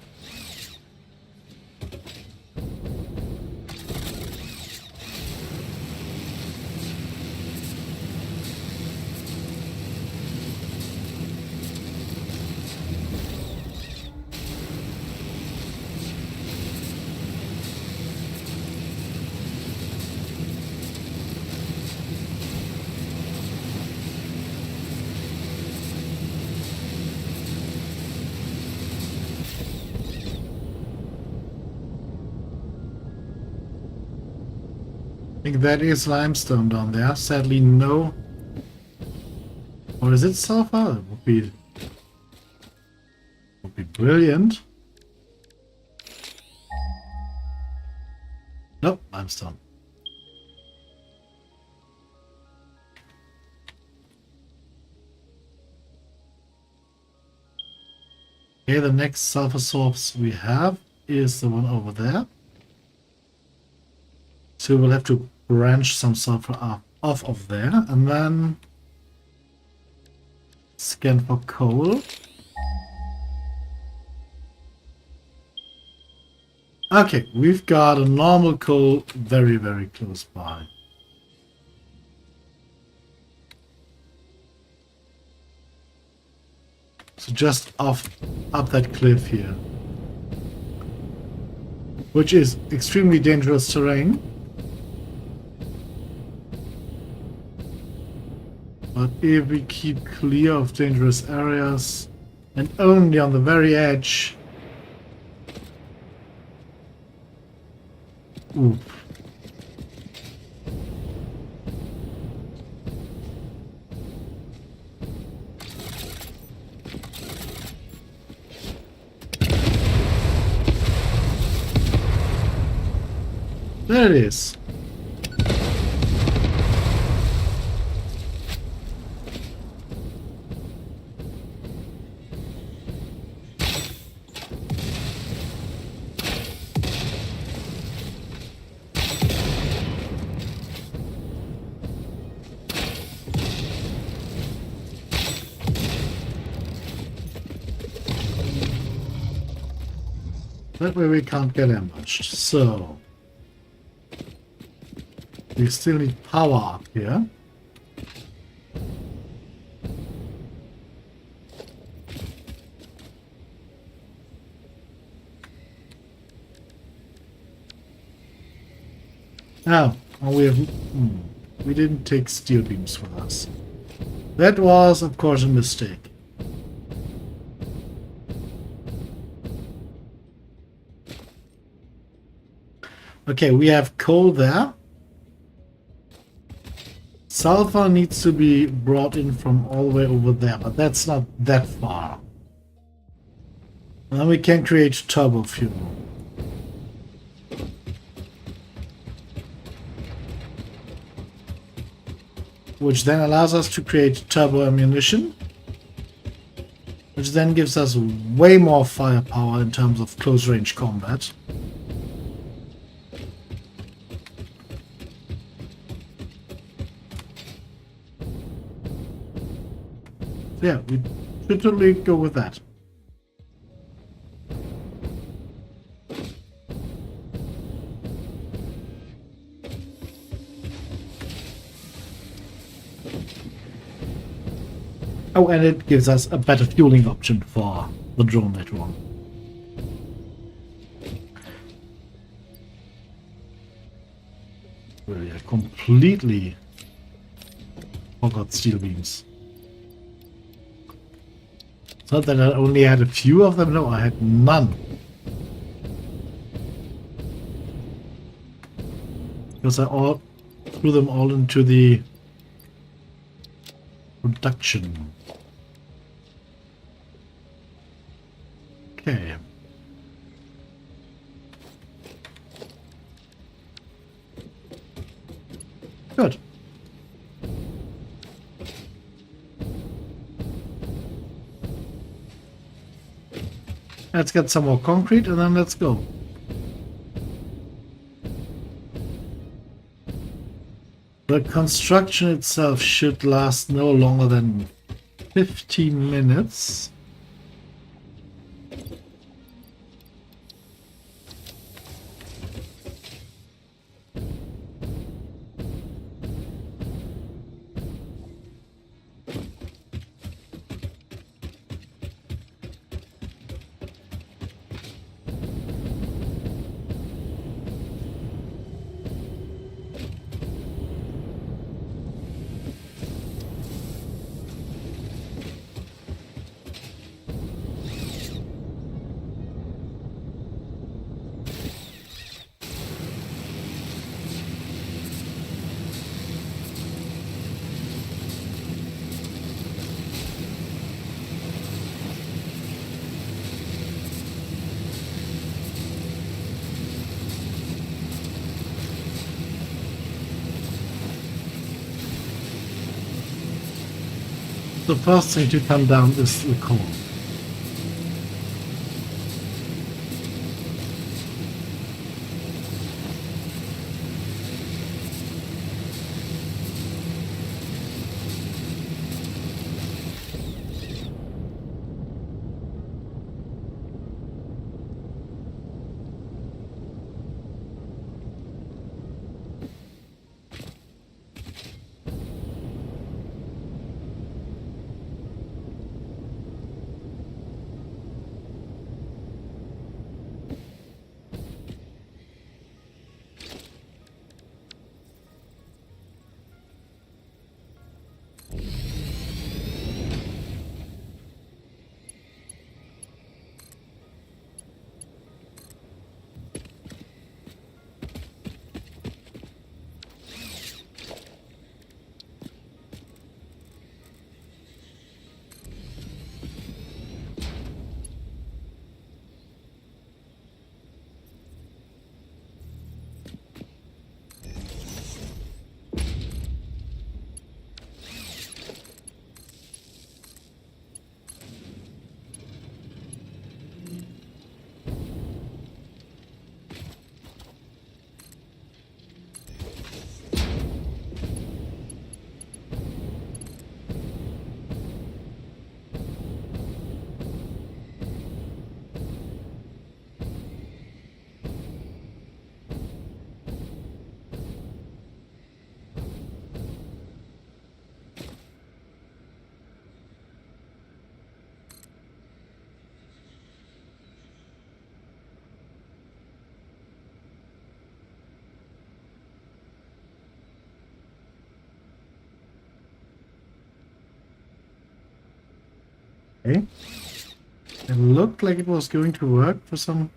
I think that is limestone down there. Sadly, no. Or is it sulfur? It would be brilliant. Nope, limestone. Okay, the next sulfur source we have is the one over there. So we'll have to branch some sulfur off of there and then scan for coal. Okay, we've got a normal coal very, very close by. So just up that cliff here, which is extremely dangerous terrain. But if we keep clear of dangerous areas and only on the very edge. Ooh. There it is. That way we can't get ambushed. So we still need power up here. Now we didn't take steel beams with us. That was, of course, a mistake. Okay, we have coal there. Sulfur needs to be brought in from all the way over there, but that's not that far. Then we can create turbo fuel. Which then allows us to create turbo ammunition. Which then gives us way more firepower in terms of close range combat. Yeah, we should totally go with that. Oh, and it gives us a better fueling option for the drone later on. Really, I completely forgot steel beams. It's not that I only had a few of them, no, I had none. Because I threw them all into the production. Okay. Good. Let's get some more concrete and then let's go. The construction itself should last no longer than 15 minutes. The first thing to come down is the coal. Okay. It looked like it was going to work for some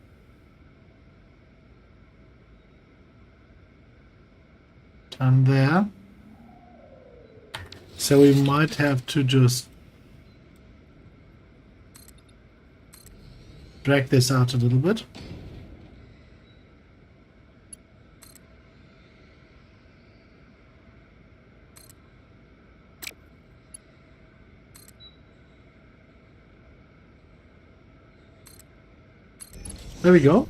time there. So we might have to just drag this out a little bit. There we go.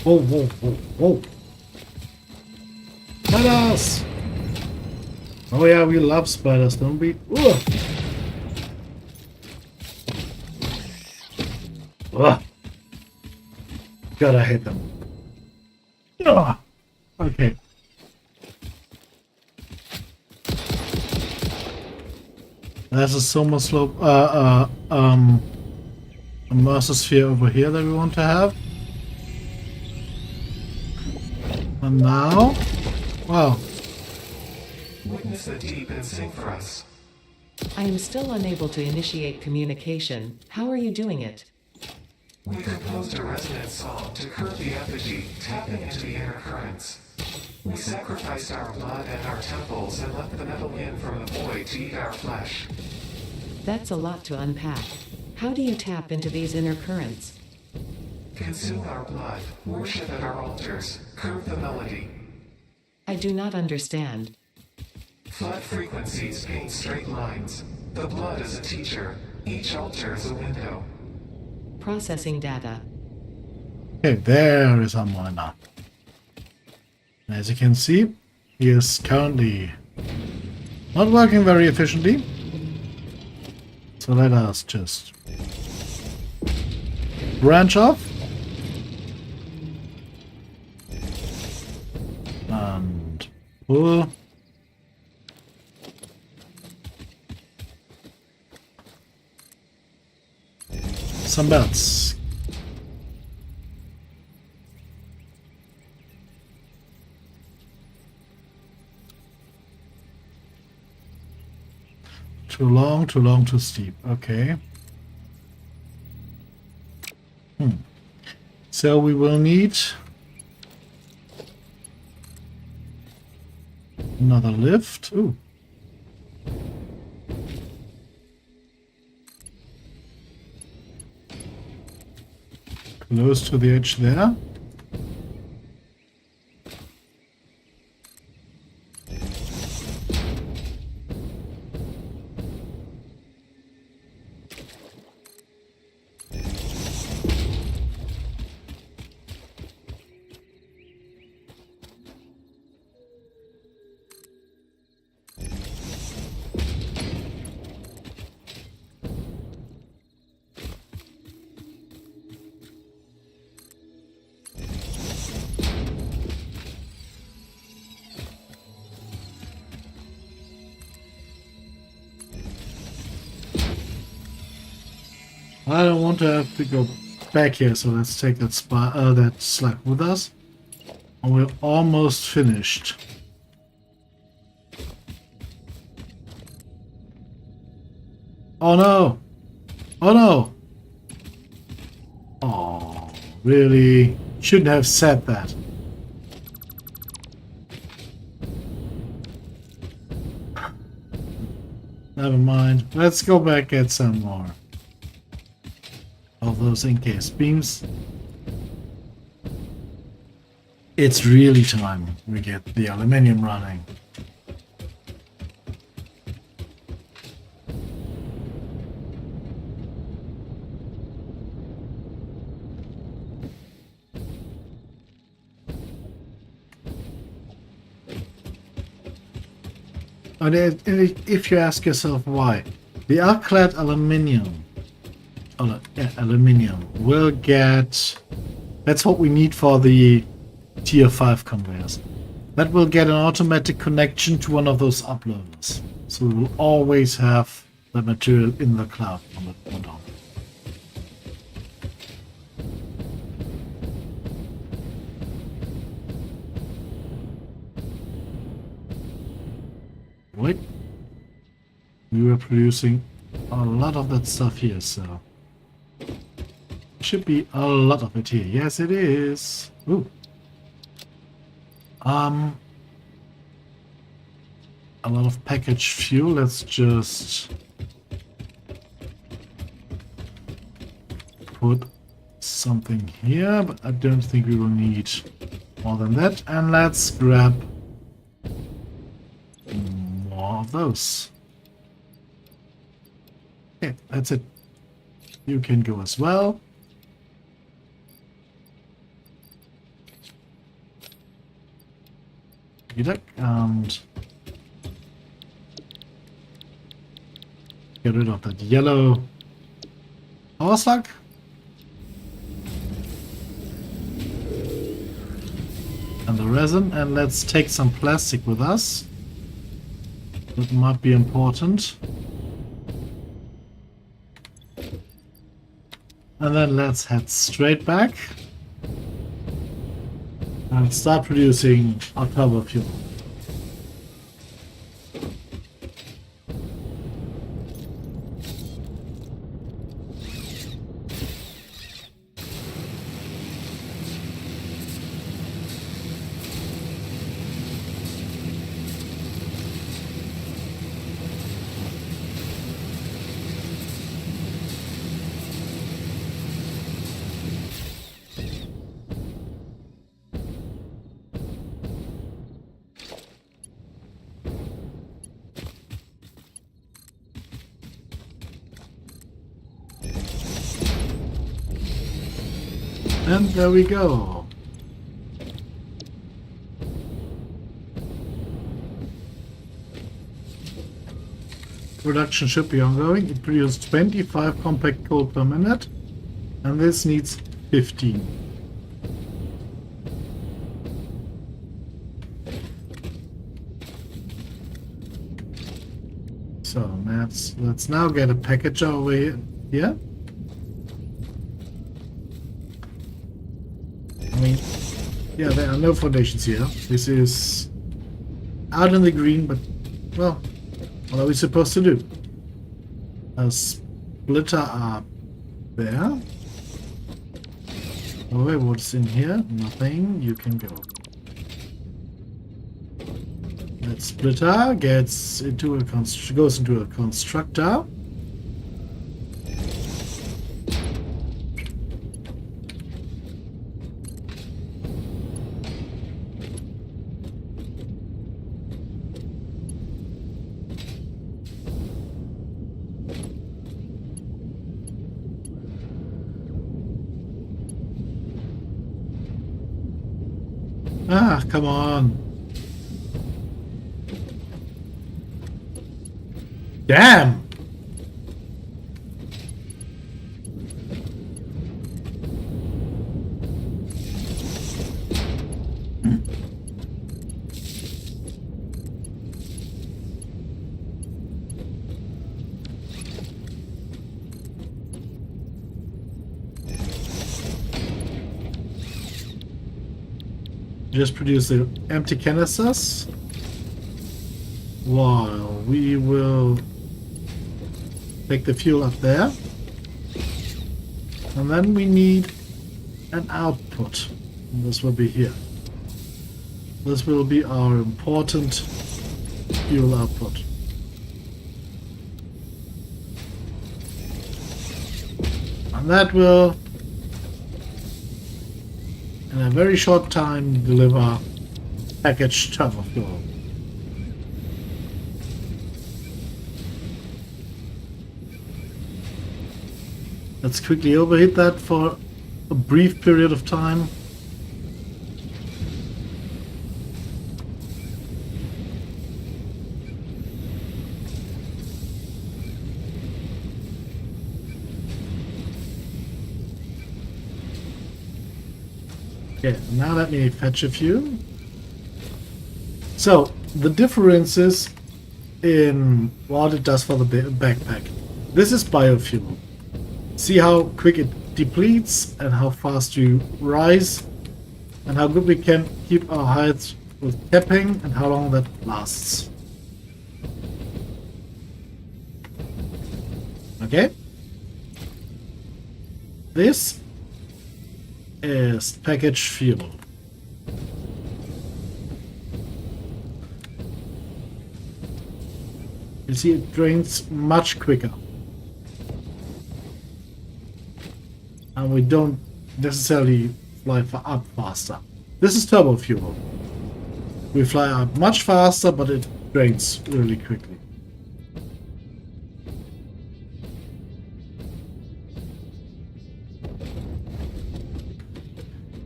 Whoa, whoa, whoa, whoa. Spiders! Oh yeah, we love spiders, don't we? Ugh. Ugh. God, I hate them. Ugh. Okay. There's a soma slope, a Mercer sphere over here that we want to have. And now, wow. Witness the deep and sing for us. I am still unable to initiate communication. How are you doing it? We composed a resonant song to curb the effigy, tapping into the inner currents. We sacrificed our blood and our temples and let the metal in from the void to eat our flesh. That's a lot to unpack. How do you tap into these inner currents? Consume our blood, worship at our altars, curve the melody. I do not understand. Flood frequencies paint straight lines. The blood is a teacher. Each altar is a window. Processing data. Okay, there is our miner. As you can see, he is currently not working very efficiently. So let us just branch off. And pull. Some belts. Too long, too steep. Okay. So we will need another lift. Ooh. Close to the edge there. I don't want to have to go back here, so let's take that that slag with us. And we're almost finished. Oh no! Oh no! Oh, really? Shouldn't have said that. Never mind. Let's go back and get some more of those in-case beams. It's really time we get the aluminium running. And if you ask yourself why, the arc-clad aluminium, aluminium will get. That's what we need for the Tier 5 conveyors. That will get an automatic connection to one of those uploaders, so we will always have the material in the cloud on the bottom. Wait, we were producing a lot of that stuff here, so should be a lot of it here. Yes, it is. Ooh. A lot of packaged fuel. Let's just put something here, but I don't think we will need more than that. And let's grab more of those. Okay, that's it. You can go as well. And get rid of that yellow power slug. And the resin, and let's take some plastic with us. That might be important. And then let's head straight back and start producing our turbo fuel. And there we go. Production should be ongoing. It produces 25 compact coal per minute, and this needs 15. So let's now get a package over here. I mean, yeah, there are no foundations here. This is out in the green, but, well, what are we supposed to do? A splitter up there. Oh, wait, what's in here? Nothing. You can go. That splitter gets into goes into a constructor. Ah, come on. Damn! just produce the empty canisters while we will take the fuel up there. And then we need an output. And this will be here. This will be our important fuel output. And that will, in a very short time, deliver packaged turbo fuel. Let's quickly overheat that for a brief period of time. Okay, now let me fetch a few. So, the differences in what it does for the backpack. This is biofuel. See how quick it depletes and how fast you rise and how good we can keep our heights with capping and how long that lasts. Okay? This is packaged fuel. You see it drains much quicker. And we don't necessarily fly up faster. This is turbo fuel. We fly up much faster, but it drains really quickly.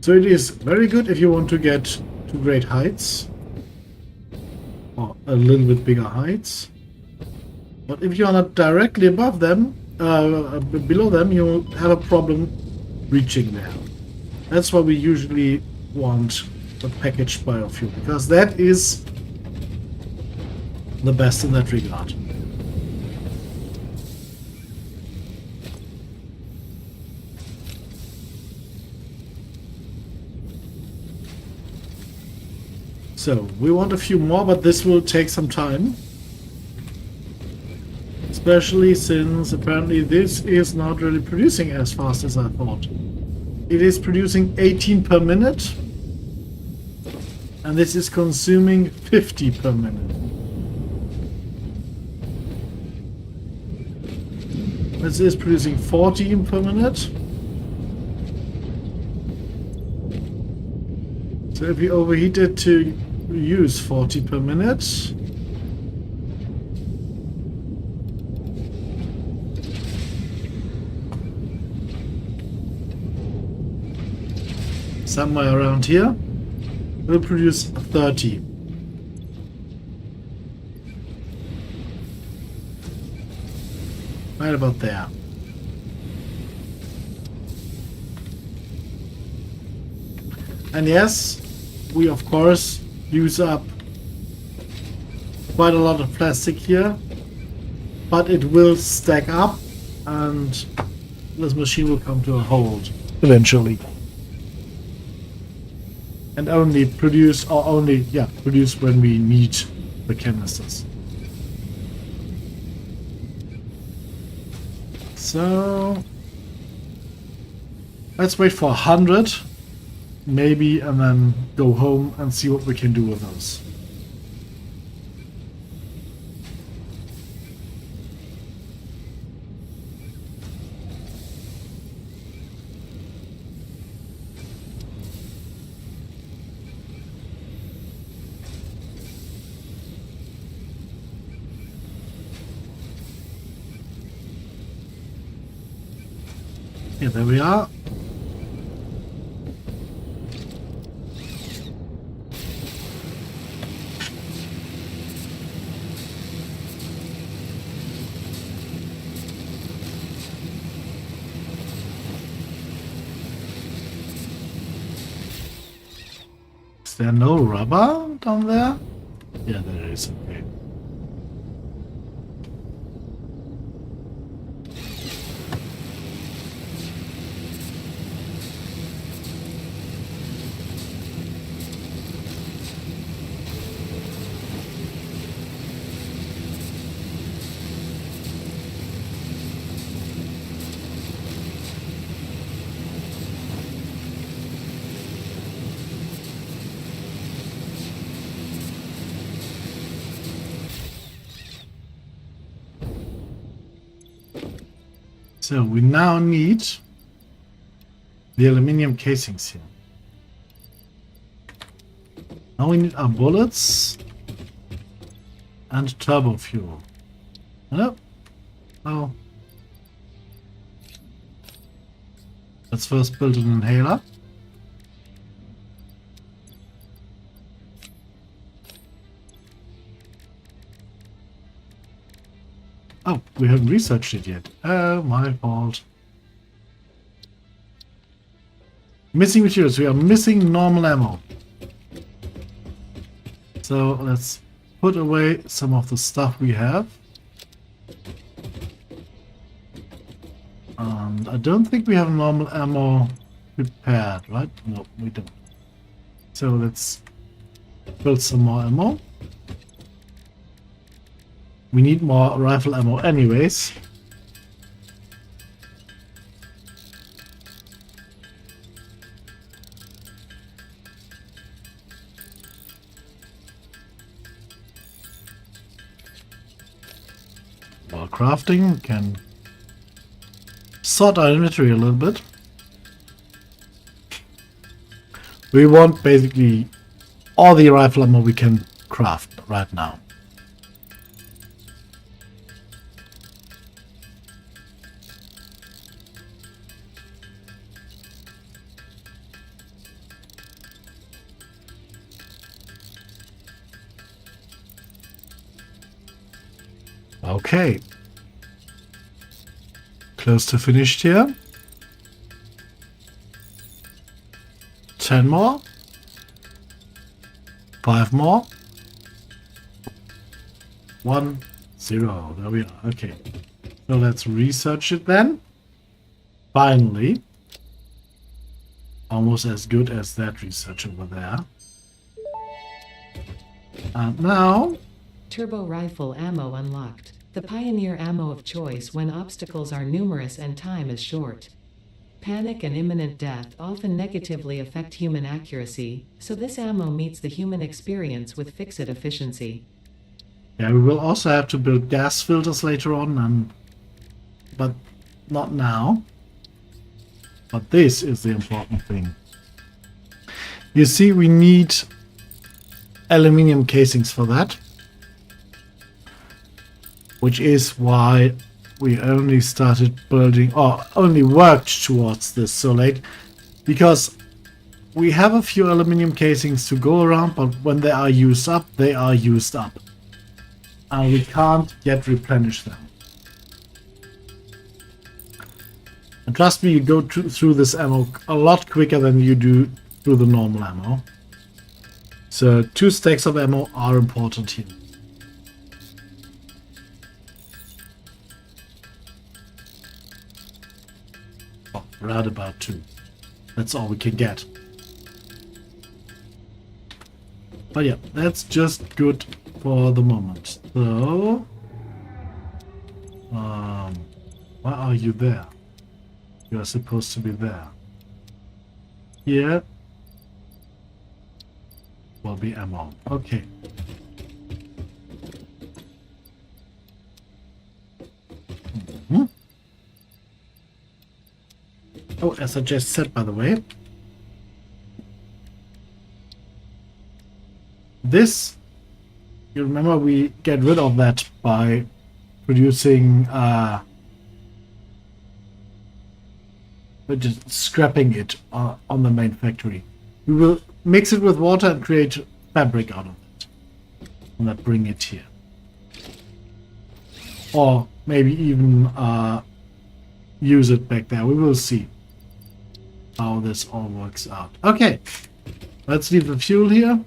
So it is very good if you want to get to great heights, or a little bit bigger heights. But if you are not directly above them, below them, you'll have a problem reaching there. That's why we usually want the packaged biofuel, because that is the best in that regard. So, we want a few more, but this will take some time. Especially since apparently this is not really producing as fast as I thought. It is producing 18 per minute. And this is consuming 50 per minute. This is producing 14 per minute. So if we overheat it to use 40 per minute, somewhere around here, we'll produce 30. Right about there. And yes, we of course use up quite a lot of plastic here, but it will stack up and this machine will come to a halt eventually. And only produce, or only, produce when we need the canisters. So, let's wait for 100, maybe, and then go home and see what we can do with those. Yeah, there we are. Is there no rubber down there? Yeah, there is. Okay. So we now need the aluminium casings here. Now we need our bullets and turbo fuel. Nope. Oh. Let's first build an inhaler. Oh, we haven't researched it yet. Oh, my fault. Missing materials. We are missing normal ammo. So let's put away some of the stuff we have. And I don't think we have normal ammo prepared, right? No, we don't. So let's build some more ammo. We need more rifle ammo anyways. While crafting, we can sort our inventory a little bit. We want basically all the rifle ammo we can craft right now. Okay. Close to finished here. 10 more. 5 more. 1, 0. There we are. Okay. So let's research it then. Finally. Almost as good as that research over there. And now... Turbo rifle ammo unlocked. The pioneer ammo of choice when obstacles are numerous and time is short. Panic and imminent death often negatively affect human accuracy, so this ammo meets the human experience with fixed efficiency. Yeah, we will also have to build gas filters later on, but not now. But this is the important thing. You see, we need aluminium casings for that. Which is why we only started building, or only worked towards this so late. Because we have a few aluminium casings to go around, but when they are used up, they are used up. And we can't yet replenish them. And trust me, you go through this ammo a lot quicker than you do through the normal ammo. So 2 stacks of ammo are important here. Right about 2. That's all we can get. But yeah, that's just good for the moment. So, why are you there? You are supposed to be there. Here will be ammo. Okay. Oh, as I just said, by the way, this, you remember we get rid of that by producing, just scrapping it on the main factory. We will mix it with water and create fabric out of it, and then bring it here. Or maybe even use it back there. We will see how this all works out. Okay, let's leave the fuel here.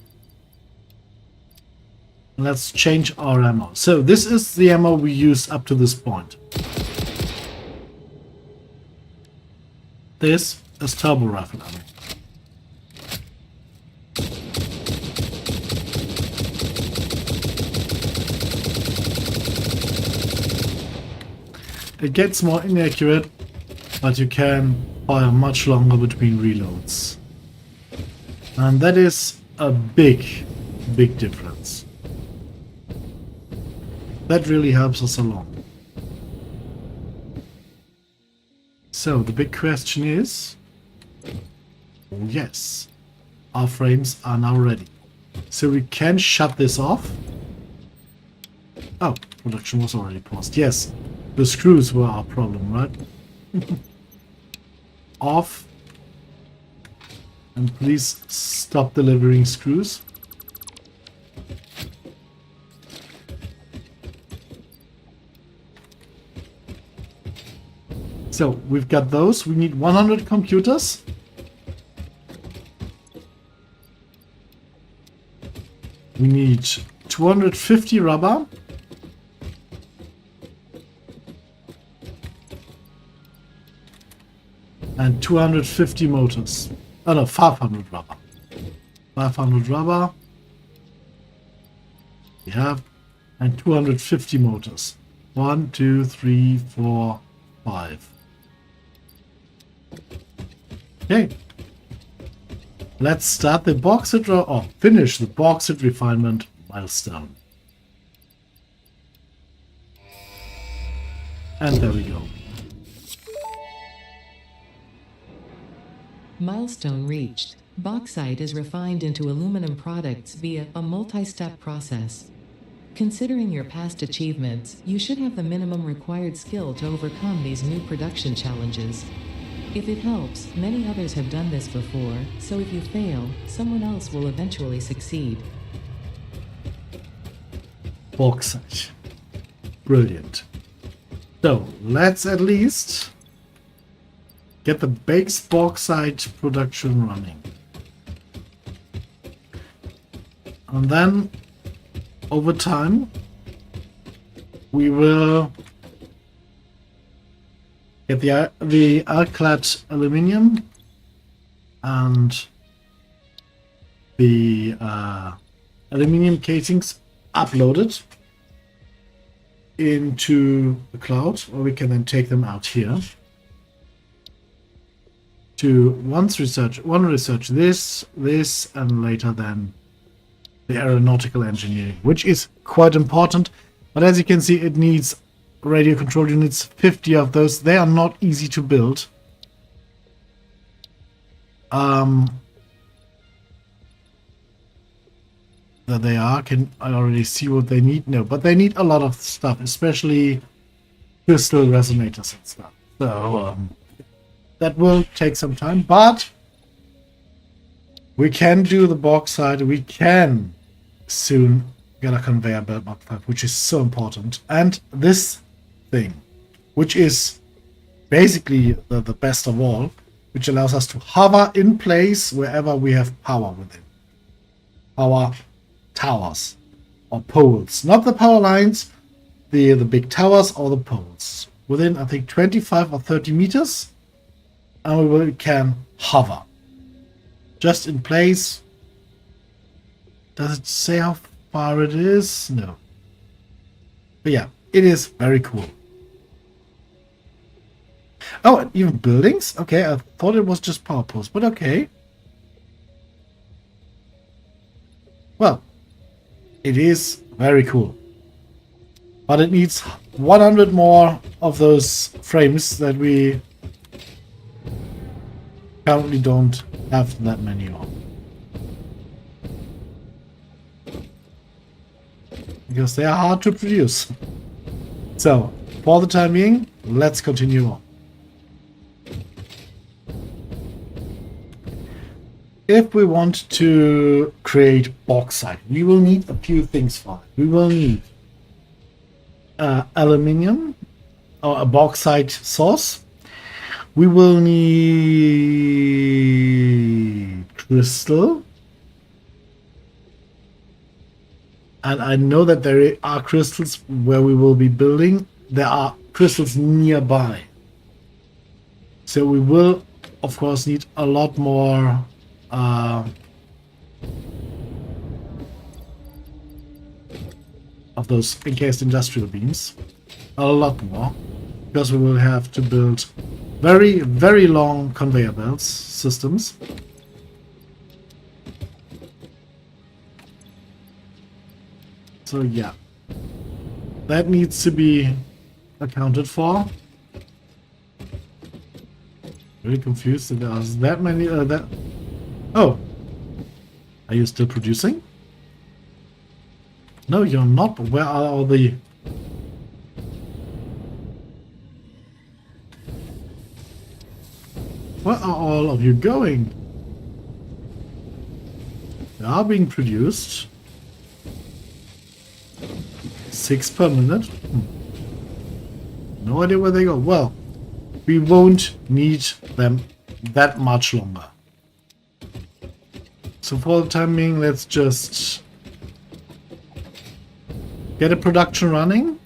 Let's change our ammo. So this is the ammo we used up to this point. This is turbo rifle ammo. It gets more inaccurate, but you can fire much longer between reloads. And that is a big difference. That really helps us along. So the big question is, yes, our frames are now ready. So we can shut this off. Oh, production was already paused. Yes, the screws were our problem, right? Off. And please stop delivering screws. So we've got those. We need 100 computers. We need 250 rubber. And 250 motors. Oh no, 500 rubber. 500 rubber. We have. And 250 motors. 1, 2, 3, 4, 5. Okay. Let's start the bauxite or finish the bauxite refinement milestone. And there we go. Milestone reached. Bauxite is refined into aluminum products via a multi-step process. Considering your past achievements, you should have the minimum required skill to overcome these new production challenges. If it helps, many others have done this before, so if you fail, someone else will eventually succeed. Bauxite. Brilliant. So, let's at least get the base bauxite production running. And then, over time, we will get the alclad aluminium and the aluminium casings uploaded into the cloud, or we can then take them out here to one research this, and later then the aeronautical engineering, which is quite important. But as you can see, it needs radio control units, 50 of those. They are not easy to build. There they are. Can I already see what they need? No, but they need a lot of stuff, especially crystal resonators and stuff. So that will take some time, but we can do the bauxite. We can soon get a conveyor belt Mark 5, which is so important. And this thing, which is basically the best of all, which allows us to hover in place wherever we have power within. Power towers or poles, not the power lines, the big towers or the poles. Within, I think, 25 or 30 meters, and we can hover. Just in place. Does it say how far it is? No. But yeah, it is very cool. Oh, and even buildings? Okay, I thought it was just power poles, but okay. Well, it is very cool. But it needs 100 more of those frames that we currently don't have that many of. Because they are hard to produce. So, for the time being, let's continue on. If we want to create bauxite, we will need a few things for it. We will need aluminium or a bauxite source. We will need crystal. And I know that there are crystals where we will be building. There are crystals nearby. So we will, of course, need a lot more of those encased industrial beams. A lot more. Because we will have to build very, very long conveyor belts systems. So yeah, that needs to be accounted for. Very confused that there's that many. Oh, are you still producing? No, you're not. Where are all the? Where are all of you going? They are being produced. 6 per minute. No idea where they go. Well, we won't need them that much longer. So for the time being, let's just get a production running.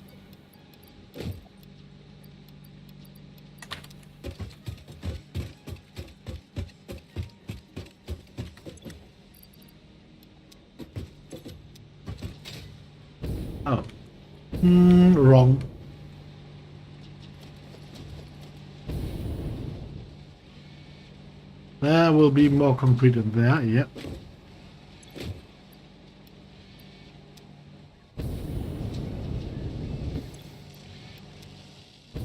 Oh. Wrong. There will be more concrete in there, yep.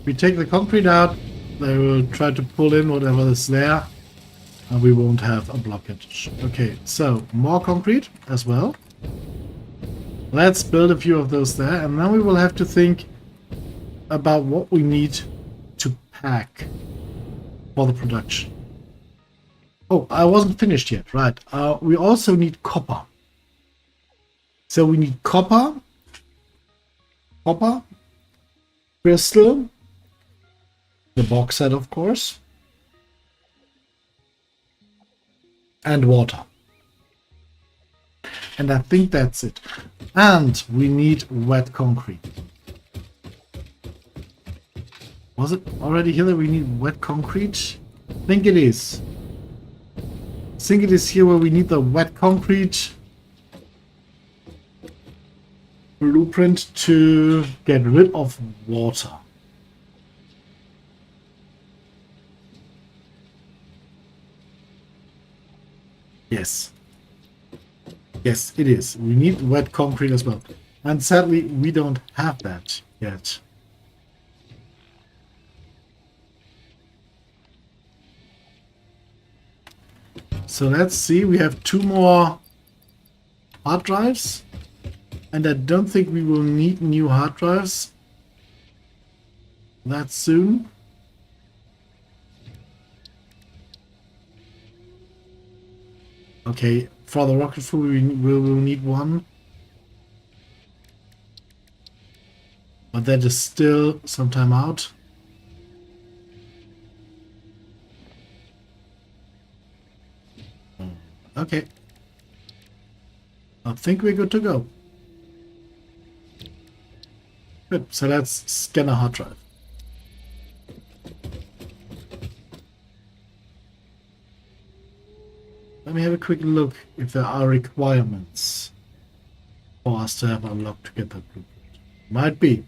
We take the concrete out, they will try to pull in whatever is there, and we won't have a blockage. Okay, so more concrete as well. Let's build a few of those there, and then we will have to think about what we need to pack for the production. Oh, I wasn't finished yet, right. We also need copper. So we need copper, crystal, the bauxite, of course, and water. And I think that's it. And we need wet concrete. Was it already here that we need wet concrete? I think it is. I think it is here where we need the wet concrete blueprint to get rid of water. Yes. Yes, it is. We need wet concrete as well. And sadly, we don't have that yet. So let's see. We have 2 more hard drives. And I don't think we will need new hard drives that soon. Okay, for the rocket fuel we will need 1. But that is still some time out. Okay. I think we're good to go. Good, so let's scan a hard drive. Let me have a quick look if there are requirements for us to have unlocked to get that blueprint. Might be.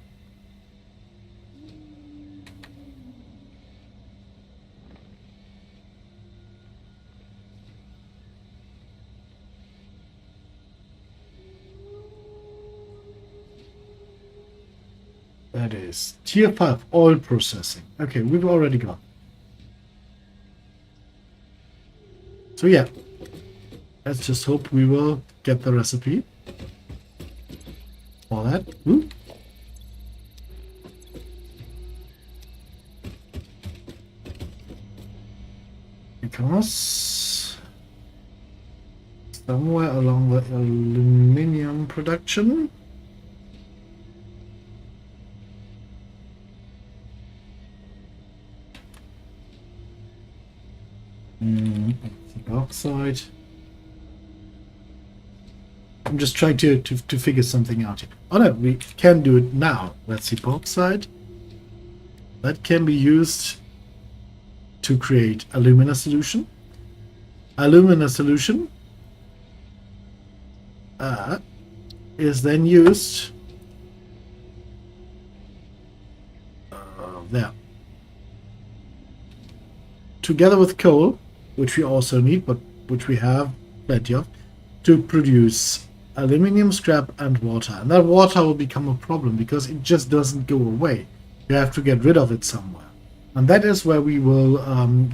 That is tier 5 oil processing. Okay, we've already got. So yeah, let's just hope we will get the recipe for that. Ooh. Because somewhere along the aluminium production, bauxite. I'm just trying to figure something out here. Oh no, we can do it now. Let's see, bauxite. That can be used to create alumina solution. Alumina solution is then used there. Together with coal, which we also need, but which we have plenty of, to produce aluminium, scrap, and water. And that water will become a problem because it just doesn't go away. You have to get rid of it somewhere. And that is where we will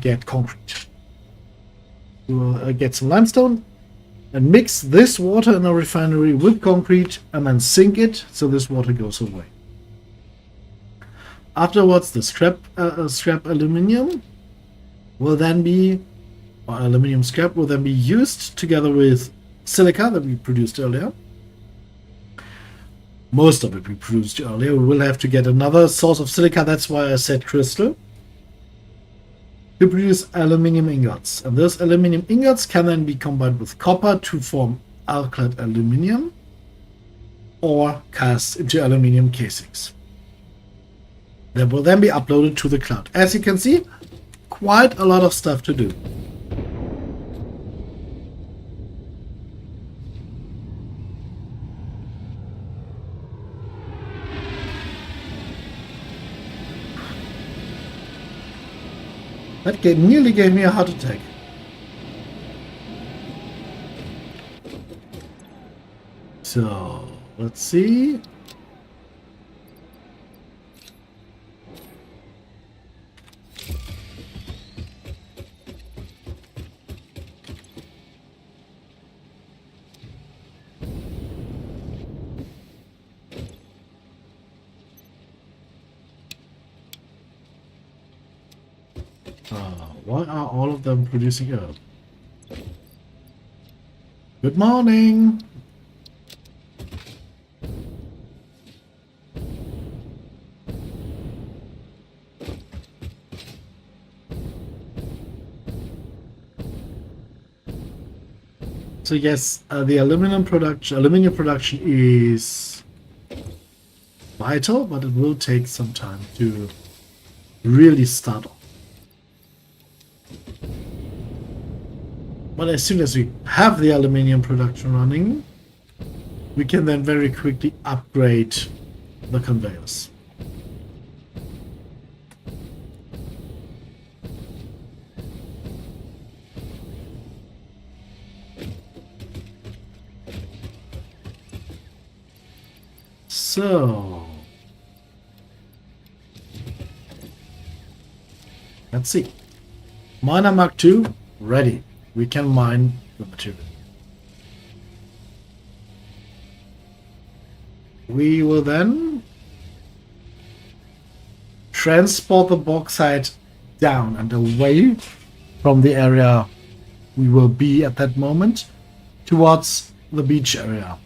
get concrete. We will get some limestone and mix this water in a refinery with concrete and then sink it so this water goes away. Afterwards, the scrap aluminium will then be, or aluminium scrap will then be used together with silica that we produced earlier. Most of it we produced earlier. We will have to get another source of silica. That's why I said crystal. To produce aluminium ingots. And those aluminium ingots can then be combined with copper to form alkyd aluminium or cast into aluminium casings. That will then be uploaded to the cloud. As you can see, quite a lot of stuff to do. That nearly gave me a heart attack. So, let's see. Why are all of them producing herb? Good morning! So yes, the aluminium production is vital, but it will take some time to really start off. But as soon as we have the aluminium production running, we can then very quickly upgrade the conveyors. So, let's see. Miner Mark II ready. We can mine the material. We will then transport the bauxite down and away from the area we will be at that moment towards the beach area.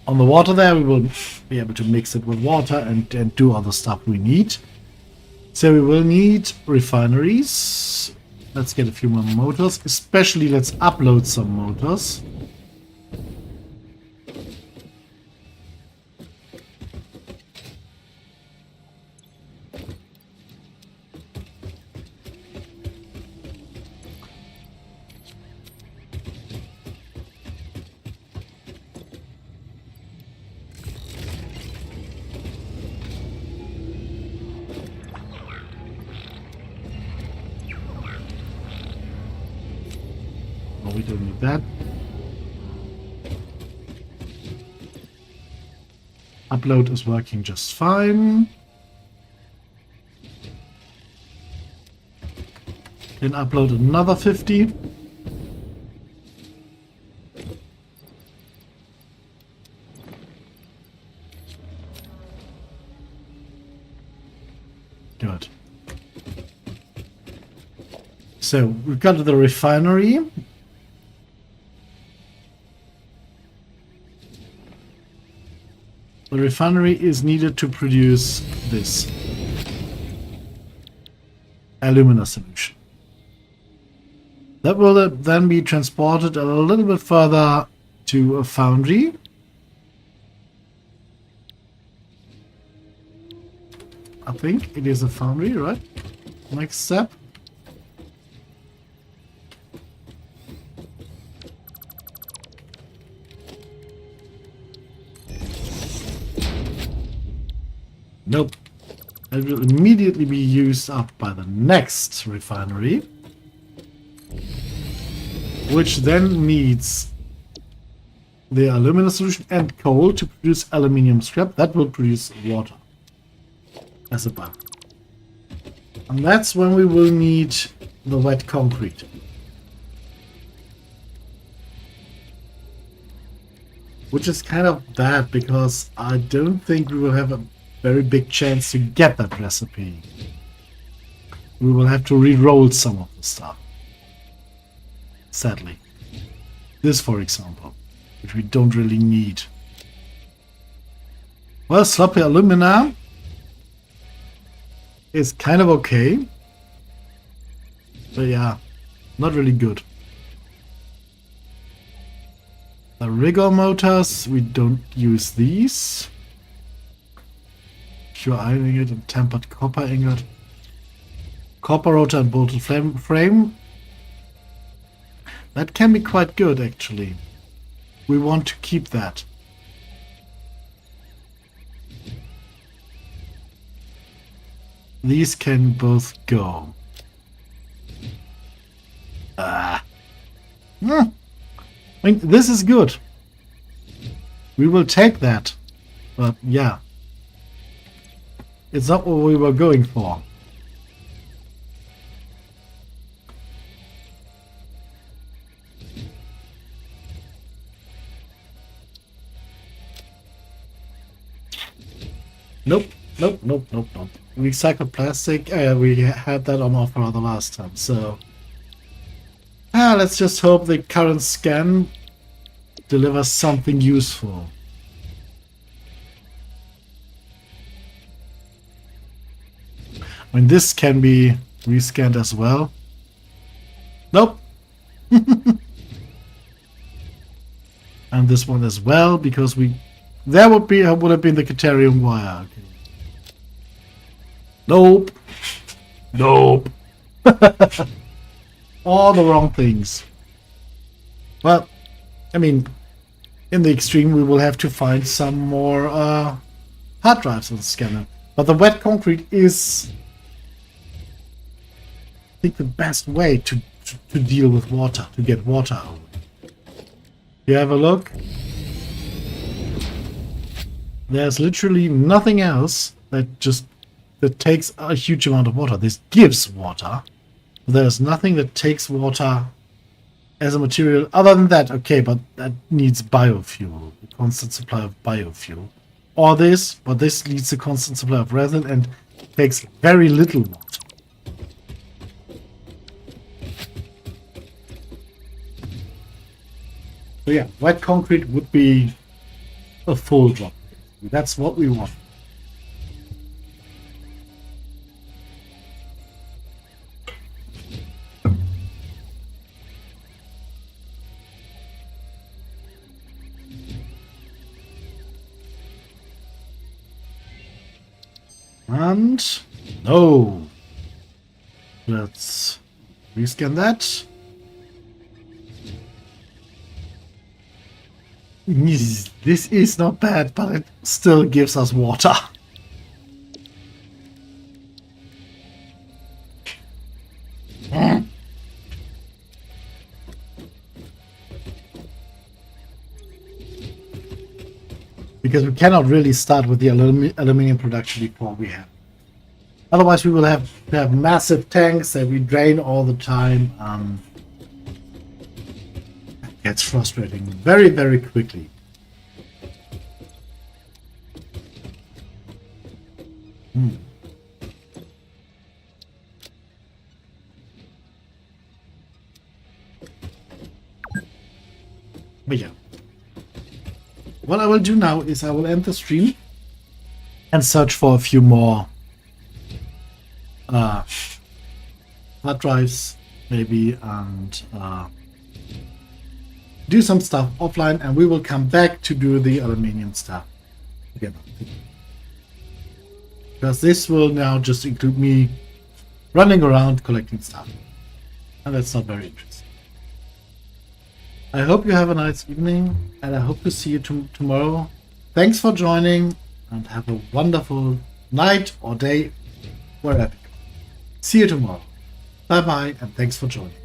On the water there, we will be able to mix it with water and do other stuff we need. So we will need refineries. Let's get a few more motors. Especially let's upload some motors. We don't need that. Upload is working just fine. Then upload another 50. Good. So we've got the refinery. The refinery is needed to produce this alumina solution. That will then be transported a little bit further to a foundry. I think it is a foundry, right? Next step. Nope. It will immediately be used up by the next refinery, which then needs the alumina solution and coal to produce aluminium scrap. That will produce water. as a bug. And that's when we will need the wet concrete. Which is kind of bad because I don't think we will have a very big chance to get that recipe. We will have to re-roll some of the stuff. Sadly. This, for example, which we don't really need. Well, sloppy alumina is kind of okay. But yeah, not really good. The rigor motors, we don't use these. Pure iron ingot and tempered copper ingot. Copper rotor and bolted frame. That can be quite good, actually. We want to keep that. These can both go. I mean, this is good. We will take that. But yeah. It's not what we were going for. Nope. Recycled plastic, we had that on offer the last time, so... let's just hope the current scan delivers something useful. I mean, this can be rescanned as well. Nope. And this one as well, because we... There would have been the Caterium wire. Okay. Nope. All the wrong things. Well, I mean, in the extreme, we will have to find some more hard drives on the scanner. But the wet concrete is, I think, the best way to deal with water, to get water out. You have a look. There's literally nothing else that takes a huge amount of water. This gives water. There's nothing that takes water as a material other than that. Okay, but that needs biofuel, a constant supply of biofuel. Or this, but this needs a constant supply of resin and takes very little water. So yeah, wet concrete would be a full drop. That's what we want. And no. Let's rescan that. This is not bad, but it still gives us water. Because we cannot really start with the aluminium production before we have. Otherwise we will have to have massive tanks that we drain all the time. It gets frustrating very, very quickly. But yeah. What I will do now is I will end the stream and search for a few more hard drives, maybe, and do some stuff offline, and we will come back to do the aluminium stuff together. Because this will now just include me running around collecting stuff, and that's not very interesting. I hope you have a nice evening, and I hope to see you tomorrow. Thanks for joining, and have a wonderful night or day, wherever you go. See you tomorrow. Bye bye, and thanks for joining.